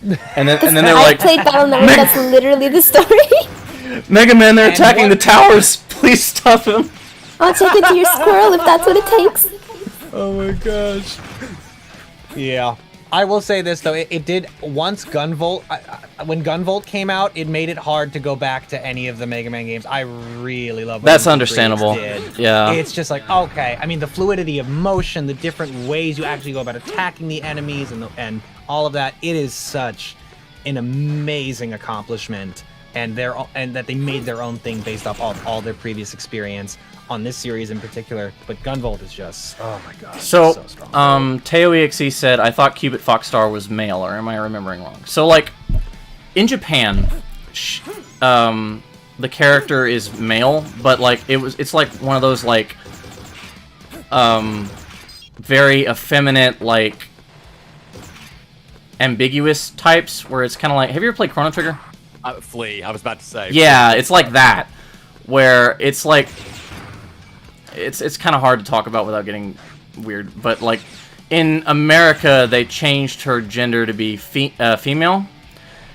And then they're I like, played Battle Network. That's literally the story. Mega Man, they're And attacking the what- towers. Please stop him. I'll take it to your squirrel if that's what it takes. Oh my gosh. Yeah. I will say this though, it did once Gunvolt. When Gunvolt came out, it made it hard to go back to any of the Mega Man games. I really love. What That's Gunvolt understandable. did. Yeah. It's just like okay. I mean, the fluidity of motion, the different ways you actually go about attacking the enemies, and all of that. It is such an amazing accomplishment, and that they made their own thing based off all their previous experience on this series in particular. But Gunvolt is just oh my god. So, it's so strong. TeoEXE said, I thought Cubit Foxstar was male, or am I remembering wrong? So, like, in Japan, the character is male, but, like, it's like one of those, like, very effeminate, like, ambiguous types, where it's kind of like, have you ever played Chrono Trigger? Flea, I was about to say. Yeah, it's like that, where it's like, it's kind of hard to talk about without getting weird, but like in America they changed her gender to be female,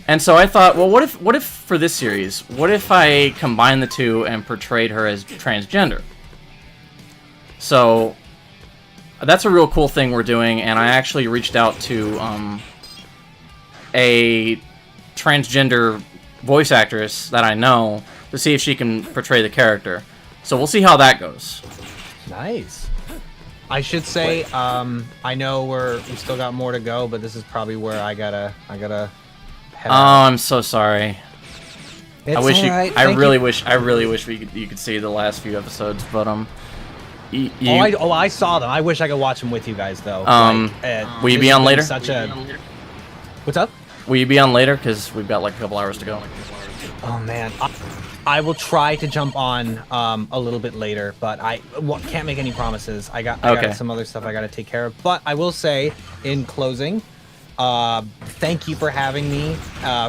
and so I thought, well, what if for this series, what if I combine the two and portrayed her as transgender? So that's a real cool thing we're doing, and I actually reached out to a transgender voice actress that I know to see if she can portray the character. So we'll see how that goes. Nice. I should say, I know we still got more to go, but this is probably where I gotta head Oh, out. I'm so sorry. It's I wish you. alright, I thank really you. wish. I really wish you could see the last few episodes, but I saw them. I wish I could watch them with you guys though. Will you this be has on been later? What's up? Will you be on later? Because we've got like a couple hours to go. Oh man, I will try to jump on a little bit later, but I can't make any promises. I got some other stuff I got to take care of. But I will say, in closing, thank you for having me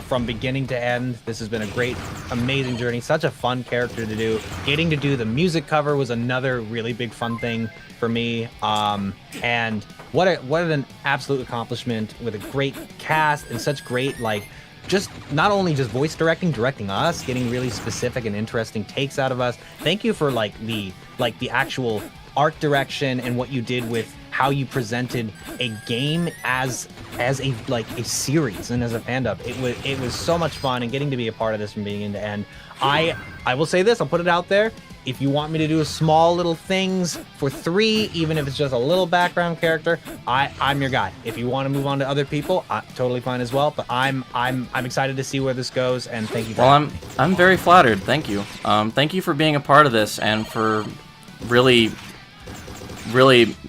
from beginning to end. This has been a great, amazing journey. Such a fun character to do. Getting to do the music cover was another really big fun thing for me. And what an absolute accomplishment with a great cast and such great just not only just voice directing us, getting really specific and interesting takes out of us. Thank you for the actual art direction and what you did with how you presented a game as a series and as a fandom. It was so much fun, and getting to be a part of this from beginning to end. I will say this, I'll put it out there. If you want me to do small little things for 3, even if it's just a little background character, I'm your guy. If you want to move on to other people, totally fine as well. But I'm excited to see where this goes, and thank you. Well, I'm very flattered. Thank you. Thank you for being a part of this and for really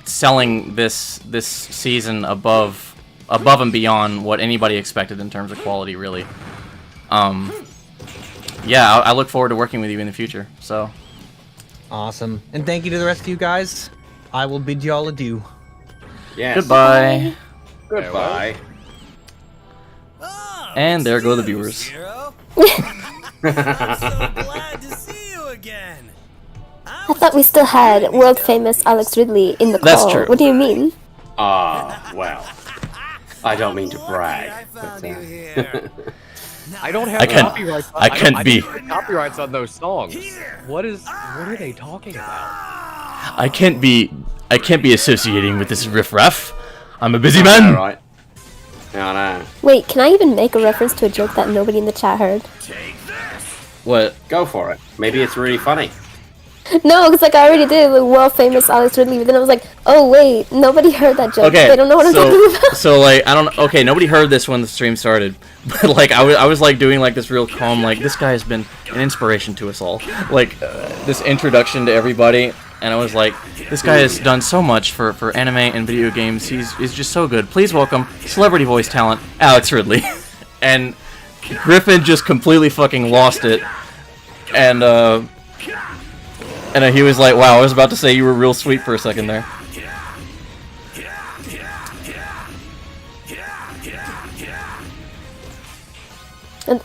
selling this season above and beyond what anybody expected in terms of quality. Really. Yeah, I look forward to working with you in the future. So. Awesome. And thank you to the rest of you guys. I will bid y'all adieu. Yes. Goodbye. Goodbye. And there go the viewers. Glad to see you again. I thought we still had world famous Alex Ridley in the call. That's true. What do you mean? Well, I don't mean to brag. But, I don't have copyrights. I can't be. Copyrights on those songs. What are they talking about? I can't be associating with this riffraff. I'm a busy man. Right. No. Wait, can I even make a reference to a joke that nobody in the chat heard? What? Go for it. Maybe it's really funny. No, because I already did with world famous Alex Ridley, but then I was like, oh wait, nobody heard that joke. Okay. They don't know what I'm talking about. So I don't. Okay, nobody heard this when the stream started, but I was doing this real calm, this guy has been an inspiration to us all, this introduction to everybody, and I was like, this guy has done so much for anime and video games. He's just so good. Please welcome celebrity voice talent Alex Ridley, and Griffin just completely fucking lost it, and he was like, wow, I was about to say you were real sweet for a second there.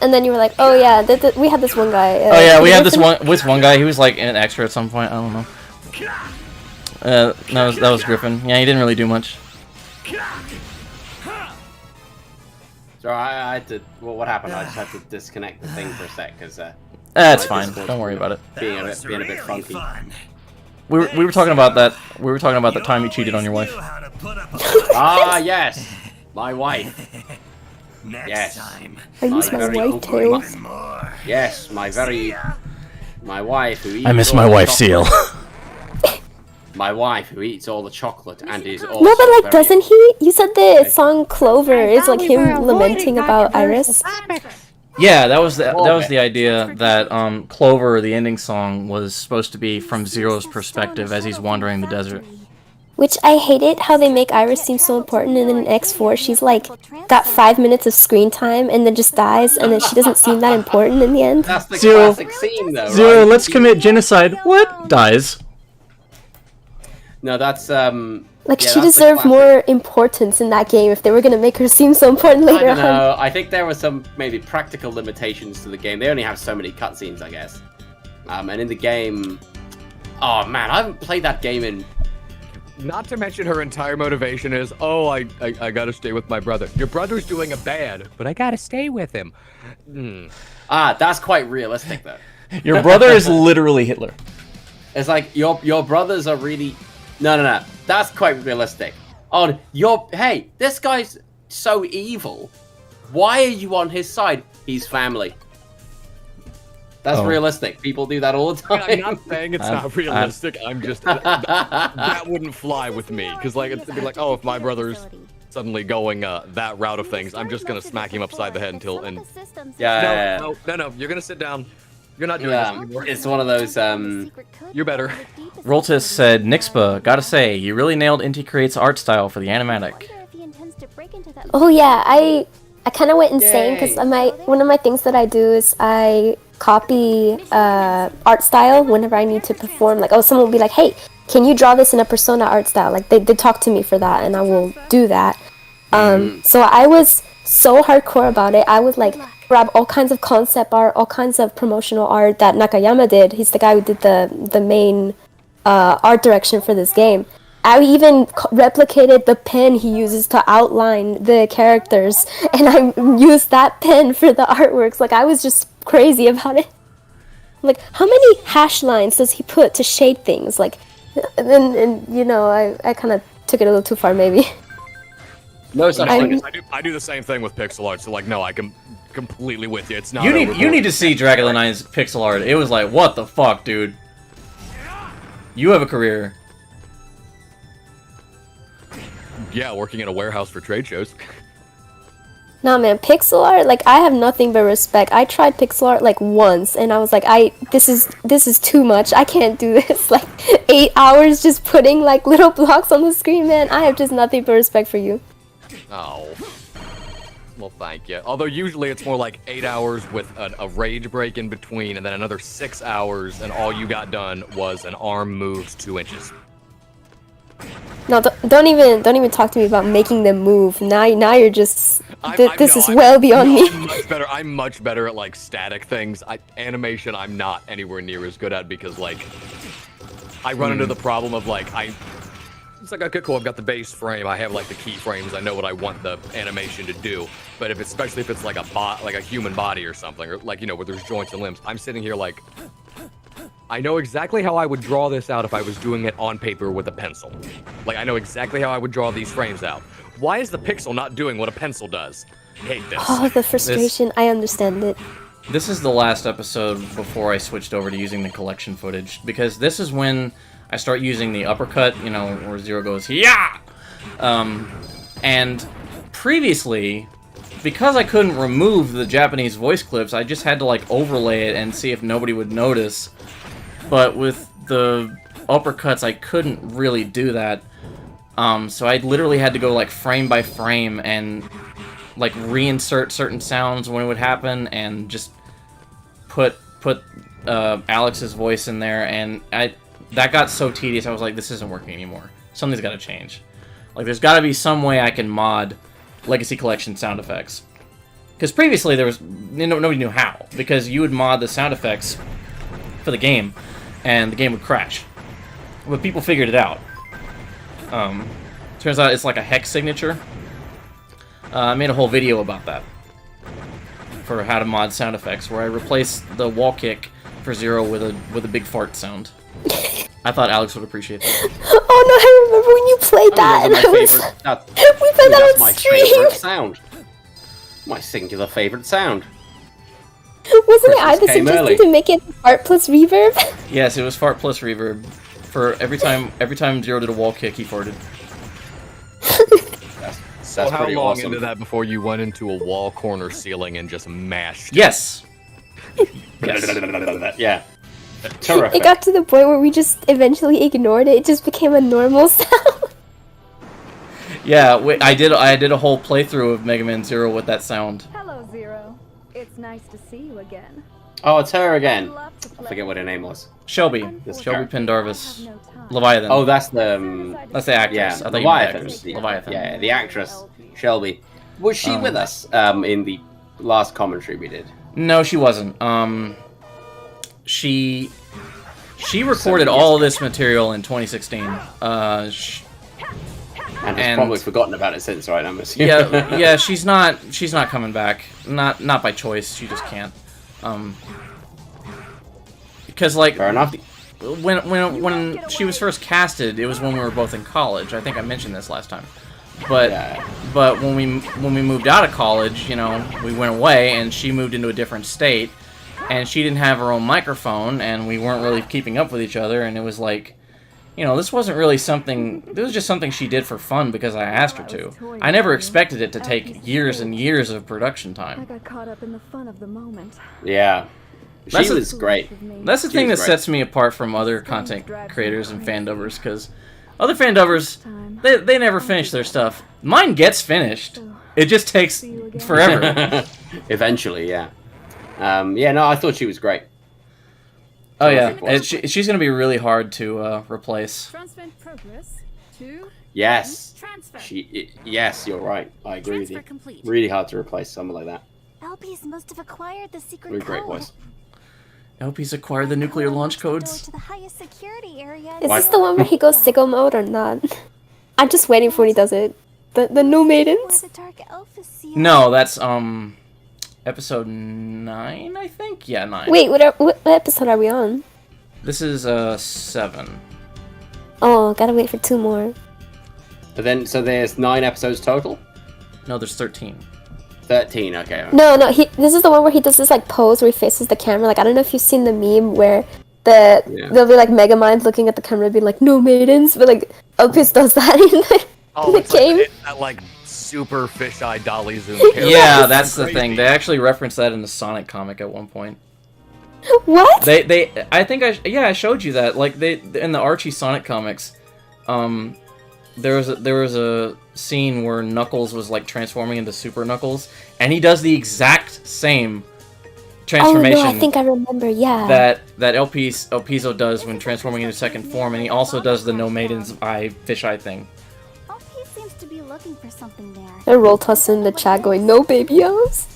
And then you were like, oh yeah, we had this one guy. Oh yeah, we had this one guy. He was an extra at some point. I don't know. That was Griffin. Yeah, he didn't really do much. So I had to. Well, what happened? I just had to disconnect the thing for a sec because. That's fine. Don't worry about it. Being a bit funky. We were talking about that. We were talking about the time you cheated on your wife. Ah, yes, my wife. Yes. I miss my wife too. Yes, my wife who eats. I miss all my the wife, chocolate. Seal. My wife who eats all the chocolate and is also No, but like, very- doesn't he? You said the song Clover is like him lamenting about Iris. Yeah, that was the idea that Clover, the ending song, was supposed to be from Zero's perspective as he's wandering the desert. Which I hate it how they make Iris seem so important, and then in X4 she's like got 5 minutes of screen time and then just dies, and then she doesn't seem that important in the end. That's the Zero. classic scene, though. Zero, right? let's commit genocide. What? Dies. No, that's Like, yeah, she that's the deserved classic. more importance in that game if they were gonna make her seem so important I later don't on. know. I think there were some maybe practical limitations to the game. They only have so many cutscenes, I guess. And in the game, oh man, I haven't played that game in. Not to mention her entire motivation is, oh, I gotta stay with my brother. Your brother's doing a bad, but I gotta stay with him. That's quite realistic though. Your brother is literally Hitler. It's like your brothers are really. No. That's quite realistic. Oh, hey, this guy's so evil. Why are you on his side? He's family. That's realistic. People do that all the time. I'm not saying it's not realistic. I'm just that wouldn't fly with me because like it'd be like, oh, if my brother's suddenly going that route of things, I'm just gonna smack him upside the head until and Yeah. no, you're gonna sit down. You're not doing this anymore. It's one of those. You're better. Roltis said, Nixpa, gotta say, you really nailed Inti Create's art style for the animatic. Oh yeah, I kind of went insane because one of my things that I do is I copy art style whenever I need to perform. Like, oh, someone will be like, hey, can you draw this in a Persona art style? Like, they talk to me for that, and I will do that. So I was so hardcore about it. I would like grab all kinds of concept art, all kinds of promotional art that Nakayama did. He's the guy who did the main art direction for this game. I even replicated the pen he uses to outline the characters, and I used that pen for the artworks. Like, I was just crazy about it. Like, how many hash lines does he put to shade things? Like, and you know, I kind of took it a little too far, maybe. No such thing. I do the same thing with pixel art. So like, no, I can completely with you. It's not. You need to see Dracula 9's pixel art. It was like, what the fuck, dude? You have a career. Yeah, working in a warehouse for trade shows. Nah, man, pixel art, like, I have nothing but respect. I tried pixel art, like, once, and I was like, this is too much. I can't do this. Like, 8 hours just putting, like, little blocks on the screen, man. I have just nothing but respect for you. Oh. Well, thank you. Although usually it's more like 8 hours with a rage break in between, and then another 6 hours, and all you got done was an arm moved 2 inches. No, don't even talk to me about making them move. Now you're just this is well beyond me. I'm much better at like static things. Animation I'm not anywhere near as good at because like I run into the problem of like it's like, okay, cool, I've got the base frame, I have like the keyframes, I know what I want the animation to do. But especially if it's like like a human body or something, or like, you know, where there's joints and limbs, I'm sitting here like, I know exactly how I would draw this out if I was doing it on paper with a pencil. Like, I know exactly how I would draw these frames out. Why is the pixel not doing what a pencil does? I hate this. Oh, the frustration. I understand it. This is the last episode before I switched over to using the collection footage, because this is when I start using the uppercut, you know, where Zero goes, yeah! And previously, because I couldn't remove the Japanese voice clips, I just had to, like, overlay it and see if nobody would notice. But with the uppercuts, I couldn't really do that. So I literally had to go, like, frame by frame and, like, reinsert certain sounds when it would happen and just put Alex's voice in there, and that got so tedious. I was like, this isn't working anymore. Something's got to change. Like, there's got to be some way I can mod Legacy Collection sound effects. Because previously there was nobody knew how, because you would mod the sound effects for the game, and the game would crash. But people figured it out. Turns out it's like a hex signature. I made a whole video about that. for how to mod sound effects, where I replaced the wall kick for Zero with a big fart sound. I thought Alex would appreciate that. Oh no, I remember when you played that, and I was... we played that on my stream! favorite sound. My singular favorite sound. Wasn't it I that Christmas came suggested early. to make it fart plus reverb? Yes, it was fart plus reverb. For every time Zero did a wall kick, he farted. So how pretty long awesome. into that before you went into a wall corner ceiling and just mashed? Yes. Yeah. Terrific. It got to the point where we just eventually ignored it. It just became a normal sound. Yeah, I did a whole playthrough of Mega Man Zero with that sound. Hello, Zero. It's nice to see you again. Oh, it's her again. I forget what her name was. Shelby. This Shelby character. Pendarvis. Leviathan. Oh, that's the... That's the actress. Yeah, I thought you meant the Leviathan. actress. Leviathan. Yeah, the actress, Shelby. Was she with us in the last commentary we did? No, she wasn't. She recorded all of this material in 2016. And has probably forgotten about it since, right? I'm assuming. yeah, she's not coming back. Not by choice. She just can't. Because like, fair enough. When she was first casted, it was when we were both in college. I think I mentioned this last time. But when we moved out of college, you know, we went away and she moved into a different state, and she didn't have her own microphone, and we weren't really keeping up with each other, and it was like, you know, this wasn't really something. This was just something she did for fun because I asked her to. I never expected it to take years and years of production time. I got caught up in the fun of the moment. Yeah. She was great. That's the thing that sets me apart from other content creators and fandovers, because other fandovers, they never finish their stuff. Mine gets finished. It just takes forever. Eventually, yeah. Yeah, no, I thought she was great. Oh yeah, and she's gonna be really hard to replace. Yes. Yes, you're right. I agree with you. Really hard to replace someone like that. LPs must have acquired the secret Really great code. voice. LP's acquired the nuclear launch codes. To the highest security area. Is this the one where he goes sicko mode or not? I'm just waiting for when he does it. The no maidens? No, that's episode 9, I think. Yeah, 9. Wait, what episode are we on? This is 7. Oh, gotta wait for 2 more. But then, so there's 9 episodes total? No, there's 13. 13, okay. No, this is the one where he does this like pose where he faces the camera. Like, I don't know if you've seen the meme where there'll be like Megamind looking at the camera being like, no maidens, but like Opus does that in the game. Like, that like super fisheye dolly zoom. Yeah, that's the thing. They actually referenced that in the Sonic comic at one point. What? I think I showed you that. Like in the Archie Sonic comics, there was a scene where Knuckles was like transforming into Super Knuckles, and he does the exact same transformation. Oh no, I think I remember. Yeah. That Elpizo does when transforming into second form, and he also does the No Maiden's Eye fisheye thing. LP seems to be looking for something there. And Roll Toss in the chat going, no baby eyes.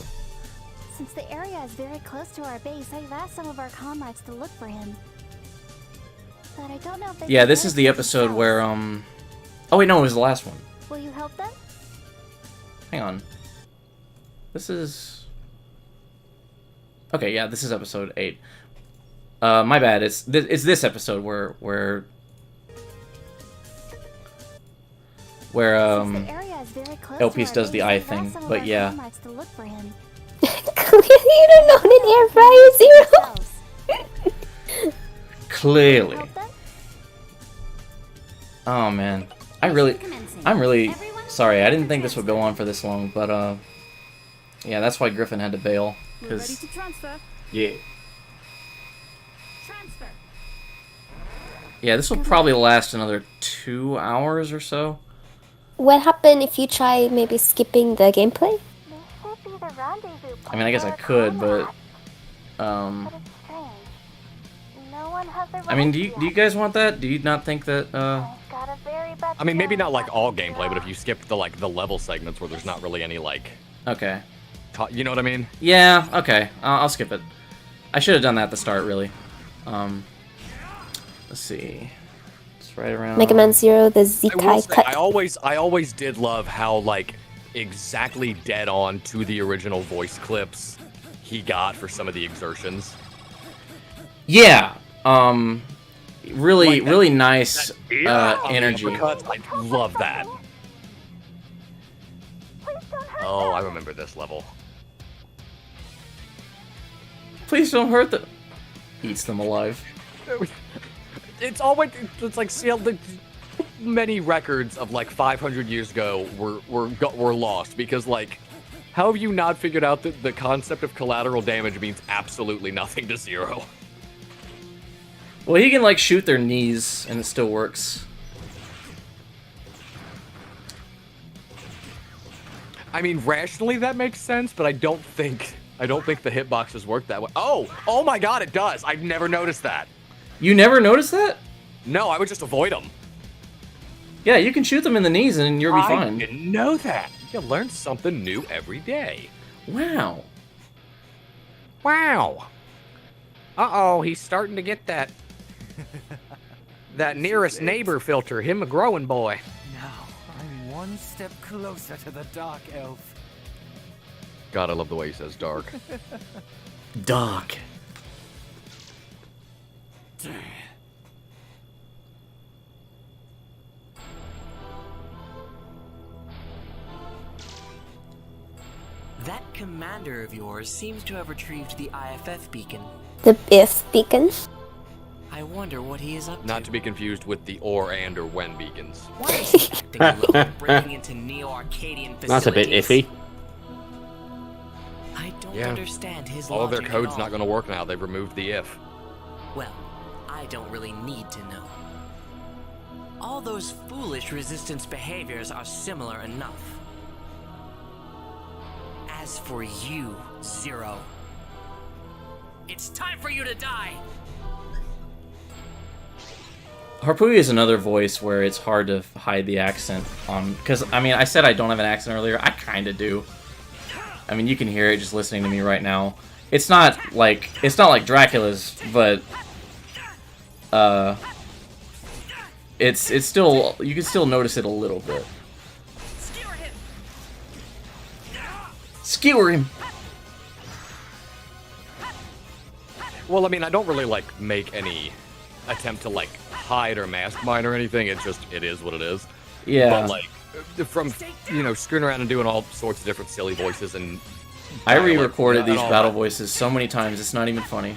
Since the area is very close to our base, I've asked some of our comrades to look for him. But I don't know if they Yeah, this is the episode where oh wait, no, it was the last one. Will you help them? Hang on. This is... Okay, yeah, this is episode 8. My bad. It's this episode where Elpice does the eye thing, but yeah. Clearly you don't know an air fryer, Zero. Clearly. Oh man. I'm really sorry. I didn't think this would go on for this long, but yeah, that's why Griffin had to bail. Cause yeah, this will probably last another 2 hours or so. What happened if you try maybe skipping the gameplay? I mean, I guess I could, but I mean, do you guys want that? Do you not think that I mean, maybe not like all gameplay, but if you skip the the level segments where there's not really any like. Okay. You know what I mean? Yeah. Okay. I'll skip it. I should have done that at the start, really. Let's see. It's right around. Mega Man Zero, the Zekai cut. I always did love how like exactly dead on to the original voice clips he got for some of the exertions. Yeah. Really, Like really nice on the energy. uppercuts, I love that. Oh, I remember this level. Please don't hurt them. Eats them alive. It's always, it's like, see, many records of like 500 years ago were lost because, like, how have you not figured out that the concept of collateral damage means absolutely nothing to Zero? Well, he can like shoot their knees and it still works. I mean, rationally that makes sense, but I don't think the hitboxes work that way. Oh my God, it does. I've never noticed that. You never noticed that? No, I would just avoid them. Yeah, you can shoot them in the knees and you'll be I fine. didn't know that. You learn something new every day. Wow. Wow. Uh-oh, he's starting to get that nearest neighbor filter, him a growing boy. Now, I'm one step closer to the Dark Elf. God, I love the way he says dark. Dark. That commander of yours seems to have retrieved the IFF beacon. The if beacon. I wonder what he is up to. Not to be confused with the or and or when beacons. Why is he acting alone, breaking into Neo-Arcadian facilities? That's a bit iffy. I don't Yeah. understand his All of their logic code's at all. not going to work now. They've removed the if. Well, I don't really need to know. All those foolish resistance behaviors are similar enough. As for you, Zero, it's time for you to die! Harpui is another voice where it's hard to hide the accent on, because I mean, I said I don't have an accent earlier. I kind of do. I mean, you can hear it just listening to me right now. It's not like Dracula's, but it's still, you can still notice it a little bit. Skewer him. Well, I mean, I don't really like make any attempt to like hide or mask mine or anything. It's just, it is what it is. Yeah. But like, from, you know, screwing around and doing all sorts of different silly voices and I re-recorded and these all battle that. voices so many times, it's not even funny.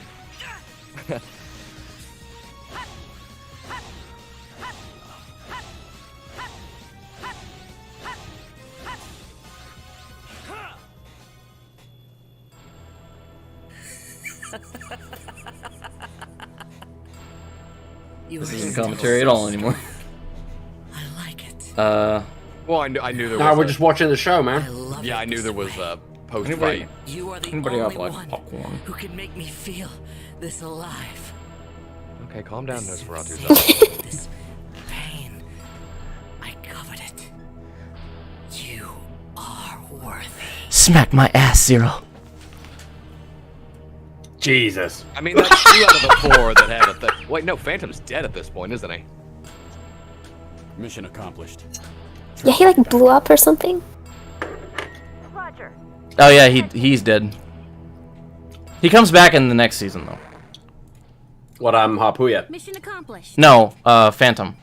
This isn't commentary at all anymore. I like it. Well, I knew there was. No, we're just watching the show, man. Yeah, I knew there was a post-fight. You are the Anybody only have like one popcorn? who can make me feel this alive. Okay, calm down, Nosferatu. This pain, I covered it. You are worthy. Smack my ass, Zero. Jesus. I mean, that's 2 out of the 4 that had a thing. Wait, no, Phantom's dead at this point, isn't he? Mission accomplished. Yeah, he like blew up or something. Roger. Oh yeah, he's dead. He comes back in the next season though. What, Harpuya? Mission accomplished. No, Phantom.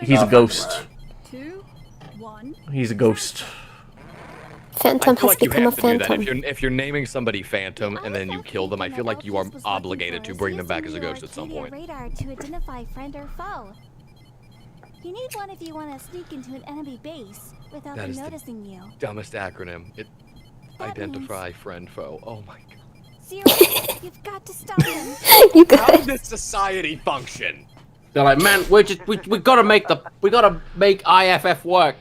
He's a ghost. 2, 1. He's a ghost. Phantom I feel has like you become a have to do that. phantom. If you're naming somebody Phantom and then you kill them, I feel like you are obligated to bring them back as a ghost at some point. Radar to identify friend or foe. You need one if you want to sneak into an enemy base without That them is the noticing you. Dumbest acronym. It That identify friend foe. Oh my god. Zero, you've got to stop him. You How guys. does this society function? They're like, man, we gotta make IFF work.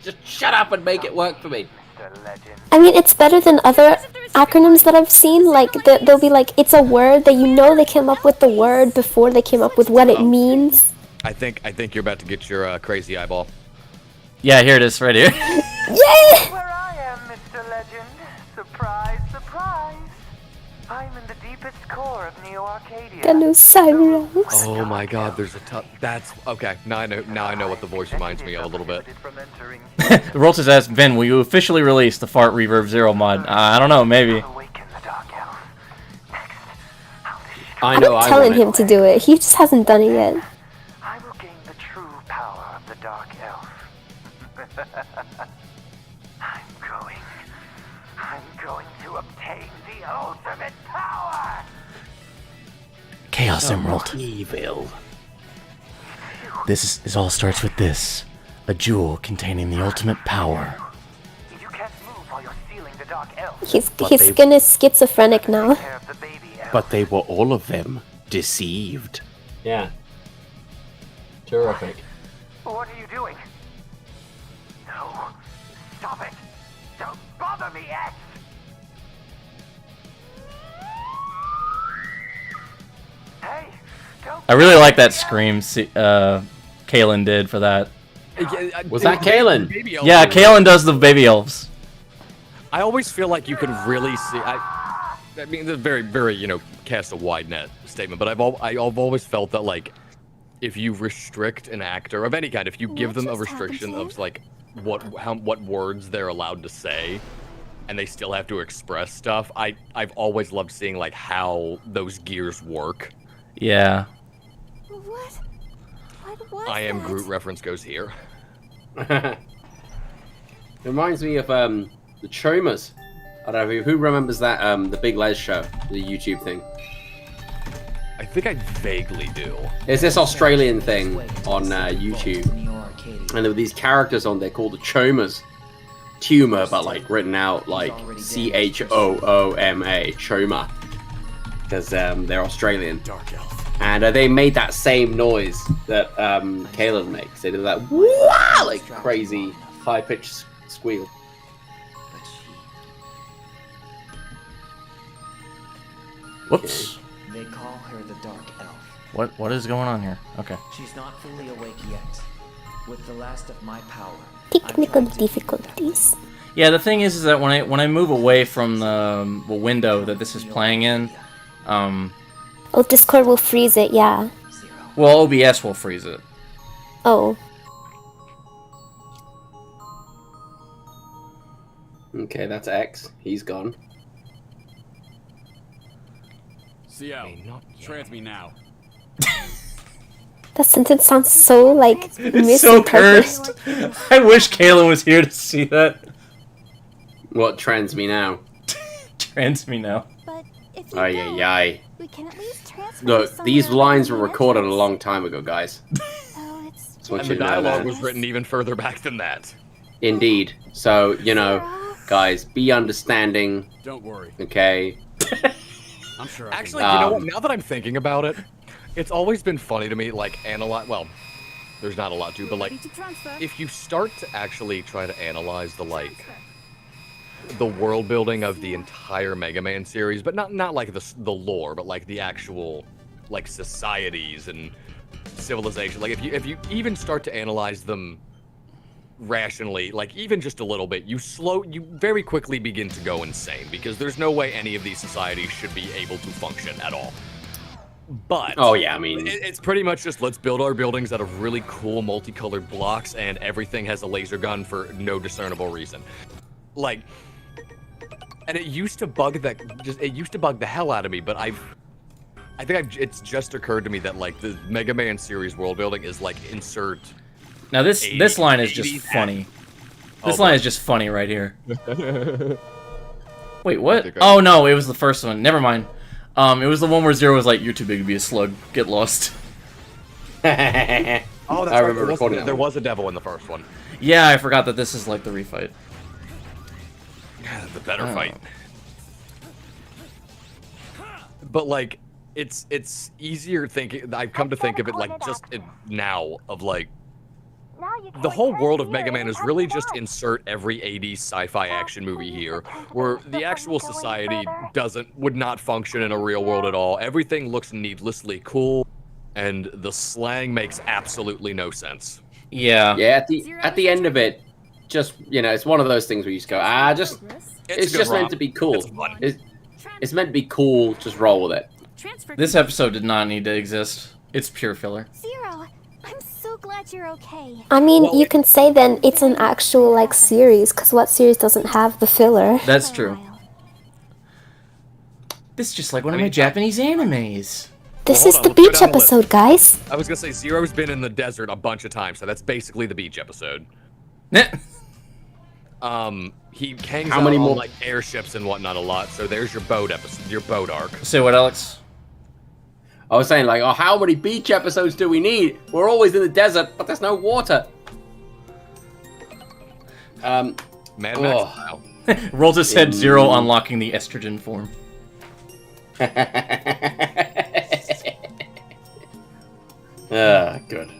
Just shut up and make it work for me. I mean, it's better than other acronyms that I've seen. Like, they'll be like, it's a word that you know they came up with the word before they came up with what it means. I think you're about to get your crazy eyeball. Yeah, here it is, right here. Yay! Where I am, Mr. Legend. Surprise, surprise. I'm in the deepest core of Neo-Arcadia. Ganocyros. Oh my god, there's a ton. That's okay. Now I know what the voice reminds me of a little bit. Rolls has asked, Vin, will you officially release the Fart Reverb Zero mod? I don't know, maybe. I know. I'm telling him to do it. He just hasn't done it yet. I will gain the true power of the Dark Elf. I'm going to obtain the ultimate power! Chaos Emerald. Evil. This all starts with this. A jewel containing the ultimate power. You can't move while you're sealing the Dark Elf. His skin is schizophrenic now. But they were all of them deceived. Yeah. Terrific. What are you doing? No. Stop it. Don't bother me, X. Hey, don't. I really like that scream Kaylin did for that. Was that Kaylin? Yeah, Kaylin does the baby elves. I always feel like you can really see. I mean, the very, very, cast a wide net statement, but I've always felt that like, if you restrict an actor of any kind, if you give them a restriction of like what words they're allowed to say, and they still have to express stuff, I've always loved seeing like how those gears work. Yeah. What was I am that? Groot reference goes here. It reminds me of the Chomas. I don't know who remembers that the Big Les show, the YouTube thing. I think I vaguely do. It's this Australian thing on YouTube, and there were these characters on there called the Chomas. Tumor, but like written out like Chooma, Choma, because they're Australian. And they made that same noise that Kaylin makes. They did that wah, like crazy high-pitched squeal. Whoops. They call her the Dark Elf. What is going on here? Okay. She's not fully awake yet. With the last of my power. Technical difficulties. Yeah, the thing is that when I move away from the window that this is playing in, Oh, Discord will freeze it, yeah. well, OBS will freeze it. Oh. Okay, that's X. He's gone. CO, trans me now. That sentence sounds so, like, It's so cursed. I wish Kaylin was here to see that. What trends me now? Trans me now. Ay, ay, ay. We can at least transfer Look, these lines were recorded a long time ago, guys. That's what And you the know dialogue that. was written even further back than that. Indeed. So, guys, be understanding. Don't worry. Okay? I'm sure. Actually, you know what? Now that I'm thinking about it, it's always been funny to me, like, analyze. Well, there's not a lot to, but like, if you start to actually try to analyze the world building of the entire Mega Man series, but not like the lore, but like the actual like societies and civilization. Like if you even start to analyze them rationally, like even just a little bit, you very quickly begin to go insane, because there's no way any of these societies should be able to function at all. But oh yeah, I mean, it's pretty much just let's build our buildings out of really cool multicolored blocks, and everything has a laser gun for no discernible reason. Like, and it used to bug the hell out of me, but it's just occurred to me that like the Mega Man series world building is like insert. Now this line is just funny. This line is just funny right here. Wait, what? Oh no, it was the first one. Never mind. It was the one where Zero was like, "You're too big to be a slug. Get lost." Oh, that's I remember recording there was a devil in the first one. Yeah, I forgot that this is like the refight. The better fight. But like, it's easier thinking. I've come to think of it like just now of like the whole world of Mega Man is really just insert every 80s sci-fi action movie here, where the actual society would not function in a real world at all. Everything looks needlessly cool, and the slang makes absolutely no sense. Yeah. Yeah. At the end of it, just it's one of those things where you just go, it's just meant to be cool. It's meant to be cool. Just roll with it. This episode did not need to exist. It's pure filler. Zero, I'm so glad you're okay. I mean, you can say then it's an actual, like, series, because what series doesn't have the filler? That's true. This is just like one of my Japanese animes. This Well, is hold the on, let's go beach down the list. episode, guys. I was gonna say Zero's been in the desert a bunch of times, so that's basically the beach episode. He hangs How out many on more- like airships and whatnot a lot. So there's your boat episode, your boat arc. Say what, Alex? I was saying, like, oh, how many beach episodes do we need? We're always in the desert, but there's no water. Mad Max style. Rolls his head. Zero unlocking the estrogen form. Good.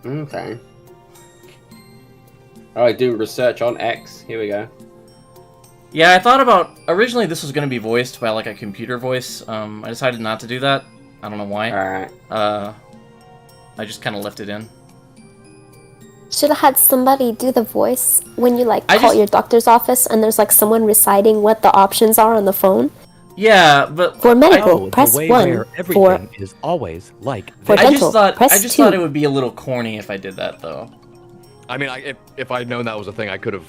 Okay. Alright, do research on X. Here we go. Yeah, I thought about... Originally, this was going to be voiced by, like, a computer voice. I decided not to do that. I don't know why. Alright. I just kind of left it in. Should have had somebody do the voice when you like call your doctor's office and there's like someone reciting what the options are on the phone. Yeah, but for medical, press the way 1. where For everything is always like for this. dental, press I just 2. thought it would be a little corny if I did that, though. I mean, if I'd known that was a thing, I could have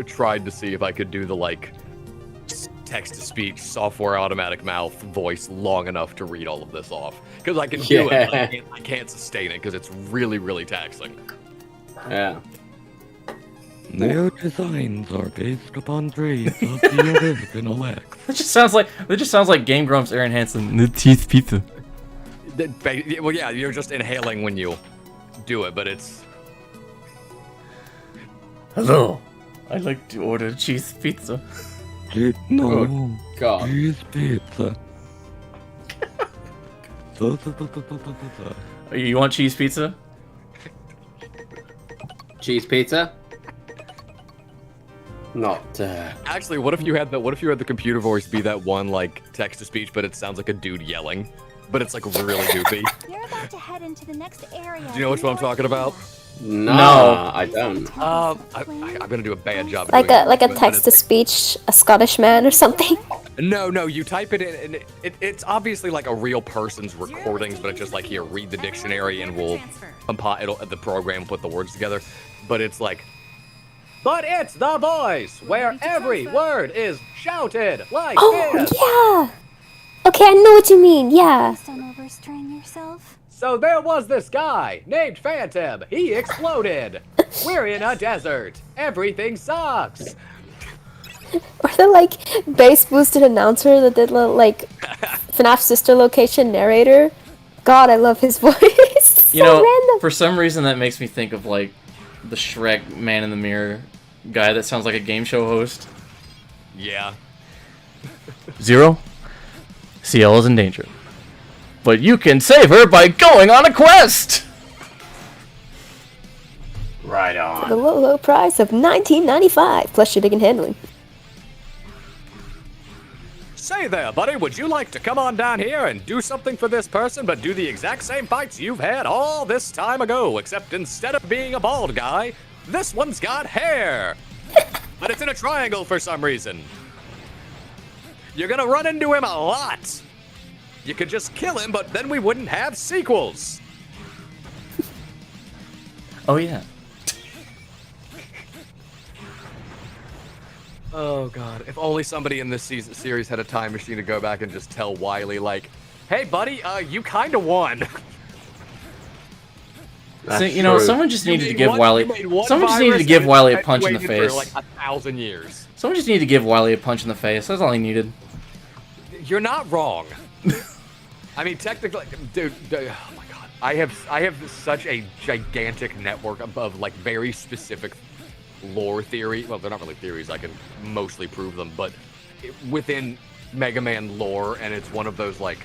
tried to see if I could do the like text-to-speech, software automatic mouth voice long enough to read all of this off. Because I can do it, but I can't sustain it because it's really, really taxing. Yeah. Their designs are based upon traits of the original X. That just sounds like Game Grumps Aaron Hansen. The teeth pizza. Well, yeah, you're just inhaling when you do it, but it's... Hello, I'd like to order cheese pizza. No, Oh, God. cheese pizza. You want cheese pizza? Cheese pizza? Not, Actually, what if you had the computer voice be that one like text-to-speech, but it sounds like a dude yelling, but it's like really goofy. You're about to head into the next area. Do you know which one I'm talking about? No, I don't. I'm gonna do a bad job. Like doing a like a it, but text to it's- speech, a Scottish man or something. No, you type it in, and it's obviously like a real person's recordings, but it's just like, here, read the dictionary, and we'll the program will put the words together. But it's like, but it's the voice where every word is shouted like Oh this. yeah. Okay, I know what you mean. Yeah. Don't overstrain yourself. So there was this guy named Phantom. He exploded. We're in a desert. Everything sucks. Or the like bass boosted announcer that did like FNAF sister location narrator. God, I love his voice. You So know, random. for some reason that makes me think of like the Shrek Man in the Mirror guy that sounds like a game show host. Yeah. Zero, CL is in danger, but you can save her by going on a quest. Right For the on. low price of $19.95 plus shipping and handling. Say there, buddy, would you like to come on down here and do something for this person, but do the exact same fights you've had all this time ago, except instead of being a bald guy, this one's got hair. But it's in a triangle for some reason. You're gonna run into him a lot. You could just kill him, but then we wouldn't have sequels. Oh yeah. Oh god, if only somebody in this series had a time machine to go back and just tell Wily, like, hey buddy, you kinda won. So, you know, someone just needed to give Wily. Someone Someone just needed to give Wily a punch in the face. For like 1,000 years. Someone just needed to give Wily a punch in the face. That's all he needed. You're not wrong. I mean, technically, dude, oh my god, I have such a gigantic network of like very specific lore theory. Well, they're not really theories. I can mostly prove them, but within Mega Man lore, and it's one of those like,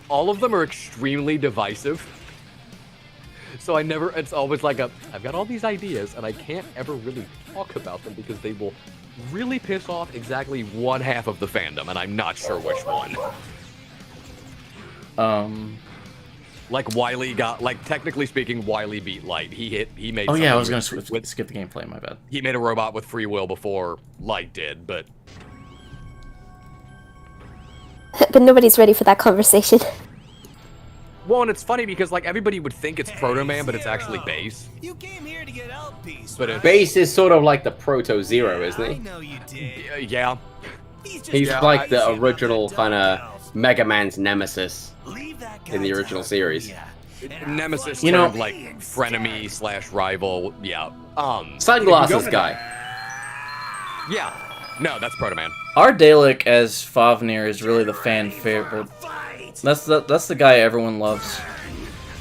all of them are extremely divisive. So it's always like I've got all these ideas, and I can't ever really talk about them because they will really piss off exactly one half of the fandom, and I'm not sure which one. Like Wily got, like technically speaking, Wily beat Light. He made. Oh yeah, I was something gonna skip the gameplay. My bad. He made a robot with free will before Light did, but But nobody's ready for that conversation. well, and it's funny because like everybody would think it's Proto Man, but it's actually Base. You came here to get LPs. But it's, Base is sort of like the Proto Zero, isn't he? know you did. yeah. He's like the original kind of Mega Man's nemesis in the original series. Nemesis, You know- like frenemy / rival. Yeah. Sunglasses guy. Yeah. No, that's Proto Man. Our Dalek as Fafnir is really the fan favorite. That's the guy everyone loves.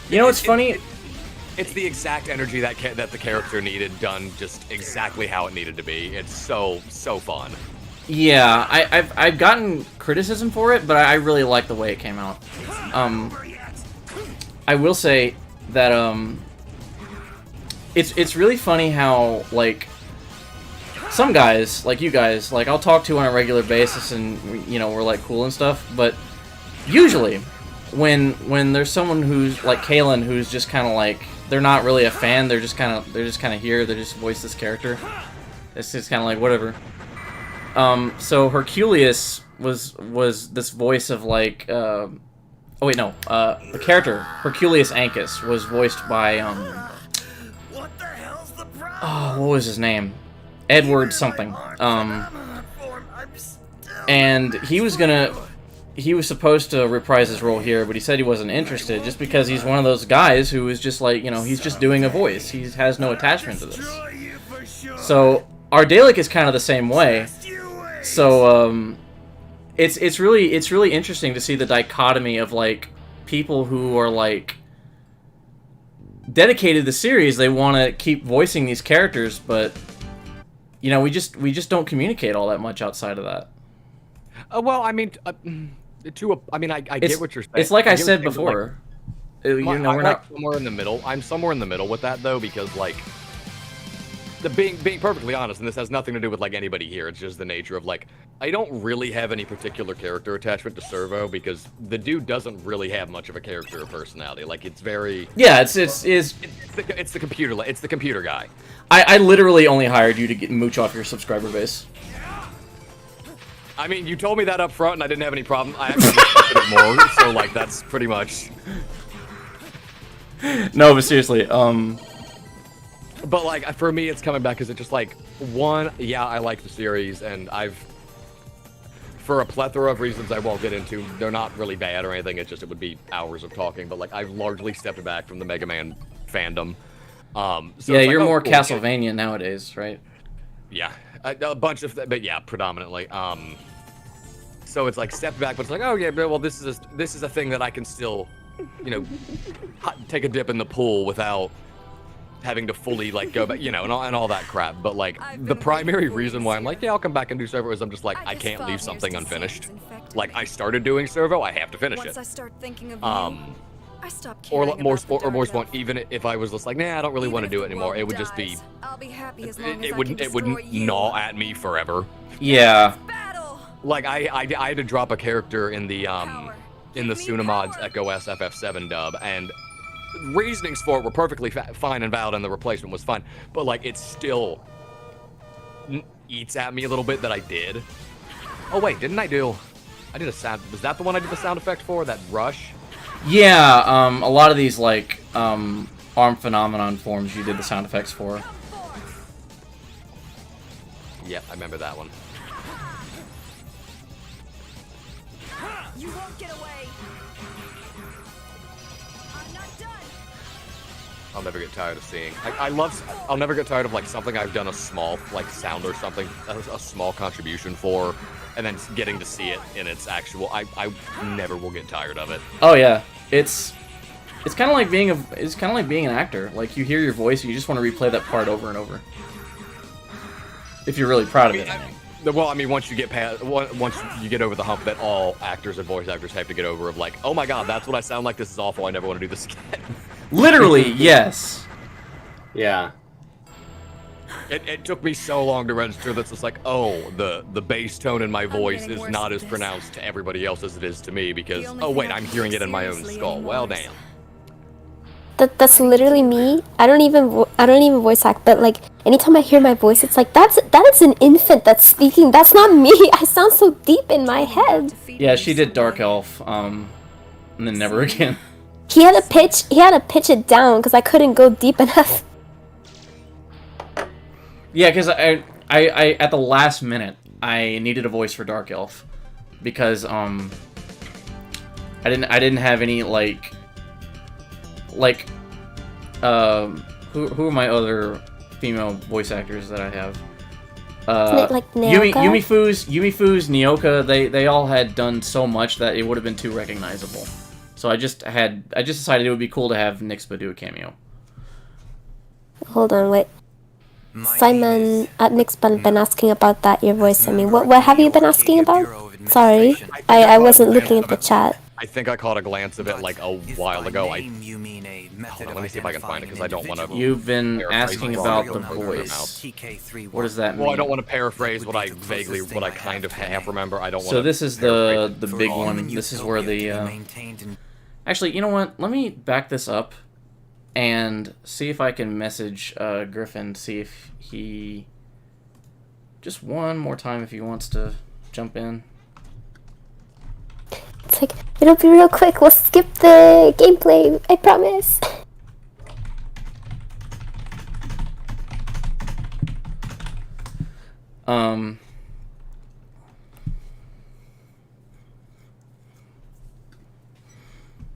You know what's funny? It's the exact energy that the character needed, done just exactly how it needed to be. It's so fun. Yeah, I've gotten criticism for it, but I really like the way it came out. I will say that it's really funny how like some guys, like you guys, like I'll talk to on a regular basis, and we're like cool and stuff. But usually, when there's someone who's like Kalen, who's just kind of like they're not really a fan, they're just kind of here, they just voice this character. It's just kind of like whatever. So Herculeus was this voice of like the character Herculeus Ancus was voiced by what was his name? Edward something. And he was supposed to reprise his role here, but he said he wasn't interested just because he's one of those guys who is just like, he's just doing a voice. He has no attachment to this. So our Dalek is kind of the same way. So it's really interesting to see the dichotomy of like people who are like dedicated to the series. They want to keep voicing these characters, but we just don't communicate all that much outside of that. Well, I mean, I get what you're saying. It's like I said before. We're not somewhere in the middle. I'm somewhere in the middle with that though, because like being perfectly honest, and this has nothing to do with like anybody here. It's just the nature of like I don't really have any particular character attachment to Servo because the dude doesn't really have much of a character or personality. Like it's very it's the computer guy. I literally only hired you to get mooch off your subscriber base. I mean, you told me that up front, and I didn't have any problem. I actually did it more, so like that's pretty much. No, but seriously, But like for me, it's coming back because it's just like one, yeah, I like the series, and for a plethora of reasons I won't get into. They're not really bad or anything. It's just it would be hours of talking. But like I've largely stepped back from the Mega Man fandom. So yeah, it's you're like, more cool. Castlevania nowadays, right? Yeah, a bunch of, but yeah, predominantly. So it's like stepped back, but it's like, oh yeah, well this is a thing that I can still, take a dip in the pool without having to fully like go back, and all that crap. But like the primary reason why I'm like, yeah, I'll come back and do Servo is I'm just like I can't leave something unfinished. Like I started doing Servo, I have to finish it. I start thinking of I stopped or caring more about the more dark point. Even if I was just like, nah, I don't really want to do it anymore. It would just be. I'll be happy as long as It I wouldn't. can It wouldn't destroy you. gnaw at me forever. Yeah. Like I had to drop a character in the Sunamods Echo SFF7 dub, and reasonings for it were perfectly fine and valid, and the replacement was fine. But like it still eats at me a little bit that I did. Oh wait, didn't I did a sound? Was that the one I did the sound effect for? That rush? Yeah, a lot of these like ARM Phenomenon forms you did the sound effects for. Yep, I remember that one. You won't get away. I'm not done. I'll never get tired of seeing. I'll never get tired of like something I've done a small like sound or something, a small contribution for, and then getting to see it in its actual. I never will get tired of it. Oh yeah, it's kind of like being an actor. Like you hear your voice, and you just want to replay that part over and over. If you're really proud of it. Well, I mean, once you get over the hump that all actors and voice actors have to get over of like, oh my god, that's what I sound like. This is awful. I never want to do this again. Literally, yes. Yeah. It took me so long to register that's just like, oh, the bass tone in my voice is not as pronounced to everybody else as it is to me because, oh wait, I'm hearing it in my own skull. Well, damn. That's literally me. I don't even voice act, but like anytime I hear my voice, it's like that is an infant that's speaking. That's not me. I sound so deep in my head. Yeah, she did Dark Elf, and then never again. He had to pitch it down because I couldn't go deep enough. Yeah, because I at the last minute, I needed a voice for Dark Elf because I didn't have any like who are my other female voice actors that I have? Isn't it like Naoka? Yumifu's, Nyoka, they all had done so much that it would have been too recognizable. So I just decided it would be cool to have Nixpa do a cameo. Hold on, wait. Simon at Nixpa been asking about that, your voice. I mean, what have you been asking about? Sorry, I wasn't looking at the chat. I think I caught a glance of it like a while ago. Hold on, let me see if I can find it because I don't want to. You've been asking about the voice. What does that mean? Well, I don't want to paraphrase what I kind of half remember. I don't want. So this is the big one. This is where the. Actually, you know what? Let me back this up, and see if I can message Griffin. See if he. Just one more time, if he wants to jump in. It's like, it'll be real quick. We'll skip the gameplay. I promise.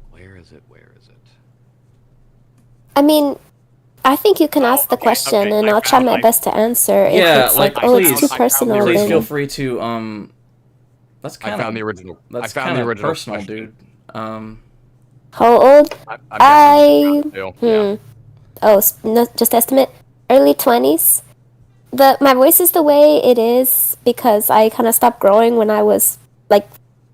Where is it? Where is it? I mean, I think you can ask the question, and I'll try my best to answer. Yeah, if it's like, oh, it's too personal. Please then feel free to That's kind of. I found the original. That's I found kind the of original personal, question. dude. How old? Yeah. Oh, no, just estimate. Early 20s. My voice is the way it is because I kind of stopped growing when I was like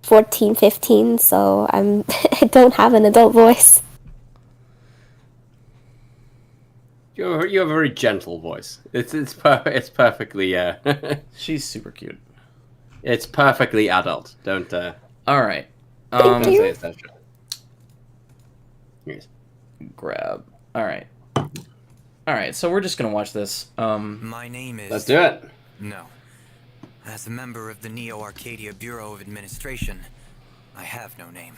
14, 15. So I don't have an adult voice. You have a very gentle voice. It's perfectly. She's super cute. It's perfectly adult. Don't. All right. Thank you. Say it's that shit. Yes. Grab. All right. All right. So we're just gonna watch this. My name is. Let's do it. No. As a member of the Neo Arcadia Bureau of Administration, I have no name.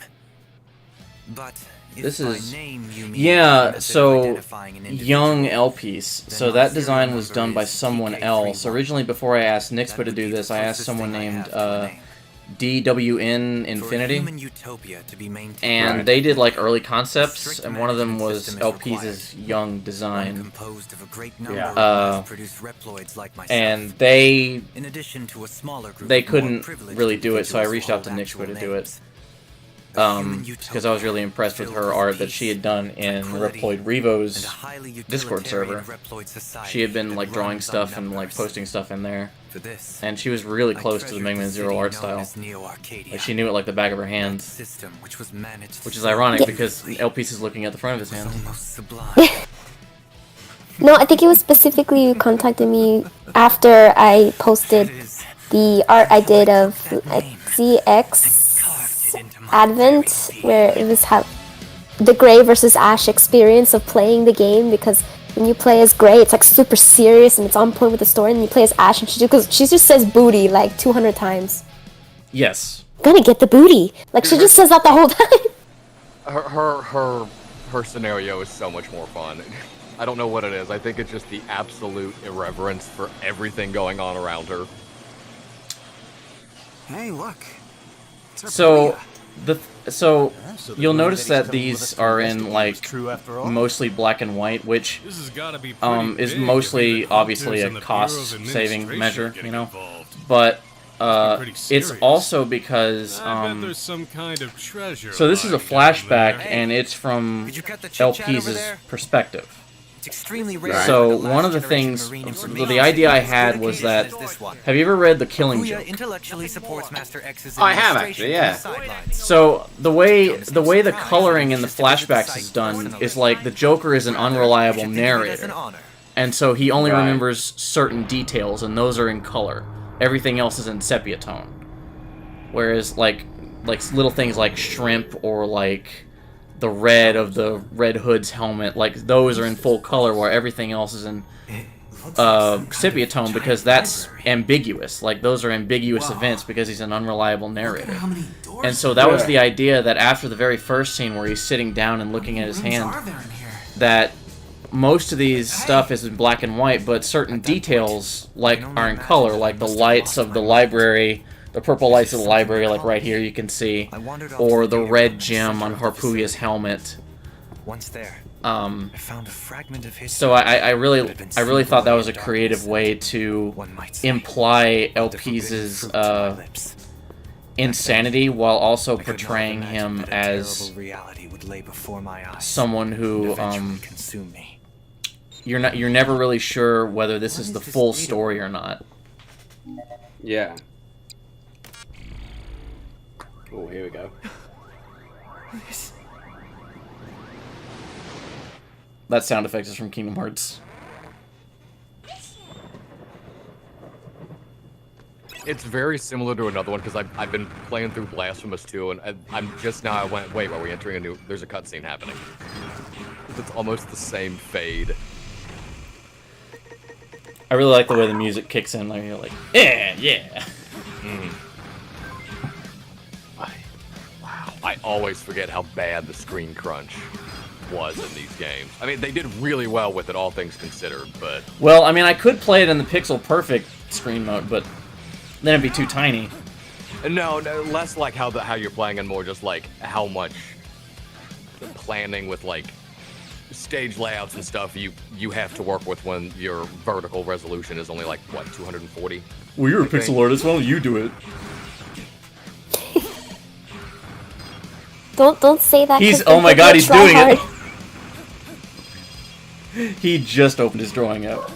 But if This by is name you mean yeah. method of So identifying an young L piece. So that design was done by someone else. Originally, before I asked Nixpa to do this, I asked someone named DWN Infinity, and they did like early concepts, and one of them was LP's young design. And they couldn't really do it, so I reached out to Nixpa to do it. Because I was really impressed with her art that she had done in Reploid Revo's Discord server. She had been like drawing stuff and like posting stuff in there, and she was really close to the Mega Man Zero art style. Like she knew it like the back of her hand, which is ironic because L-Piece is looking at the front of his hand. No, I think it was specifically you contacted me after I posted the art I did of ZX Advent, where it was the Gray versus Ash experience of playing the game, because when you play as Gray, it's like super serious and it's on point with the story, and then you play as Ash and she just says booty like 200 times. Yes. I'm gonna get the booty. Like she just says that the whole time. Her scenario is so much more fun. I don't know what it is. I think it's just the absolute irreverence for everything going on around her. Hey, look. So you'll notice that these are in like mostly black and white, which is mostly obviously a cost-saving measure, you know. But it's also because so this is a flashback, and it's from LP's perspective. It's extremely rare. So one of the things, the idea I had was that, have you ever read The Killing Joke? I have actually, yeah. So the way the coloring in the flashbacks is done is like the Joker is an unreliable narrator, and so he only remembers certain details, and those are in color. Everything else is in sepia tone. Whereas like little things like shrimp or like the red of the Red Hood's helmet, like those are in full color, where everything else is in sepia tone, because that's ambiguous. Like those are ambiguous events because he's an unreliable narrator. And so that was the idea, that after the very first scene where he's sitting down and looking at his hand, that most of these stuff is in black and white, but certain details like are in color, like the lights of the library, the purple lights of the library, like right here you can see, or the red gem on Harpugia's helmet. Once there, I found a fragment of history. So I really thought that was a creative way to imply LP's insanity while also portraying him as someone who you're never really sure whether this is the full story or not. Yeah. Oh, here we go. That sound effect is from Kingdom Hearts. It's very similar to another one because I've been playing through Blasphemous 2 and I'm just now I went, wait, are we entering a new? There's a cutscene happening. It's almost the same fade. I really like the way the music kicks in. Like you're like, yeah. Wow, I always forget how bad the screen crunch was in these games. I mean, they did really well with it, all things considered, but... Well, I mean, I could play it in the pixel perfect screen mode, but then it'd be too tiny. No, less like how you're playing and more just like how much planning with like stage layouts and stuff you have to work with when your vertical resolution is only like, what, 240? Well, you're a pixel artist, why don't you do it? Don't say that. Oh my god, he's doing it! He just opened his drawing app.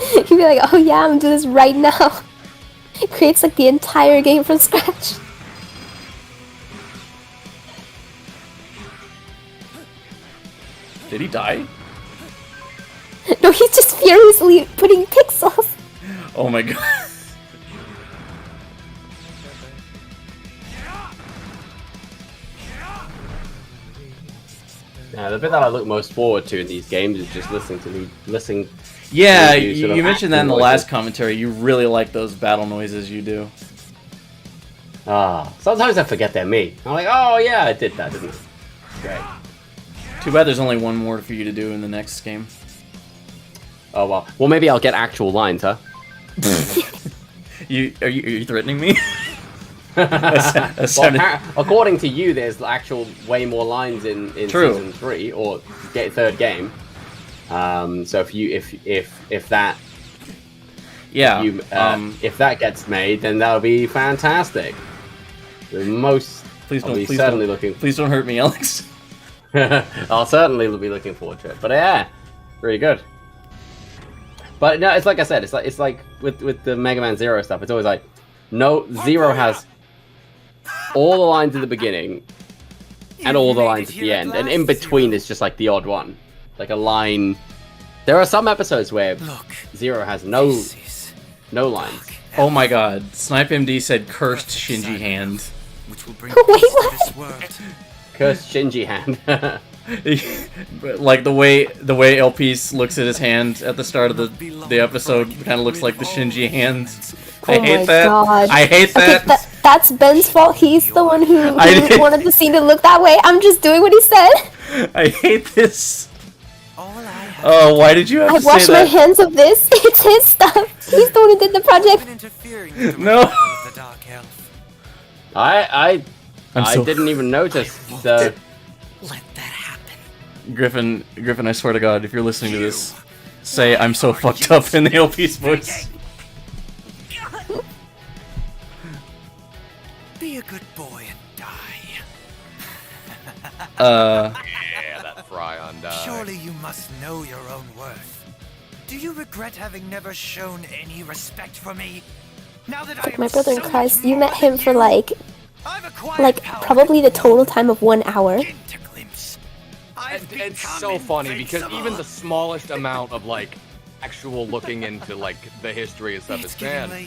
He'd be like, oh yeah, I'm gonna do this right now. It creates like the entire game from scratch. Did he die? No, he's just furiously putting pixels. Oh my god. Yeah, the bit that I look most forward to in these games is just listening. Yeah, to sort of you mentioned that in the voices. last commentary. You really like those battle noises you do. Sometimes I forget they're me. I'm like, oh yeah, I did that, didn't I? Great. Too bad there's only one more for you to do in the next game. Oh well. Well, maybe I'll get actual lines, huh? Are you threatening me? According to you, there's actual way more lines in True. season 3 or third game. So if that if that gets made, then that'll be fantastic. Please don't hurt me, Alex. I'll certainly be looking forward to it. But yeah, really good. But no, it's like I said, it's like with the Mega Man Zero stuff. It's always like, no, Zero has all the lines at the beginning and all the lines at the end, and in between is just like the odd one, like a line. There are some episodes where Zero has no lines. Oh my god, Snipe MD said cursed Shinji hand. Wait, what? Cursed Shinji hand. Like the way LP looks at his hand at the start of the episode kind of looks like the Shinji hand. I hate that. God. I hate that. Okay, that's Ben's fault. He's the one who wanted the scene to look that way. I'm just doing what he said. I hate this. Oh, why did you have to say that? I washed my hands of this. It's his stuff. He's the one who did the project. No. I didn't even notice the... Griffin, I swear to God, if you're listening to this, say I'm so fucked up in the LP's voice. Be a good boy and die. Yeah, that Fryon died. Surely you must know your own worth. Do you regret having never shown any respect for me? Now that I am My brother in so Christ, much you more met him than for you, like probably the total time of 1 hour. It's so funny because even the smallest amount of like actual looking into like the history and stuff is, man, I'm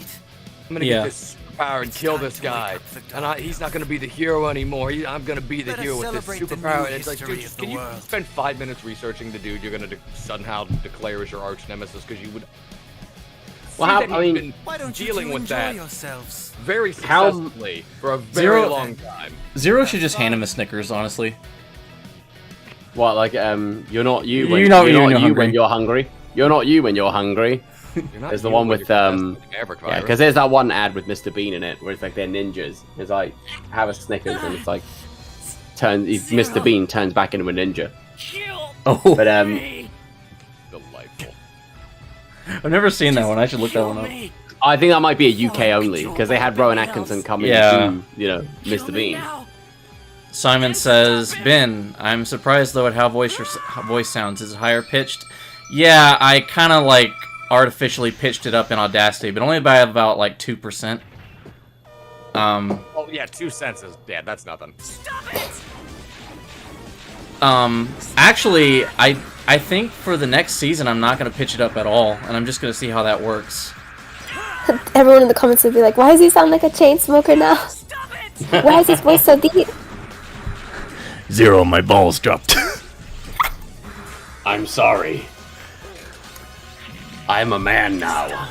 gonna get this superpower and kill this guy, and he's not gonna be the hero anymore. I'm gonna be the hero with this superpower. And it's like, dude, can you spend 5 minutes researching the dude you're gonna somehow declare as your arch nemesis? Because you would. Well, I mean, been dealing with that very successfully for a very long time. Zero should just hand him a Snickers, honestly. What, like, you're not you when You're you're not not you you when when you're you're hungry. You're not you when you're hungry. not There's the you one when with you're possessed with the Maverick yeah, virus. because there's that one ad with Mr. Bean in it where it's like they're ninjas. It's like have a Snickers and it's like Mr. Bean turns back into a ninja. Oh, but delightful. I've never seen that one. I should look that one up. I think that might be a UK only because they had Rowan Atkinson come in to do, Mr. Bean. Simon says, Ben, I'm surprised though at how voice sounds. Is it higher pitched? Yeah, I kind of like artificially pitched it up in Audacity, but only by about like 2%. Oh yeah, 2 cents is that's nothing. Actually, I think for the next season I'm not gonna pitch it up at all, and I'm just gonna see how that works. Everyone in the comments would be like, why does he sound like a chain smoker now? Why is his voice so deep? Zero, my balls dropped. I'm sorry. I'm a man now.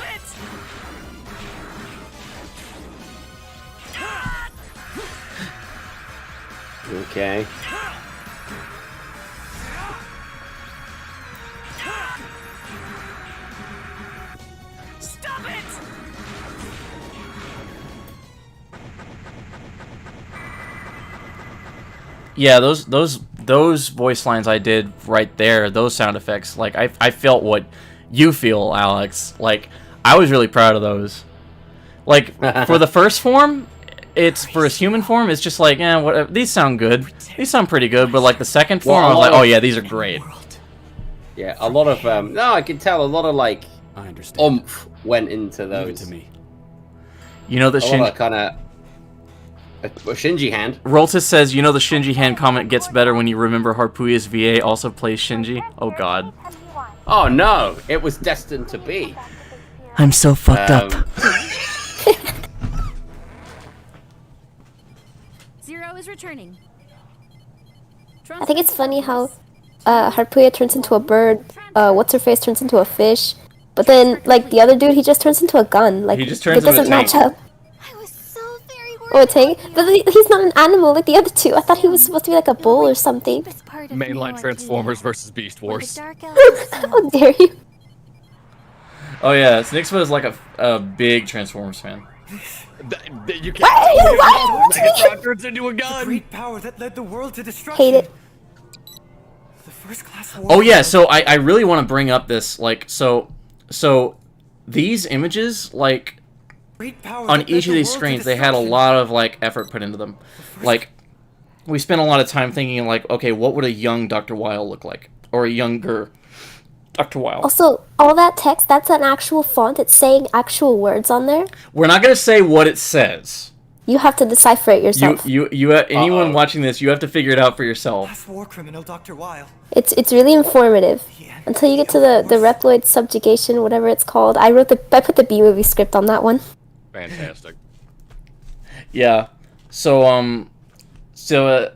Okay. Yeah, those voice lines I did right there, those sound effects, like I felt what you feel, Alex. Like I was really proud of those. Like for the first form, it's for his human form, it's just like, whatever. These sound good. These sound pretty good, but like the second form, I was like, oh yeah, these are great. Yeah, a lot of no, I can tell a lot of like oomph went into those. to me. You know the kind of a Shinji hand. Roltis says, you know the Shinji hand comment gets better when you remember Harpuya's VA also plays Shinji. Oh god. Oh no, it was destined to be. I'm so fucked up. Zero is returning. I think it's funny how Harpuya turns into a bird, what's-her-face turns into a fish, but then, like, the other dude, he just turns into a gun. Like, he just turns it doesn't into a match up. Oh, a tank? But he's not an animal like the other two. I thought he was supposed to be like a bull or something. Mainline Transformers versus Beast Wars. How dare you? Oh yeah, Snixma is like a big Transformers fan. You can't Megatron turns into a gun. Great power that led the world to destruction. Hate it. The first class Oh yeah, so I really want to bring up this, like, so these images, like, on each of these screens, they had a lot of, like, effort put into them. Like, we spent a lot of time thinking, like, okay, what would a young Dr. Weil look like? Or a younger Dr. Weil. Also, all that text, that's an actual font. It's saying actual words on there. We're not going to say what it says. You have to decipher it yourself. Anyone watching this, you have to figure it out for yourself. That's war criminal Dr. Weil. It's really informative. Until you get to the Reploid subjugation, whatever it's called. I put the B-movie script on that one. Fantastic. Yeah. So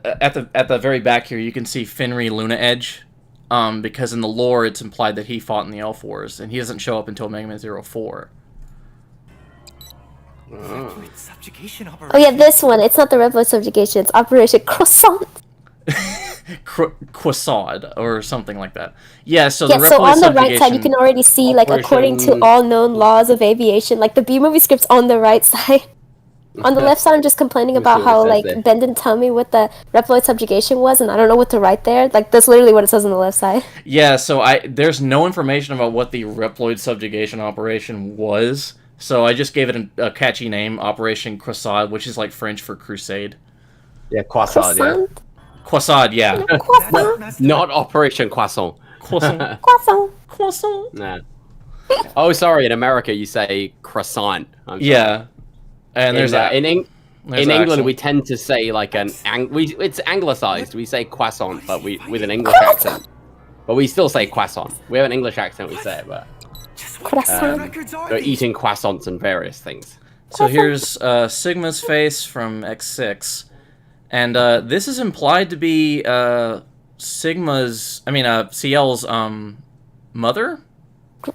at the very back here, you can see Fenry Luna Edge, because in the lore it's implied that he fought in the Elf Wars, and he doesn't show up until Mega Man 04. Oh yeah, this one. It's not the Reploid subjugation. It's Operation Croissant. Croissant or something like that. Yeah. So yeah. the So Reploid on the right subjugation, side, you can already see, like, according to all known laws of aviation, like the B-movie script's on the right side. On the left side, I'm just complaining about how, like, Ben didn't tell me what the Reploid subjugation was, and I don't know what to write there. Like, that's literally what it says on the left side. Yeah, so there's no information about what the Reploid subjugation operation was, so I just gave it a catchy name, Operation Croissant, which is like French for crusade. Yeah, Croissant, yeah. Croissant, yeah. Not Operation Croissant. Croissant. Croissant. Nah. Oh, sorry, in America you say croissant. I'm sorry. Yeah. And there's that. In England, accent. we tend to say like it's anglicized. We say croissant, but with an English accent. But we still say croissant. We have an English accent. We say it, but we're eating croissants and various things. So here's Sigma's face from X6, and this is implied to be CL's mother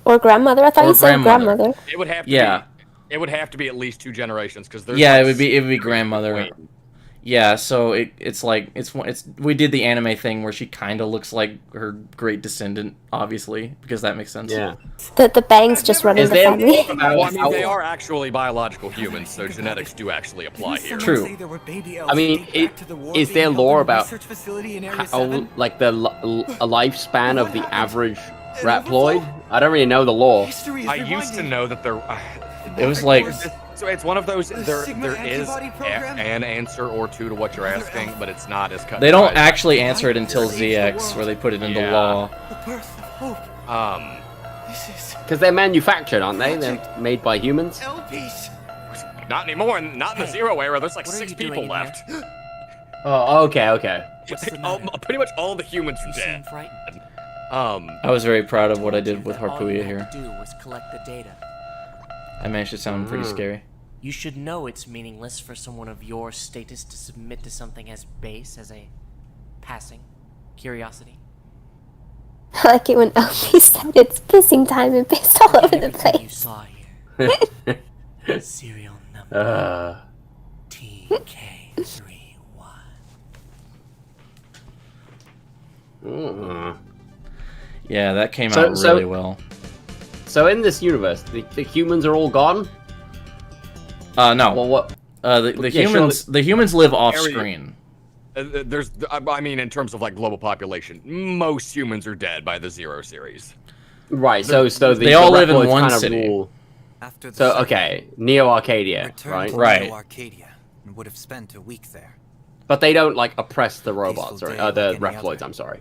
or grandmother. I thought you said grandmother. It would have to be. It would have to be at least 2 generations because there's it would be grandmother. Yeah, so it's like it's we did the anime thing where she kind of looks like her great descendant, obviously, because that makes sense. Yeah. The bangs just running the family. Well, I mean, they are actually biological humans, so genetics do actually apply here. True. I mean, is there lore about how, like, a lifespan of the average Raploid? I don't really know the lore. I used to know that there. It was like. So it's one of those. There is an answer or two to what you're asking, but it's not as cut. They don't actually answer it until ZX, where they put it into law. Because they're manufactured, aren't they? They're made by humans. Not anymore. Not in the Zero era. There's like 6 people left. Oh, okay. Pretty much all the humans are dead. I was very proud of what I did with All you Harpuya had here. to do was collect the data. I managed to sound pretty scary. You should know it's meaningless for someone of your status to submit to something as base as a passing curiosity. I like it when LP said it's pissing time and pissed all over the place. You saw here. Serial number TK31. Yeah, that came out really well. So in this universe, the humans are all gone? No. Well, what? The humans live off screen. I mean, in terms of like global population, most humans are dead by the Zero series. Right. So they all live in one city. So okay, Neo Arcadia, right? Neo Arcadia and would have spent a week there. But they don't like oppress the robots, or the Reploids. I'm sorry.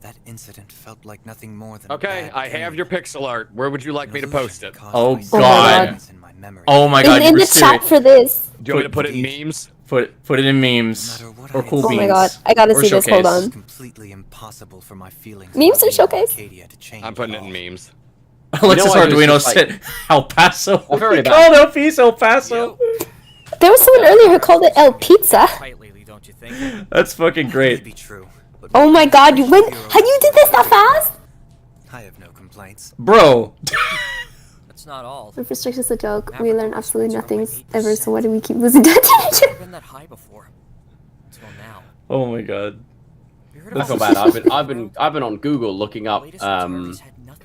That incident felt like nothing more than. Okay, I have your pixel art. Where would you like me to post it? Oh god. Oh my god. In the chat for this. Do you want me to put it in memes? Put it in memes or cool beans. Oh my god, I gotta see this. Hold on. Completely impossible for my feelings. Memes and showcase. I'm putting it in memes. Alexis Arduino said El Paso. He very called El Piso El Paso. There was someone earlier who called it El Pizza. That's fucking great. Oh my god, you did this that fast? I have no complaints. Bro. That's not all. Infrastructure is a joke. We learn absolutely nothing ever, so why do we keep losing that Never been that high before. Until now. Oh my god. I feel bad. I've been on Google looking up because I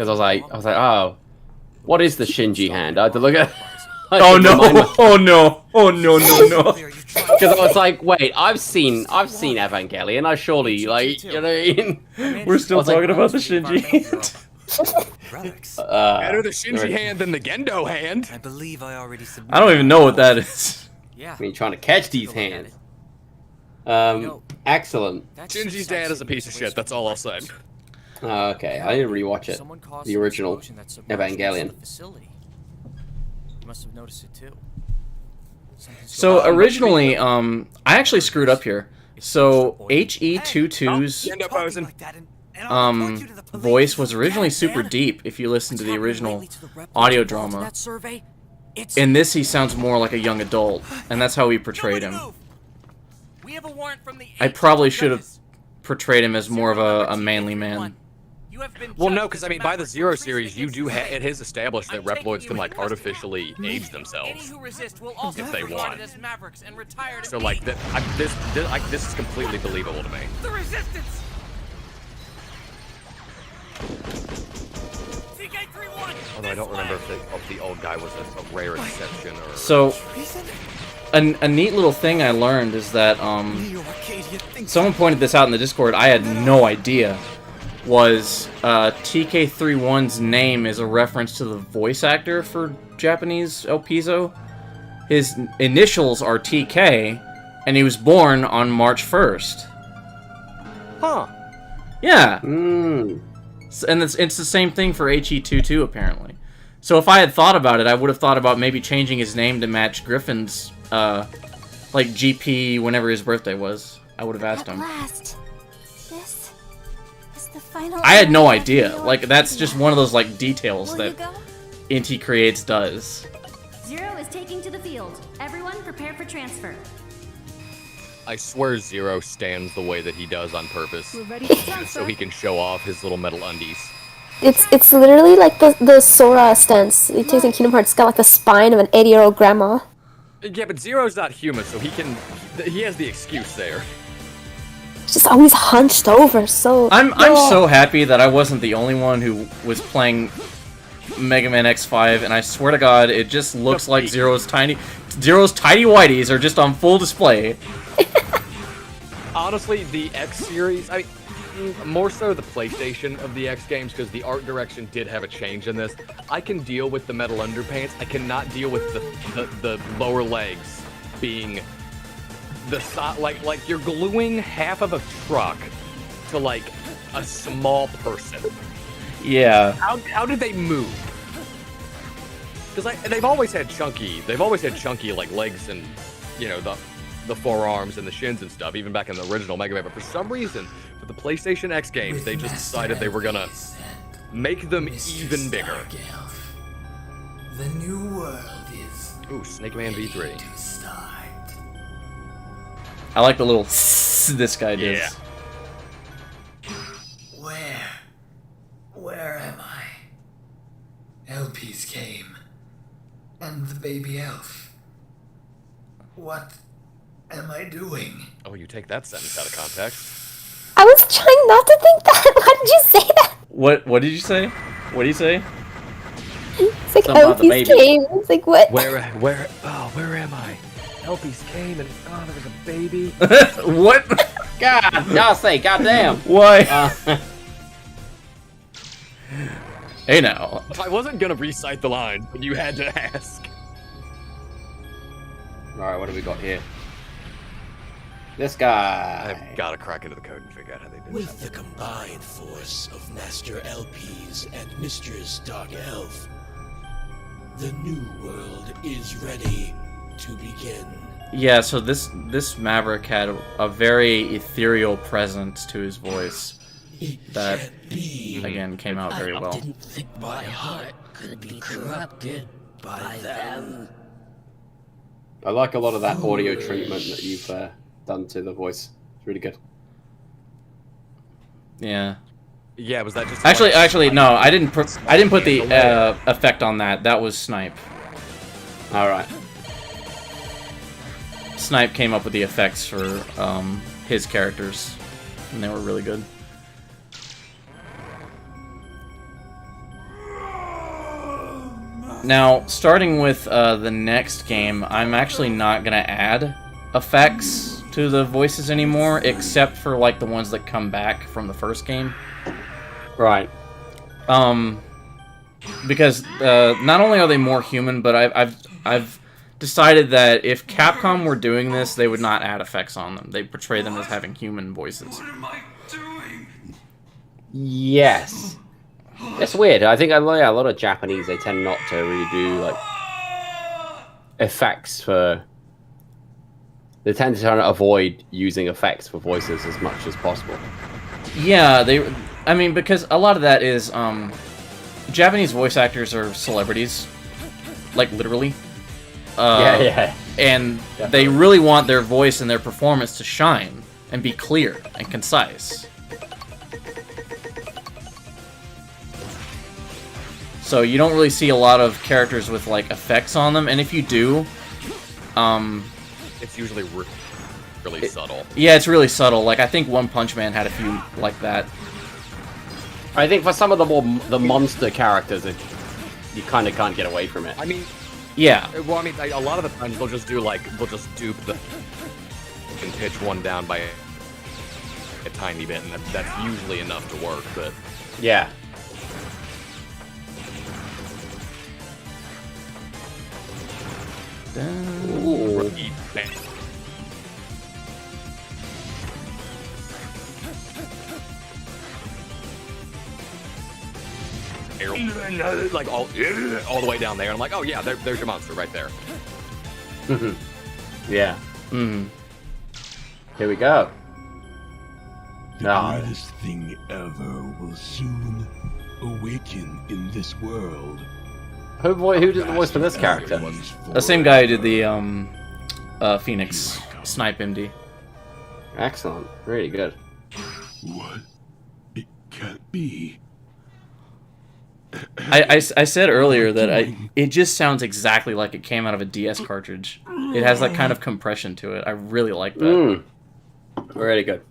was like, oh, what is the Shinji hand? I had to look at. Oh no! Oh no! Oh no! No! Because I was like, wait, I've seen Evangelion. I surely like, you know. What I mean? We're still talking about the Shinji. Better the Shinji hand than the Gendo hand. I believe I already submitted. I don't even know what that is. I mean, trying to catch these hands. Excellent. Shinji's dad is a piece of shit. That's all I'll say. Okay, I need to rewatch it. The original Evangelion. You must have noticed it too. So originally, I actually screwed up here. So HE22's voice was originally super deep. If you listen to the original audio drama, in this he sounds more like a young adult, and that's how we portrayed him. I probably should have portrayed him as more of a manly man. Well, no, because I mean, by the Zero series, you do it is established that Reploids can like artificially age themselves if they want. So like this is completely believable to me. The resistance. Although I don't remember if the old guy was a rare exception or. So, a neat little thing I learned is that someone pointed this out in the Discord. I had no idea. Was TK31's name is a reference to the voice actor for Japanese El Piso. His initials are TK, and he was born on March 1st. Huh. Yeah. And it's the same thing for HE22 apparently. So if I had thought about it, I would have thought about maybe changing his name to match Griffin's, like GP whenever his birthday was. I would have asked him. I had no idea. Like, that's just one of those, like, details that Inti Creates does. Zero is taking to the field. Everyone prepare for transfer. I swear Zero stands the way that he does on purpose. So he can show off his little metal undies. It's literally like the Sora stance he takes in Kingdom Hearts. It's got like the spine of an 80-year-old grandma. Yeah, but Zero's not human, so he has the excuse there. Just always hunched over, so... I'm so happy that I wasn't the only one who was playing Mega Man X5, and I swear to God, it just looks like Zero's tiny whities are just on full display. Honestly, the X series, I mean, more so the PlayStation of the X games, because the art direction did have a change in this. I can deal with the metal underpants. I cannot deal with the lower legs being the like you're gluing half of a truck to like a small person. Yeah. How did they move? Because they've always had chunky like legs and the forearms and the shins and stuff, even back in the original Mega Man. But for some reason, for the PlayStation X games, they just decided they were gonna make them even bigger. The new world is. Ooh, Snake Man V3. I like the little this guy does. Yeah. Where am I? LPs came. And the baby elf. What am I doing? Oh, you take that sentence out of context. I was trying not to think that. Why did you say that? What did you say? What did you say? It's like Something about the LP's baby. came. It's like, what? Where am I? LPs came and there was a baby. What? God, y'all say, goddamn. Why? Hey now. I wasn't gonna recite the line, but you had to ask. Alright, what do we got here? This guy. I've got to crack into the code and figure out how they did With the combined force of Master LPs and Mistress Dark Elf, the new world is ready to begin. Yeah, so this Maverick had a very ethereal presence to his voice that, again, came out very well. I didn't think my heart could be corrupted by them. I like a lot of that audio treatment that you've done to the voice. It's really good. Yeah. Yeah, was that just Actually, no. I didn't put the effect on that. That was Snipe. All right. Snipe came up with the effects for his characters, and they were really good. Now, starting with the next game, I'm actually not gonna add effects to the voices anymore, except for like the ones that come back from the first game. Right. Because not only are they more human, but I've decided that if Capcom were doing this, they would not add effects on them. They portray them as having human voices. Yes. It's weird. I think a lot of Japanese, they tend not to really do like effects for. They tend to try to avoid using effects for voices as much as possible. Yeah, I mean, because a lot of that is Japanese voice actors are celebrities, like literally. Yeah. And Definitely. they really want their voice and their performance to shine and be clear and concise. So you don't really see a lot of characters with like effects on them, and if you do, it's usually really subtle. Yeah, it's really subtle. Like I think One Punch Man had a few like that. I think for some of the monster characters, you kind of can't get away from it. I mean, yeah. Well, I mean, a lot of the times they'll just dupe the and pitch one down by a tiny bit, and that's usually enough to work. But yeah. Ooh. Like all the way down there, and I'm like, oh yeah, there's your monster right there. Yeah. Here we go. The greatest thing ever will soon awaken in this world. Who did the voice for this character? The same guy who did the Phoenix Snipe MD. Excellent. Really good. What? It can't be. I said earlier that it just sounds exactly like it came out of a DS cartridge. It has that kind of compression to it. I really like that. Really good.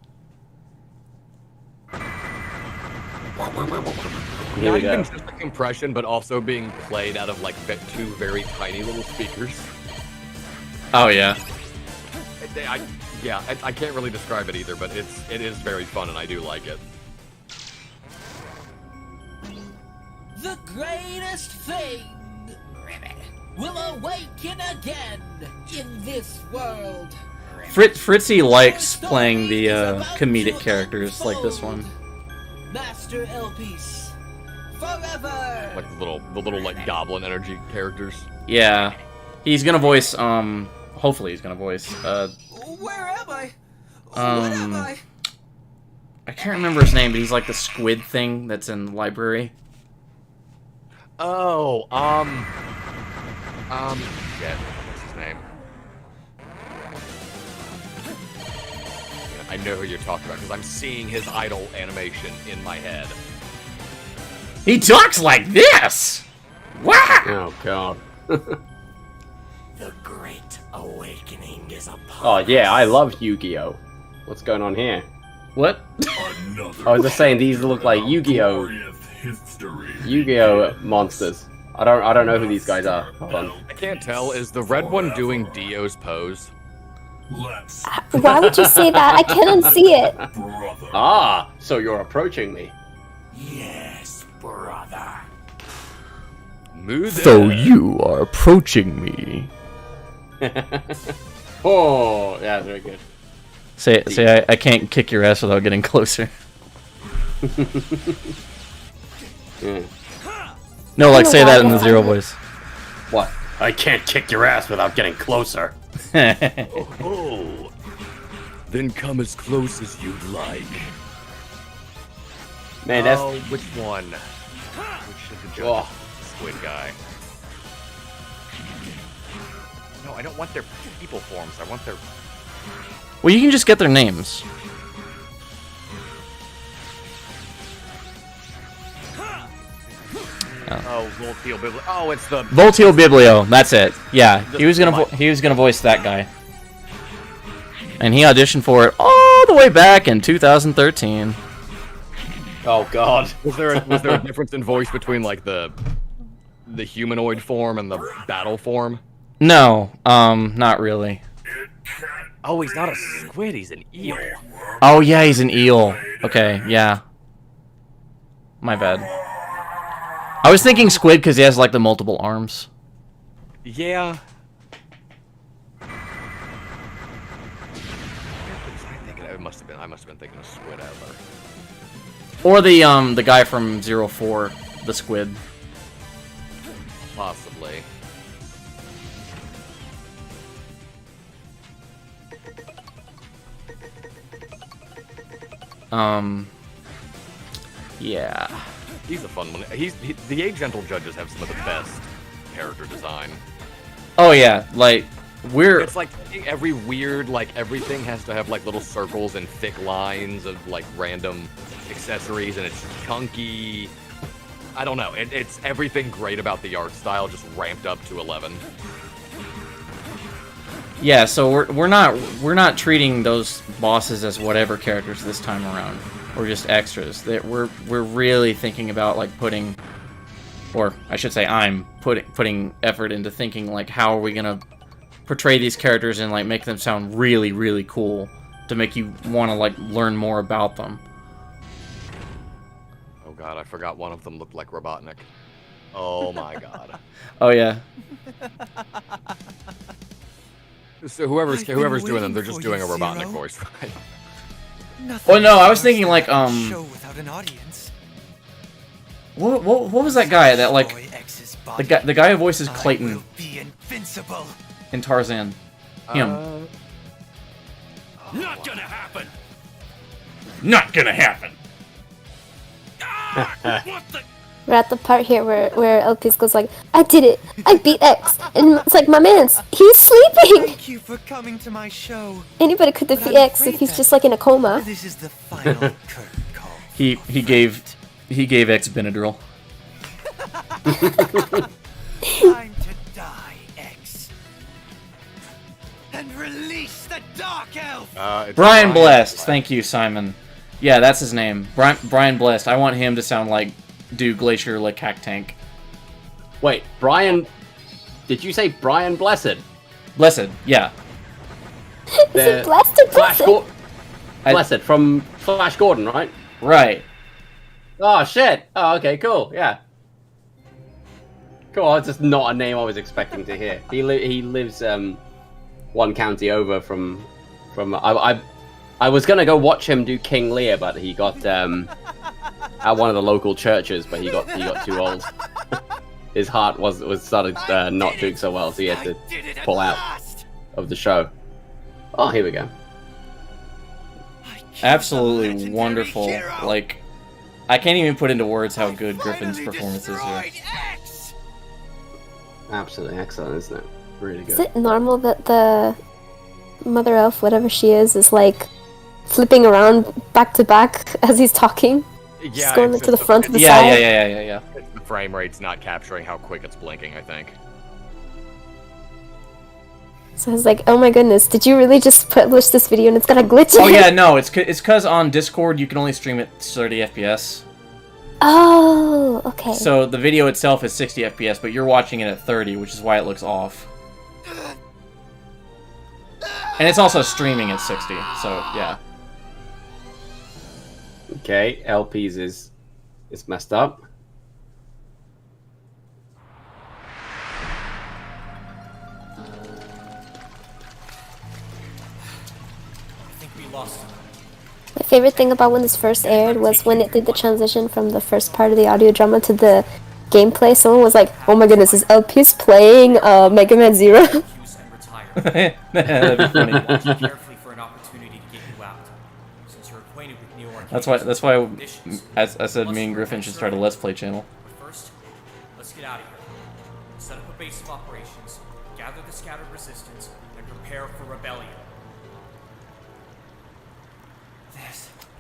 Not even just the compression, but also being played out of like two very tiny little speakers. Oh yeah. I can't really describe it either, but it is very fun and I do like it. The greatest thing will awaken again in this world. Fritzy likes playing the comedic characters like this one. Master Elpis, forever. Like the little like goblin energy characters. Yeah, he's gonna voice. Hopefully he's gonna voice. Where am I? What am I? I can't remember his name, but he's like the squid thing that's in the library. Oh, shit. What's his name? I know who you're talking about because I'm seeing his idol animation in my head. He talks like this! Wow! Oh, God. The Great Awakening is upon Oh, yeah, I love Yu-Gi-Oh! What's going on here? What? I was just saying these look like Yu-Gi-Oh! Yu-Gi-Oh! monsters. I don't know who these guys are. Hold on. I can't tell. Is the red one doing Dio's pose? Why would you say that? I couldn't see it. Ah, so you're approaching me. Yes, brother. So you are approaching me. Oh, yeah, very good. Say I can't kick your ass without getting closer. Yeah. No, like say that in the Zero voice. What? I can't kick your ass without getting closer. Oh. Then come as close as you'd like. Man, that's... Oh, which one? Which should the judge? Squid guy. No, I don't want their people forms. I want their... Well, you can just get their names. Oh, Voltio Biblio. Oh, it's the... Voltio Biblio, that's it. Yeah, he was gonna voice that guy. And he auditioned for it all the way back in 2013. Oh God. Was there a difference in voice between like the humanoid form and the battle form? No, not really. Oh, he's not a squid, he's an eel. Oh yeah, he's an eel. Okay, yeah. My bad. I was thinking squid because he has like the multiple arms. Yeah. I must have been thinking of Squid Adler. Or the guy from 04, the squid. Possibly. Yeah. He's a fun one. The A Gentle judges have some of the best character design. Oh yeah, like It's like every weird, like everything has to have like little circles and thick lines of like random accessories, and it's chunky. I don't know. It's everything great about the art style just ramped up to 11. Yeah, so we're not treating those bosses as whatever characters this time around. We're just extras. We're really thinking about like putting, or I should say, I'm putting effort into thinking like how are we gonna portray these characters and like make them sound really, really cool to make you want to like learn more about them. Oh god, I forgot one of them looked like Robotnik. Oh my god. Oh yeah. So whoever's doing them, they're just doing a Robotnik voice, right? Well, no, I was thinking like Show without an audience. What was that guy that like the guy who voices Clayton Be invincible. in Tarzan? Him. Not gonna happen. Not gonna happen. We're at the part here where Elpis goes like, I did it! I beat X! And it's like, my man's, he's sleeping! Thank you for coming to my show. Anybody could defeat X if he's just like in a coma. This is the final curtain call. He gave X Benadryl. Time to die, X. And release the Dark Elf! Brian Blessed. Thank you, Simon. Yeah, that's his name. Brian Blessed. I want him to sound like do Glacier like Hack Tank. Wait, Brian... Did you say Brian Blessed? Blessed, yeah. Is it Blessed or Blessed? Blessed from Flash Gordon, right? Right. Oh, shit. Oh, okay, cool. Yeah. Cool, it's just not a name I was expecting to hear. He lives one county over from I was gonna go watch him do King Lear, but he got at one of the local churches, but he got too old. His heart was started not doing so well, so he had to pull out of the show. Oh, here we go. Absolutely wonderful. Like, I can't even put into words how good Griffin's performance is here. Absolutely excellent, isn't it? Really good. Is it normal that the Mother Elf, whatever she is like flipping around back to back as he's talking? Yeah, Just going to the front to the side? Yeah. The frame rate's not capturing how quick it's blinking, I think. So I was like, oh my goodness, did you really just publish this video and it's got a glitch in Oh it? yeah, no, it's because on Discord you can only stream at 30 FPS. Oh, okay. So the video itself is 60 FPS, but you're watching it at 30, which is why it looks off. And it's also streaming at 60, so yeah. Okay, LP's is messed up. I think we lost him. My favorite thing about when this first aired was when it did the transition from the first part of the audio drama to the gameplay. Someone was like, oh my goodness, is LP's playing Mega Man Zero? That'd be funny. Carefully for an opportunity to get you out. Since you're acquainted with Neo Arcade. That's why as I said, me and Griffin should start a Let's Play channel. But first, let's get out of here. Set up a base of operations, gather the scattered resistance, and prepare for rebellion.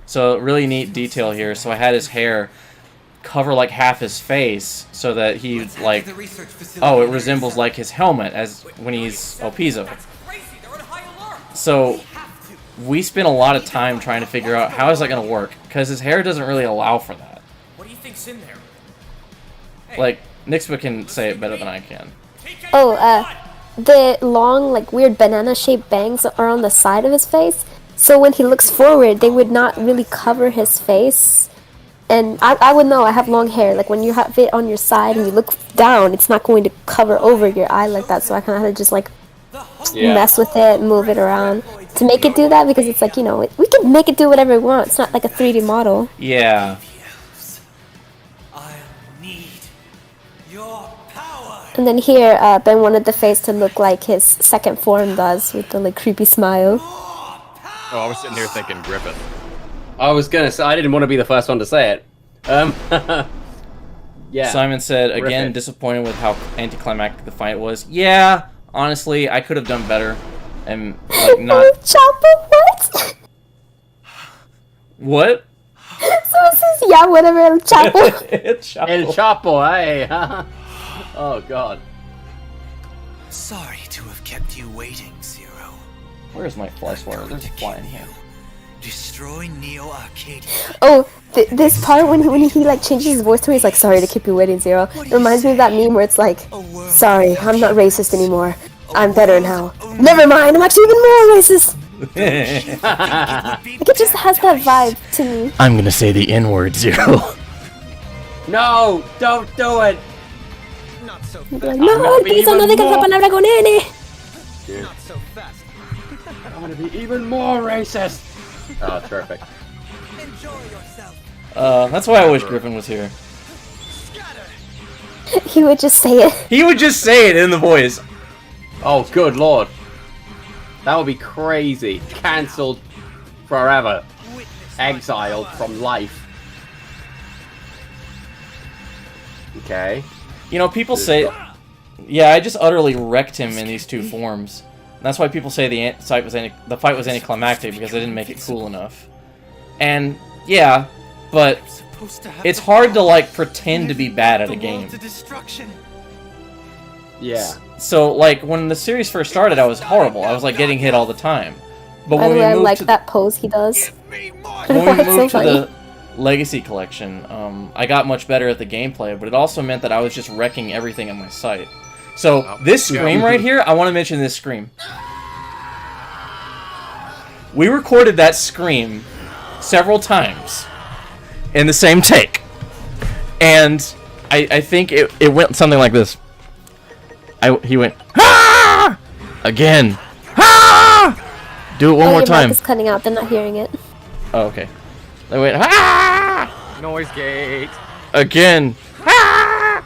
So really neat detail here. So I had his hair cover like half his face so that he like, oh, it resembles like his helmet as when he's Pizzo. So we spent a lot of time trying to figure out how is that going to work because his hair doesn't really allow for that. What do you think's in there? Like Nixpa can say it better than I can. Oh, the long, like weird banana-shaped bangs are on the side of his face. So when he looks forward, they would not really cover his face. And I would know, I have long hair. Like when you have it on your side and you look down, it's not going to cover over your eye like that. So I kind of had to just like mess with it, move it around to make it do that because it's like, you know, we can make it do whatever we want. It's not like a 3D model. Yeah. And then here, Ben wanted the face to look like his second form does with the like creepy smile. Oh, I was sitting here thinking Griffin. I was gonna say I didn't want to be the first one to say it. Yeah. Simon said again, Griffin. disappointed with how anticlimactic the fight was. Yeah, honestly, I could have done better, and like not. Chopper, what? What? So it says, yeah, whatever, El Chapo. El Chapo, hey. Oh god. Sorry to have kept you waiting, Zero. Where's my fly swatter? There's a fly in here. Destroy Neo Arcade. Oh, this part when he like changes his voice to me, he's like, sorry to keep you waiting, Zero. It reminds me of that meme where it's like, sorry, I'm not racist anymore. I'm better now. Never mind, I'm actually even more racist. Like it just has that vibe to me. I'm gonna say the N-word, Zero. No, don't do it. Like, no, Pizzo, no digas la palabra con N. Not so fast. I'm gonna be even more racist. Oh, terrific. That's why I wish Griffin was here. He would just say it. He would just say it in the voice. Oh, good lord. That would be crazy. Cancelled forever. Exiled from life. Okay. You know, people say... Yeah, I just utterly wrecked him in these two forms. And that's why people say the fight was anticlimactic, because I didn't make it cool enough. And, yeah, but it's hard to like pretend to be bad at a game. Yeah. So like when the series first started, I was horrible. I was like getting hit all the time. But By when the we way, I moved like to that pose he does. when we That's so moved to funny. the Legacy Collection, I got much better at the gameplay, but it also meant that I was just wrecking everything in my sight. So this scream right here, I want to mention this scream. We recorded that scream several times in the same take, and I think it went something like this. He went ah! Again. Ah! Do it one more your time. mic is cutting out. They're not hearing it. Oh, okay. I went ah! Noise gate. Again. Ah!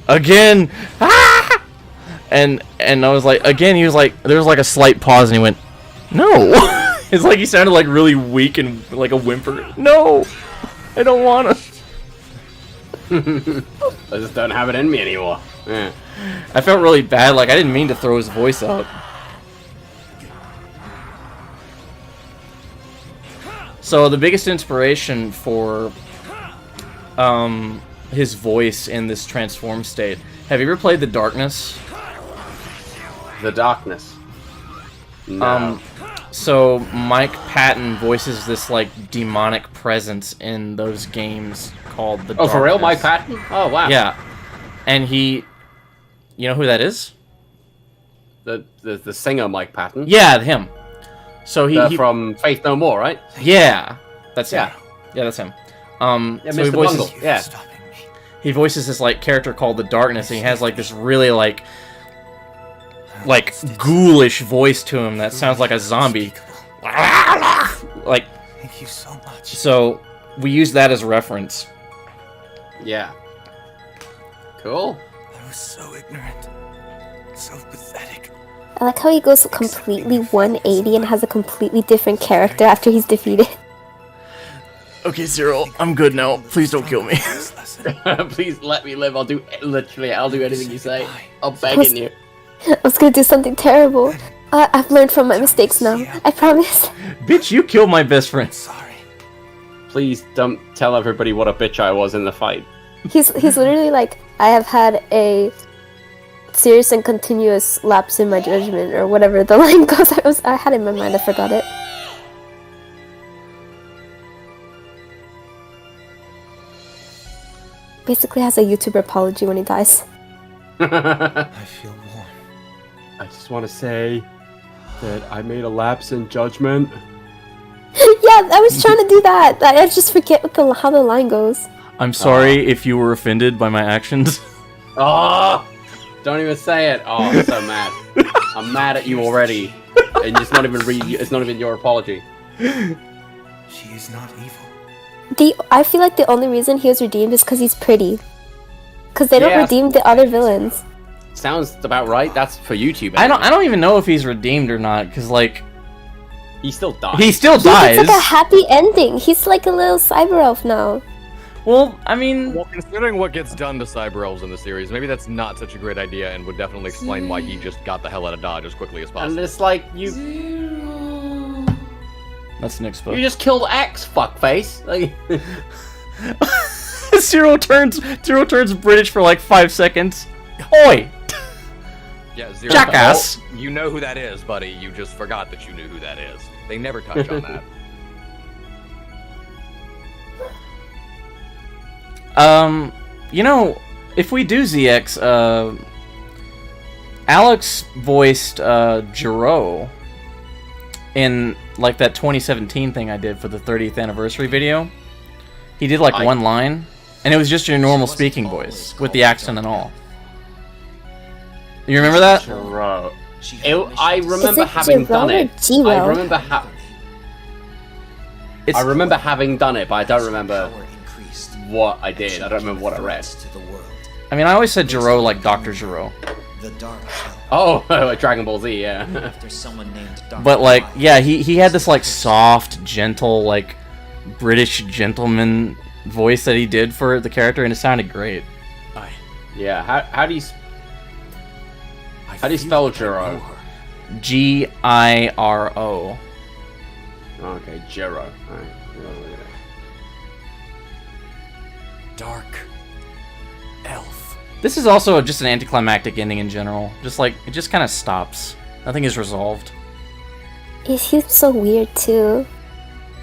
Again. Ah! And I was like, again. He was like, there was like a slight pause, and he went, no. It's like he sounded like really weak and like a whimper. No, I don't wanna. I just don't have it in me anymore. Yeah. I felt really bad. Like I didn't mean to throw his voice out. So the biggest inspiration for his voice in this transform state. Have you ever played The Darkness? The Darkness. No. So Mike Patton voices this like demonic presence in those games called The Darkness. For real, Mike Patton? Oh wow. Yeah, and you know who that is? The singer Mike Patton. Yeah, him. So he from Faith No More, right? Yeah, that's him. Yeah, that's him. Yeah, so he Mr. voices. Bungle. Yeah. He voices this like character called the Darkness, and he has like this really like ghoulish voice to him that sounds like a zombie. Like. Thank you so much. So we use that as a reference. Yeah. Cool. I was so ignorant, so pathetic. I like how he goes completely 180 and has a completely different character after he's defeated. Okay, Zero, I'm good now. Please don't kill me. Please let me live. I'll do anything you say. I'm begging you. I was gonna do something terrible. I've learned from my mistakes now. I promise. Bitch, you killed my best friend. Please don't tell everybody what a bitch I was in the fight. He's literally like, I have had a serious and continuous lapse in my judgment, or whatever the line goes. I had it in my mind. I forgot it. Basically has a YouTuber apology when he dies. I feel warm. I just want to say that I made a lapse in judgment. Yeah, I was trying to do that. I just forget how the line goes. I'm sorry if you were offended by my actions. Oh, don't even say it. Oh, I'm so mad. I'm mad at you already, and it's not even your apology. She is not evil. I feel like the only reason he was redeemed is because he's pretty. Because they don't redeem the other villains. Sounds about right. That's for YouTube. I don't even know if he's redeemed or not, because like he still dies. He still dies. It's like a happy ending. He's like a little cyber elf now. Well, I mean, considering what gets done to cyber elves in the series, maybe that's not such a great idea, and would definitely explain why he just got the hell out of Dodge as quickly as possible. And it's like you. That's Nick's book. You just killed X, fuckface. Like. Zero turns British for like 5 seconds. Oi! Yeah, Zero. Jackass! Oh, you know who that is, buddy. You just forgot that you knew who that is. They never touch on that. You know, if we do ZX, Alex voiced Jiro in like that 2017 thing I did for the 30th anniversary video. He did like one line, and it was just your normal speaking voice with the accent and all. You remember that? Jiro. I remember having done it. I remember having done it, but I don't remember what I did. I don't remember what I read. I mean, I always said Jiro like Dr. Jiro. Oh, Dragon Ball Z, yeah. But like, yeah, he had this like soft, gentle, like British gentleman voice that he did for the character, and it sounded great. Yeah, how do you spell Jiro? Giro. Okay, Jiro. Alright. dark elf. This is also just an anticlimactic ending in general. Just like, it just kind of stops. Nothing is resolved. He's so weird too.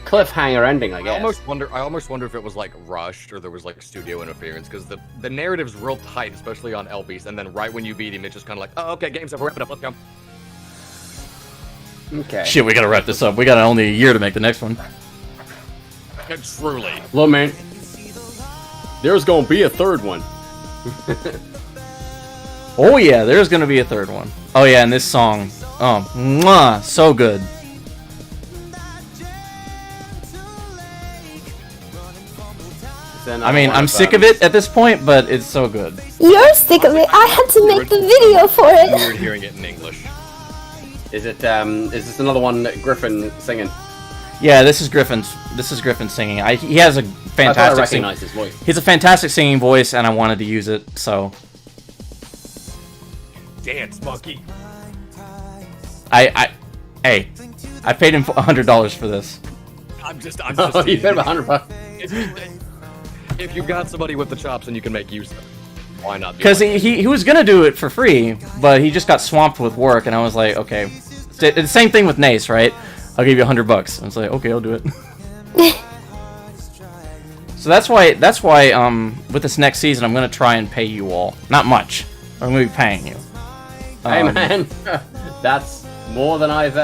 Cliffhanger ending, I guess. I almost wonder if it was like rushed or there was like studio interference, because the narrative's real tight, especially on LPs, and then right when you beat him, it's just kind of like, oh, okay, game's over, wrap it up, let's go. Okay. Shit, we gotta wrap this up. We got only a year to make the next one. Truly. Look, man, there's gonna be a third one. Oh yeah, there's gonna be a third one. Oh yeah, and this song, oh, mwah, so good. I mean, I'm sick of it at this point, but it's so good. You're sick of it. I had to make the video for it. Weird hearing it in English. Is it? Is this another one that Griffin singing? Yeah, this is Griffin's. This is Griffin singing. He has a fantastic. I recognize his voice. He's a fantastic singing voice, and I wanted to use it. So. Dance, monkey. Hey, I paid him $100 for this. I'm just. Oh, you paid him $100. If you got somebody with the chops and you can make use of it, why not? Because he was gonna do it for free, but he just got swamped with work, and I was like, okay. The same thing with Nace, right? I'll give you $100. I was like, okay, I'll do it. So that's why with this next season, I'm gonna try and pay you all. Not much. I'm gonna be paying you. Hey man, that's more than I've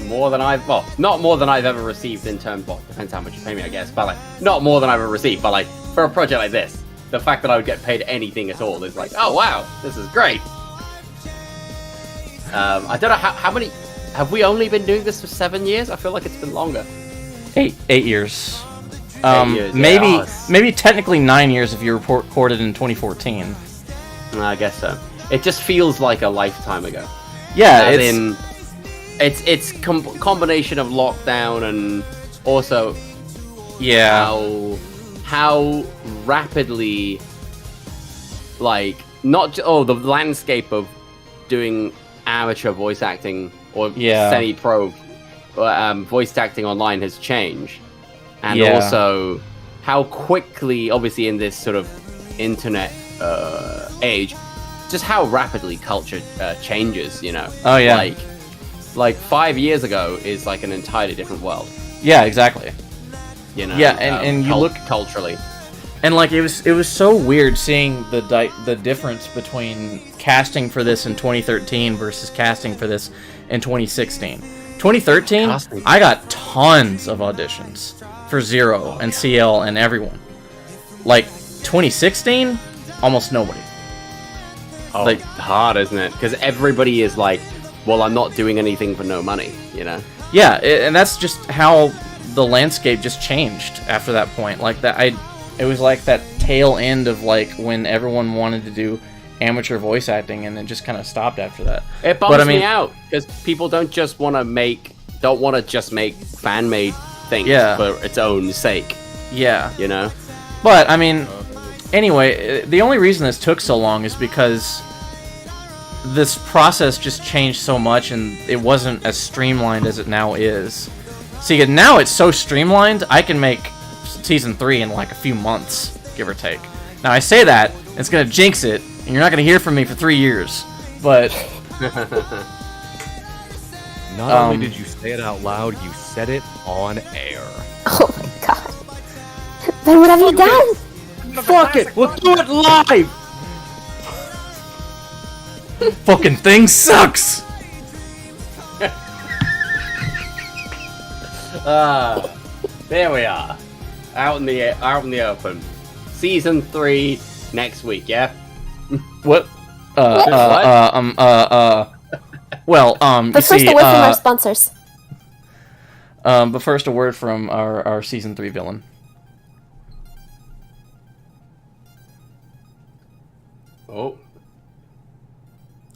well, not more than I've ever received in terms, well, depends how much you pay me, I guess, but like, not more than I've ever received, but like, for a project like this, the fact that I would get paid anything at all is like, oh wow, this is great. I don't know how many, have we only been doing this for 7 years? I feel like it's been longer. 8 years. 8 years, maybe technically 9 years if you recorded in 2014. I guess so. It just feels like a lifetime ago. Yeah, it's combination of lockdown and also how rapidly, like, not the landscape of doing amateur voice acting or semi-pro voice acting online has changed, and also how quickly, obviously in this sort of internet age, just how rapidly culture changes, you know. Oh yeah. Like 5 years ago is like an entirely different world. Yeah, exactly. You know. Yeah, and you look culturally, and like it was so weird seeing the difference between casting for this in 2013 versus casting for this in 2016. 2013, I got tons of auditions for Zero and CL and everyone. Like 2016, almost nobody. Oh, like hard, isn't it? Because everybody is like, well, I'm not doing anything for no money, you know? Yeah, and that's just how the landscape just changed after that point. Like it was like that tail end of like when everyone wanted to do amateur voice acting, and it just kind of stopped after that. It bums me out because people don't want to just make fan-made things for its own sake. Yeah, you know. But I mean, anyway, the only reason this took so long is because this process just changed so much, and it wasn't as streamlined as it now is. See, now it's so streamlined, I can make season 3 in like a few months, give or take. Now I say that, it's gonna jinx it, and you're not gonna hear from me for 3 years. But not only did you say it out loud, you said it on air. Oh my god! Then what have you done? Fuck it, we'll do it live. Fucking thing sucks. There we are, out in the open. Season 3 next week, yeah. What? Well, But first, a word from our sponsors. But first, a word from our season 3 villain.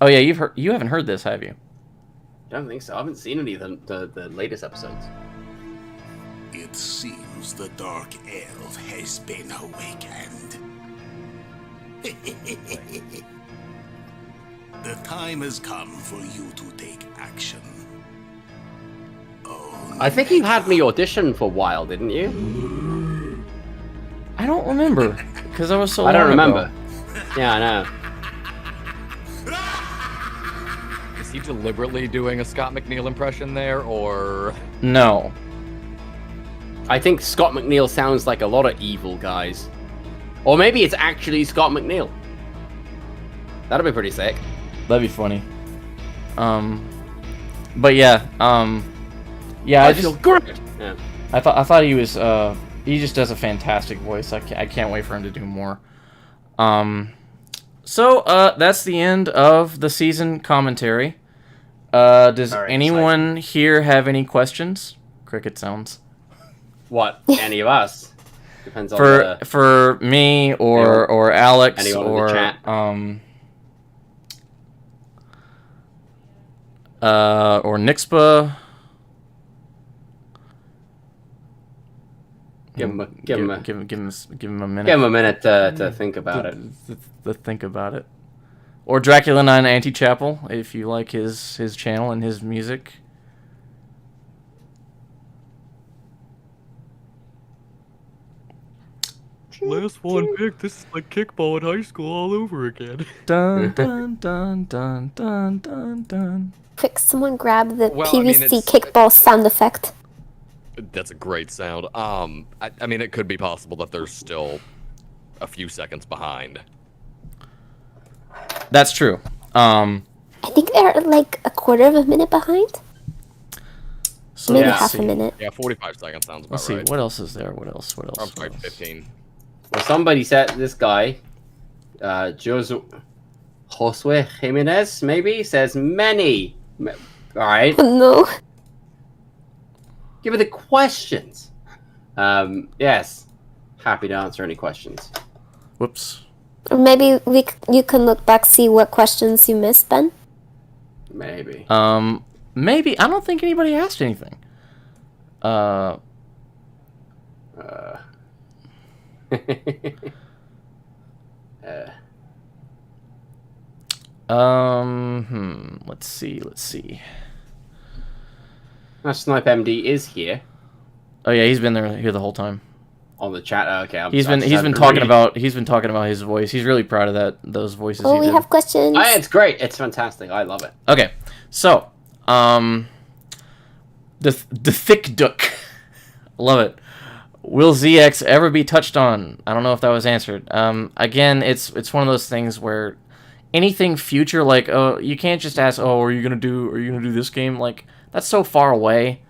Oh yeah, you haven't heard this, have you? I don't think so. I haven't seen any of the latest episodes. It seems the Dark Elf has been awakened. The time has come for you to take action. I think you had me audition for a while, didn't you? I don't remember because I was so. I don't long remember. ago. Yeah, I know. Is he deliberately doing a Scott McNeil impression there, or No. I think Scott McNeil sounds like a lot of evil guys. Or maybe it's actually Scott McNeil. That'd be pretty sick. That'd be funny. But yeah, yeah. I feel great. Yeah. I thought he was. He just does a fantastic voice. I can't wait for him to do more. So that's the end of the season commentary. Does anyone here have any questions? Cricket sounds. What? Any of us? Depends on for me or Alex anyone in the or chat. Or Nixpa. Give him a minute. Give him a minute. Give him a minute to think about it. To think about it. Or Dracula 9 Anti-Chapel, if you like his channel and his music. last one pick? This is like kickball in high school all over again. Dun dun dun dun dun dun dun. Quick, someone grab the Well, I mean, PVC it's- kickball sound effect. That's a great sound. I mean, it could be possible that there's still a few seconds behind. That's true. I think they're like a quarter of a minute behind. So Maybe let's half see. a minute. Yeah, 45 seconds sounds about Let's see. right. What else is there? What else? I'm sorry, 15. Well, somebody said this guy, Josue Jimenez, maybe says many. All right. No. Give me the questions. Yes. Happy to answer any questions. Whoops. Or maybe you can look back, see what questions you missed, Ben. Maybe. Maybe. I don't think anybody asked anything. Let's see. Snipe MD is here Oh yeah, he's been here the whole time. on the chat. Okay, He's been talking about his voice. He's really proud of those voices. Oh, he we did. have questions. It's great. It's fantastic. I love it. Okay, so the thick duck, love it. Will ZX ever be touched on? I don't know if that was answered. Again, it's one of those things where anything future, like, oh, you can't just ask, oh, are you gonna do this game? Like, that's so far away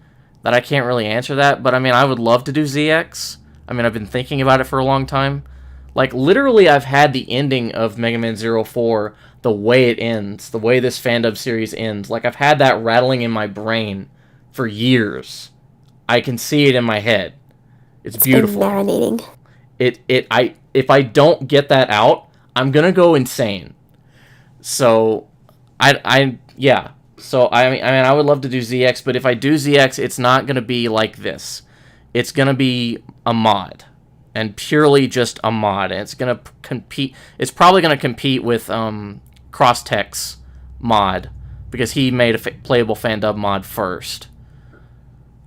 that I can't really answer that. But I mean, I would love to do ZX. I mean, I've been thinking about it for a long time. Like, literally, I've had the ending of Mega Man 04, the way it ends, the way this fandom series ends. Like, I've had that rattling in my brain for years. I can see it in my head. It's beautiful. Been marinating. If I don't get that out, I'm gonna go insane. So, yeah. So I mean, I would love to do ZX, but if I do ZX, it's not gonna be like this. It's gonna be a mod, and purely just a mod. And it's gonna compete. It's probably gonna compete with Crosstech's mod because he made a playable fandub mod first.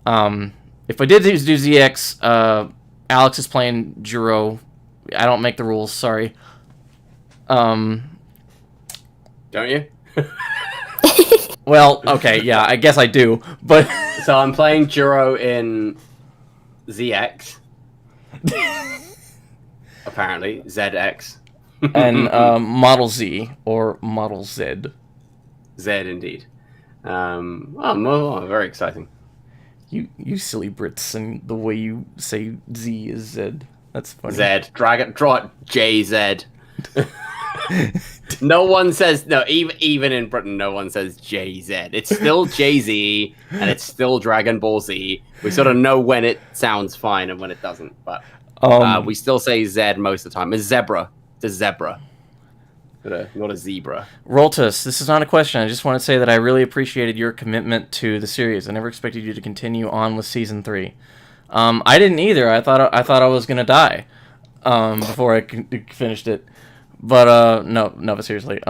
If I did do ZX, Alex is playing Juro. I don't make the rules. Sorry. Don't you? Well, okay, yeah, I guess I do, but So I'm playing Juro in ZX. Apparently, ZX. and Model Z or Model Z. Z indeed. Very exciting. You silly Brits, and the way you say Z is Z. That's funny. Z. Draw it JZ. No one says no. Even in Britain, no one says JZ. It's still JZ, and it's still Dragon Ball Z. We sort of know when it sounds fine and when it doesn't, but we still say Z most of the time. It's zebra. It's a zebra, not a zebra. Roltus, this is not a question. I just want to say that I really appreciated your commitment to the series. I never expected you to continue on with season 3. I didn't either. I thought I was gonna die before I finished it. But no, but seriously,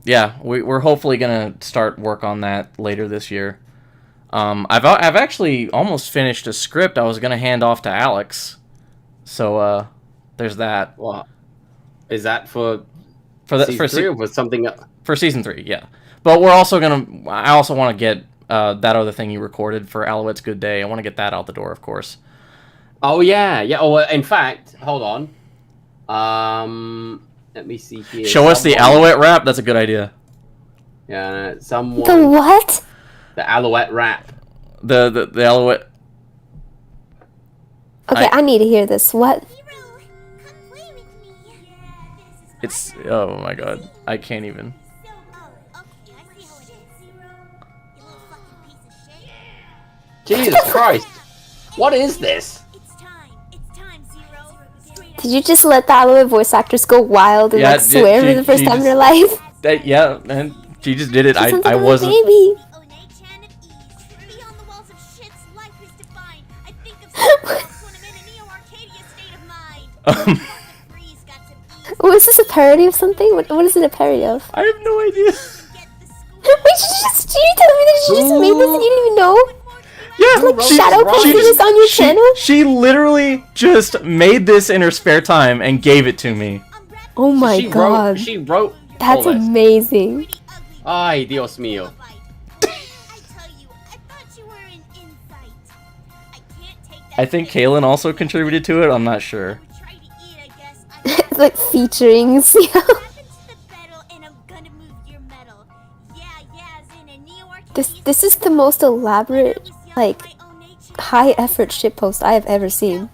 yeah, we're hopefully gonna start work on that later this year. I've actually almost finished a script I was gonna hand off to Alex, so There's that. What? Is that for season for 3 or for something else? For season 3, yeah. But we're also gonna. I also want to get that other thing you recorded for Alouette's Good Day. I want to get that out the door, of course. Oh yeah, yeah. Oh, in fact, hold on. Let me see here. Show us the Alouette rap. That's a good idea. Yeah, someone. The what? The Alouette rap. The Alouette. Okay, I need to hear this. What? It's oh my god, I can't even. Jesus Christ! What is this? Did you just let the Alouette voice actors go wild and like swear for the first time in their life? Yeah, man, she just did it. She sounds like I a wasn't. Baby. Was this a parody of something? What is it a parody of? I have no idea. Wait, did you tell me that she just made this and you didn't even know? Yeah, like shadow posted this on your channel? She literally just made this in her spare time and gave it to me. Oh my god. She wrote. That's all this. amazing. Ay, Dios mío. I think Kaylin also contributed to it. I'm not sure. It's like featuring. This is the most elaborate, like, high effort shitpost I have ever seen.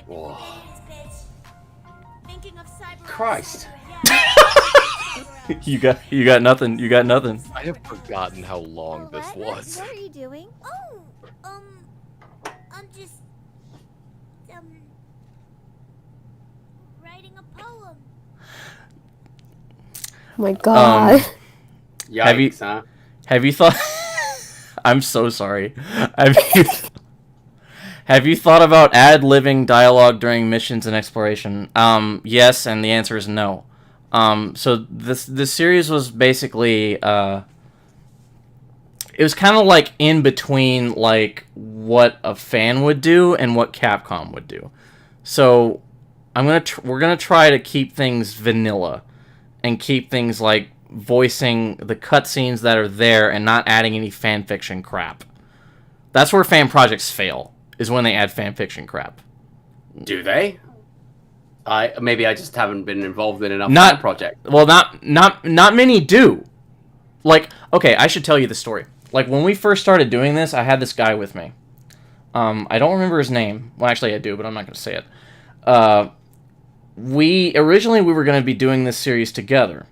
Whoa. Christ. You got nothing. You got nothing. I have forgotten how long this was. What are you doing? Oh, I'm just writing a poem. Oh my god. Yikes, have you thought? I'm so sorry. Have you thought about ad-libbing dialogue during missions and exploration? Yes, and the answer is no. So this series was basically it was kind of like in between like what a fan would do and what Capcom would do. So we're gonna try to keep things vanilla and keep things like voicing the cutscenes that are there and not adding any fan fiction crap. That's where fan projects fail, is when they add fan fiction crap. Do they? Maybe I just haven't been involved in enough fan project. Well, not many do. Like, okay, I should tell you the story. Like, when we first started doing this, I had this guy with me. I don't remember his name. Well, actually, I do, but I'm not going to say it. Originally we were going to be doing this series together,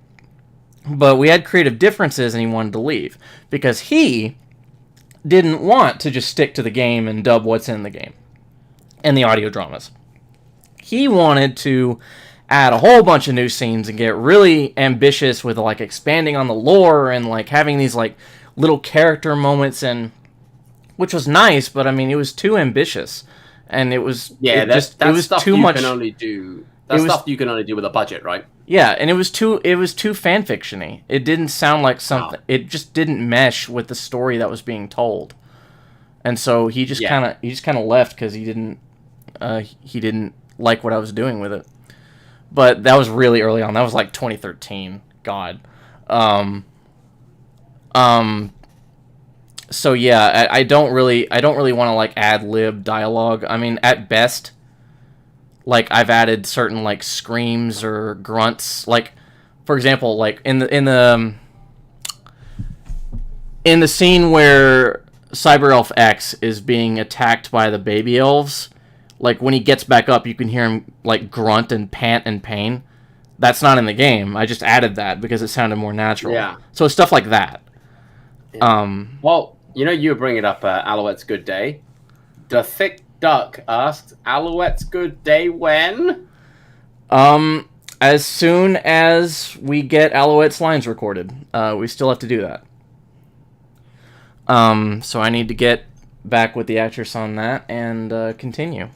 but we had creative differences, and he wanted to leave because he didn't want to just stick to the game and dub what's in the game and the audio dramas. He wanted to add a whole bunch of new scenes and get really ambitious with like expanding on the lore and like having these like little character moments, and which was nice, but I mean it was too ambitious, and it was that's stuff too you much. Can only do. That's stuff you can only do with a budget, right? Yeah, and it was too fanfiction-y. It didn't sound like something. Oh. It just didn't mesh with the story that was being told, and so he just kind of left because he didn't like what I was doing with it. But that was really early on. That was like 2013. God. So yeah, I don't really want to like ad lib dialogue. I mean, at best, like I've added certain like screams or grunts. Like, for example, like in the scene where Cyber Elf X is being attacked by the baby elves, like when he gets back up, you can hear him like grunt and pant in pain. That's not in the game. I just added that because it sounded more natural. Yeah. So stuff like that. Yeah. Well, you know, you were bringing up Alouette's Good Day. The Thick Duck asked, Alouette's Good Day when? As soon as we get Alouette's lines recorded. We still have to do that. So I need to get back with the actress on that and continue.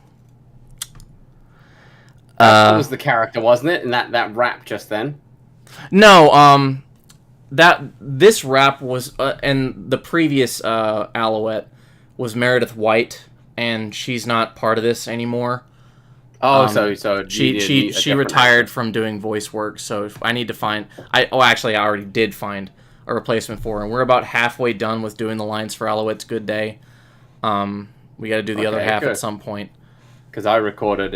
That was the character, wasn't it? And that rap just then? No, this rap was and the previous Alouette was Meredith White, and she's not part of this anymore. Oh, so she retired from doing voice work, so I need to find. I already did find a replacement for her, and we're about halfway done with doing the lines for Alouette's Good Day. We got to do the other half at some point. Because I recorded.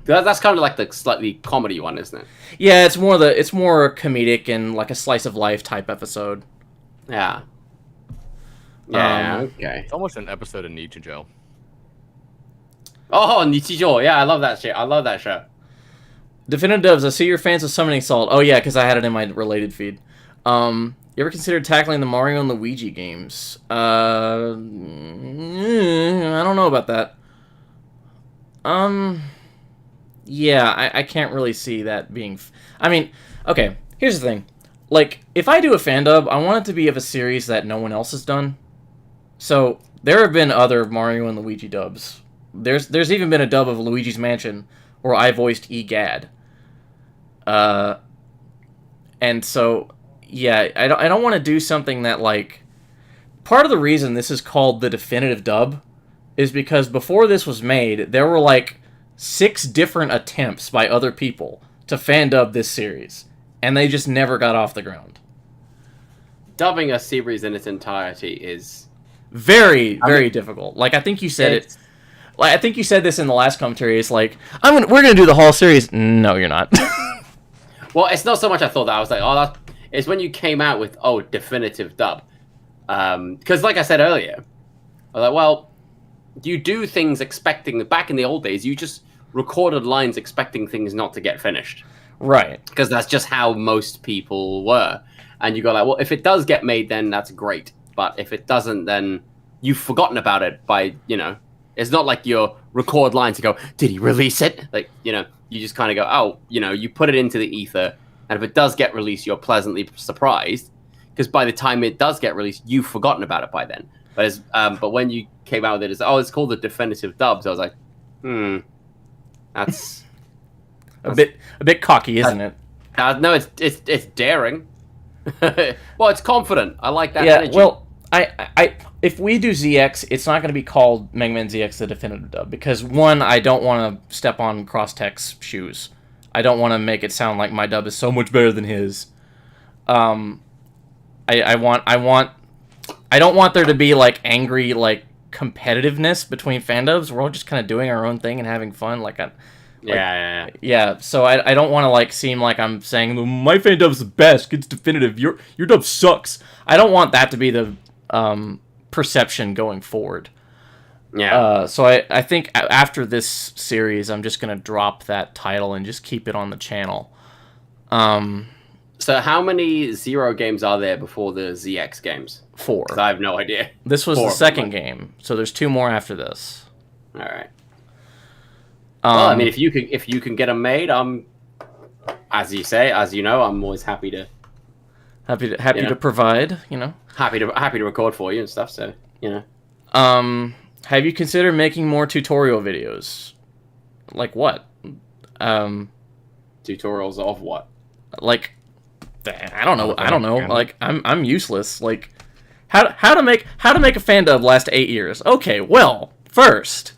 That's kind of like the slightly comedy one, isn't it? Yeah, it's more comedic and like a slice of life type episode. Yeah. Yeah. Okay. It's almost an episode of Nichijou. Oh, Nichijou. Yeah, I love that shit. I love that show. Definitive Doves, I see you're fans of Summoning Salt. Oh yeah, because I had it in my related feed. You ever considered tackling the Mario and Luigi games? I don't know about that. Yeah, I can't really see that being... I mean, okay, here's the thing. Like, if I do a fan dub, I want it to be of a series that no one else has done. So, there have been other Mario and Luigi dubs. There's even been a dub of Luigi's Mansion where I voiced Egad. And so, yeah, I don't want to do something that, like... Part of the reason this is called the definitive dub is because before this was made, there were, like, 6 different attempts by other people to fan dub this series. And they just never got off the ground. Dubbing a series in its entirety is... Very difficult. Like, I think you said it... Like, I think you said this in the last commentary. It's like, we're gonna do the whole series. No, you're not. Well, it's not so much I thought that. I was like, it's when you came out with, definitive dub. Because like I said earlier, I was like, well, you do things expecting... Back in the old days, you just recorded lines expecting things not to get finished. Right. Because that's just how most people were. And you go like, well, if it does get made, then that's great. But if it doesn't, then you've forgotten about it by, It's not like you record lines to go, did he release it? Like, you just kind of go, you put it into the ether. And if it does get released, you're pleasantly surprised. Because by the time it does get released, you've forgotten about it by then. But when you came out with it, it's called the definitive dubs. I was like, that's a bit cocky, isn't it? No, it's daring. Well, it's confident. I like that. Yeah. Energy. Well, I if we do ZX, it's not going to be called Mega Man ZX the definitive dub because one, I don't want to step on Crosstech's shoes. I don't want to make it sound like my dub is so much better than his. I don't want there to be like angry like competitiveness between fan dubs. We're all just kind of doing our own thing and having fun. Yeah. So I don't want to like seem like I'm saying my fan dub's the best. It's definitive. Your dub sucks. I don't want that to be the perception going forward. Yeah. So I think after this series, I'm just gonna drop that title and just keep it on the channel. So how many Zero games are there before the ZX games? 4. 'Cause I have no idea. This was the second game, so there's 2 more after this. All right. Well, I mean, if you can get them made, as you know, I'm always happy to provide. Happy to record for you and stuff. So have you considered making more tutorial videos? Like what? Tutorials of what? Like, I don't know. Like, I'm useless. Like, how to make a fan dub last 8 years? Okay, well, first.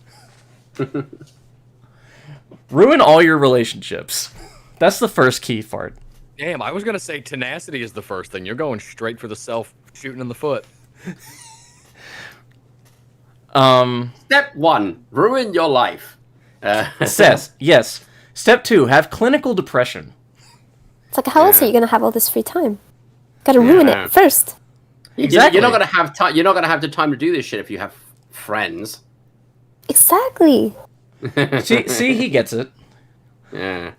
Ruin all your relationships. That's the first key part. Damn, I was gonna say tenacity is the first thing. You're going straight for the self shooting in the foot. Step 1, ruin your life. Says, yes. Step 2, have clinical depression. It's like, how else are you gonna have all this free time? Gotta ruin it first. Exactly. You're not gonna have time. You're not gonna have the time to do this shit if you have friends. Exactly. see, he gets it. Yeah.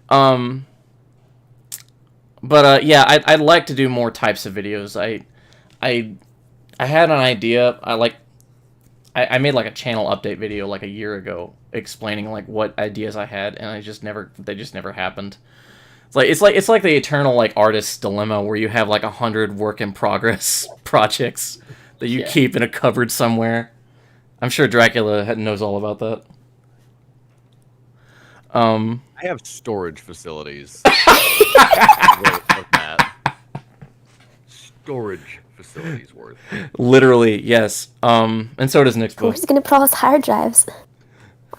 But yeah, I'd like to do more types of videos. I had an idea. I made like a channel update video like a year ago explaining like what ideas I had, and they just never happened. It's like the eternal like artist's dilemma where you have like 100 work in progress projects that you keep in a cupboard somewhere. I'm sure Dracula knows all about that. I have storage facilities. storage facility's worth. Literally, yes. And so does Nick's book. Who's gonna browse hard drives?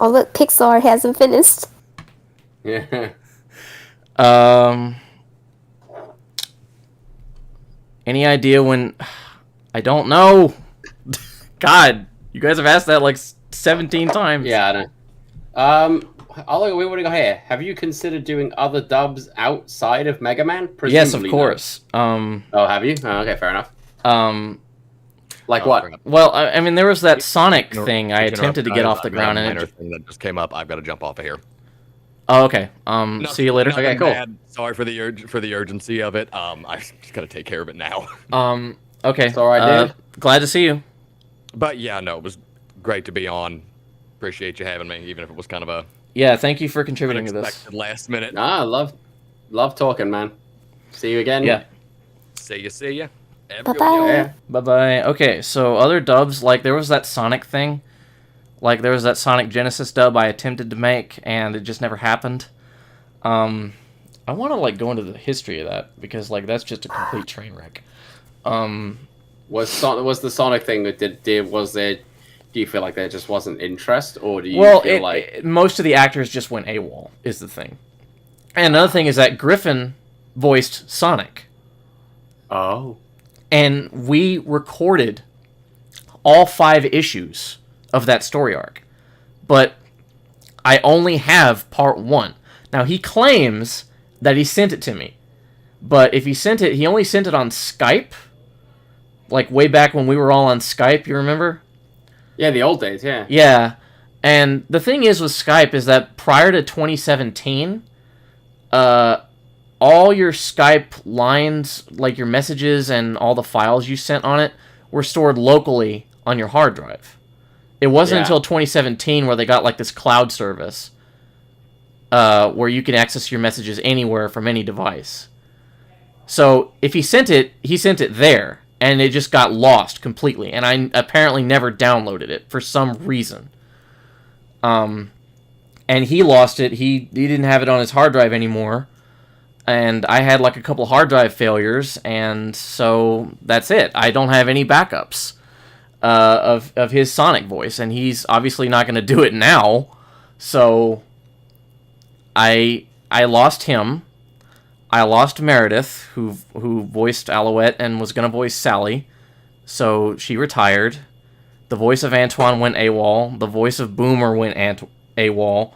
Oh look, Pixar hasn't finished. Yeah. Any idea when? I don't know. God, you guys have asked that like 17 times. Yeah, I know. What do we got here? Have you considered doing other dubs outside of Mega Man? Yes, of Presumably course. Oh, have you? Oh, okay, fair enough. Like what? Well, I mean, there was that Sonic thing I attempted to get off the ground, and it thing that just came up. I've got to jump off of here. Oh, okay. See you later. Okay, cool. Sorry for the urgency of it. I just got to take care of it now. Okay. It's all right, dude. Glad to see you. But yeah, no, it was great to be on. Appreciate you having me, even if it was kind of a thank you for contributing to this. Last minute. Nah, love talking, man. See you again. Yeah. See ya. Bye-bye. Yeah. Bye-bye. Okay, so other dubs, like there was that Sonic thing. Like there was that Sonic Genesis dub I attempted to make, and it just never happened. I want to like go into the history of that, because like that's just a complete train wreck. Was the Sonic thing that was there? Do you feel like there just wasn't interest, or do you feel like most of the actors just went AWOL? Is the thing. And another thing is that Griffin voiced Sonic. Oh. And we recorded all 5 issues of that story arc, but I only have part 1. Now he claims that he sent it to me, but if he sent it, he only sent it on Skype. Like way back when we were all on Skype, you remember? Yeah, the old days, yeah. Yeah, and the thing is with Skype is that prior to 2017, all your Skype lines, like your messages and all the files you sent on it, were stored locally on your hard drive. It wasn't until 2017 where they got like this cloud service, where you can access your messages anywhere from any device. So if he sent it there. And it just got lost completely. And I apparently never downloaded it for some reason. And he lost it. He didn't have it on his hard drive anymore. And I had like a couple hard drive failures. And so that's it. I don't have any backups of his Sonic voice. And he's obviously not going to do it now. So I lost him. I lost Meredith, who voiced Alouette and was going to voice Sally, so she retired. The voice of Antoine went AWOL. The voice of Boomer went AWOL.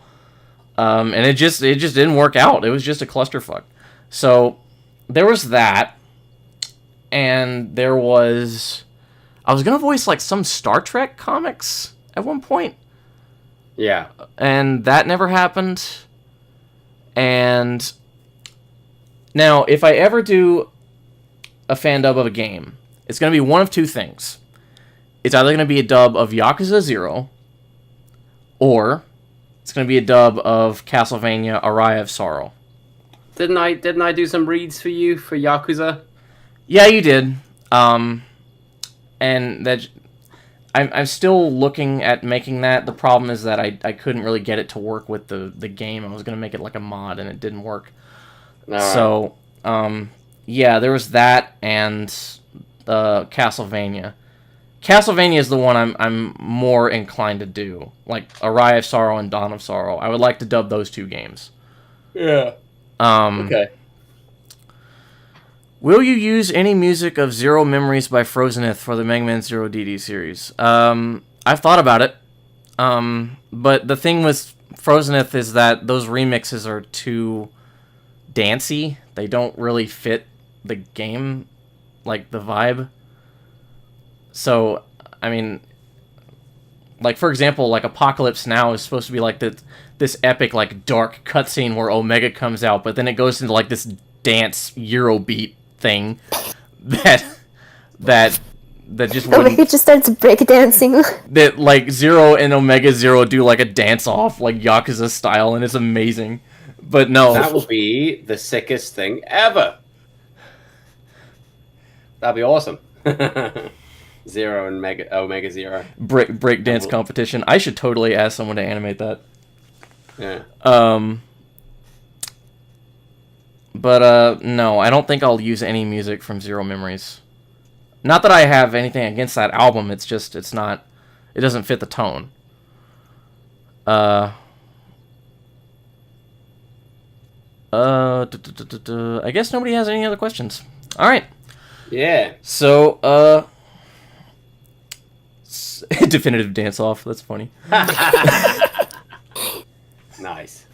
And it just didn't work out. It was just a clusterfuck. So there was that, and there was... I was going to voice like some Star Trek comics at one point. Yeah. And that never happened. And... Now, if I ever do a fan dub of a game, it's going to be one of two things. It's either going to be a dub of Yakuza 0, or it's going to be a dub of Castlevania Araya of Sorrow. Didn't I do some reads for you for Yakuza? Yeah, you did. And that I'm still looking at making that. The problem is that I couldn't really get it to work with the game. I was going to make it like a mod, and it didn't work. So, yeah, there was that and Castlevania. Castlevania is the one I'm more inclined to do. Like, Araya of Sorrow and Dawn of Sorrow. I would like to dub those 2 games. Yeah. Okay. Will you use any music of Zero Memories by Frozenith for the Mega Man Zero DD series? I've thought about it. But the thing with Frozenith is that those remixes are too... dancey. They don't really fit the game, like the vibe. So, I mean, like for example, like Apocalypse Now is supposed to be like this epic, like dark cutscene where Omega comes out, but then it goes into like this dance Eurobeat thing that just wouldn't... Omega just starts breakdancing. That like Zero and Omega Zero do like a dance off, like Yakuza style, and it's amazing. But no. That will be the sickest thing ever. That'd be awesome. Zero and Omega Zero. Break dance competition. I should totally ask someone to animate that. Yeah. But no, I don't think I'll use any music from Zero Memories. Not that I have anything against that album. It's just it doesn't fit the tone. I guess nobody has any other questions. All right. Yeah. So, definitive dance off. That's funny. Nice.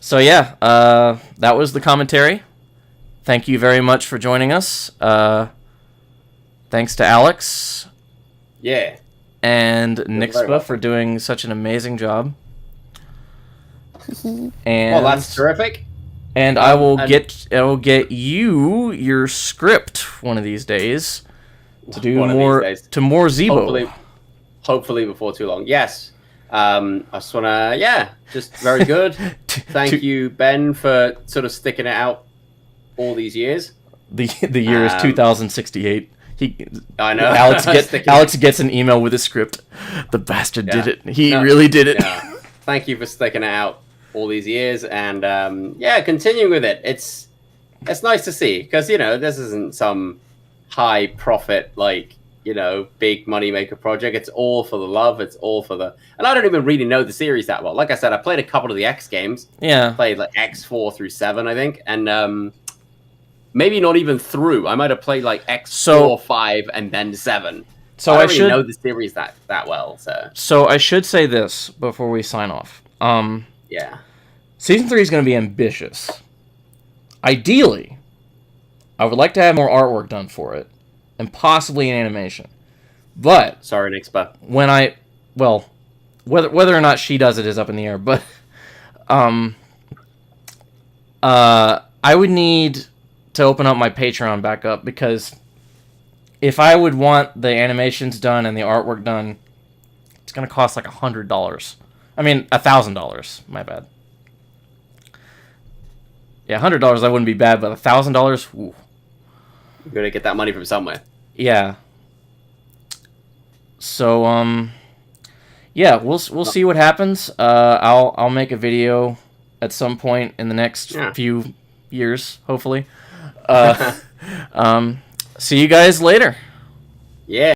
So yeah, that was the commentary. Thank you very much for joining us. Thanks to Alex. Yeah. And Nixpa for doing such an amazing job. And well, that's terrific. And I will get you your script one of these days to do more Zebo. Hopefully before too long. Yes. I just wanna just very good. Thank you, Ben, for sort of sticking it out all these years. The year is 2068. I know. Alex gets an email with a script. The bastard did it. He really did it. Yeah. Thank you for sticking it out all these years, and continuing with it. It's nice to see, because this isn't some high profit big money maker project. It's all for the love. It's all for the, and I don't even really know the series that well. Like I said, I played a couple of the X games. Yeah, played like X4 through 7, I think, and maybe not even through. I might have played like X4, 5, and then 7. So I don't really know the series that well. So I should say this before we sign off. Yeah. Season 3 is going to be ambitious. Ideally, I would like to have more artwork done for it, and possibly an animation. But sorry, Nixpa. Whether or not she does it is up in the air. But I would need to open up my Patreon back up, because if I would want the animations done and the artwork done, it's going to cost like $100. I mean, $1,000. My bad. Yeah, $100 that wouldn't be bad, but $1,000. Ooh. You gotta get that money from somewhere. Yeah. So yeah, we'll see what happens. I'll make a video at some point in the next few years, hopefully. See you guys later. Yeah.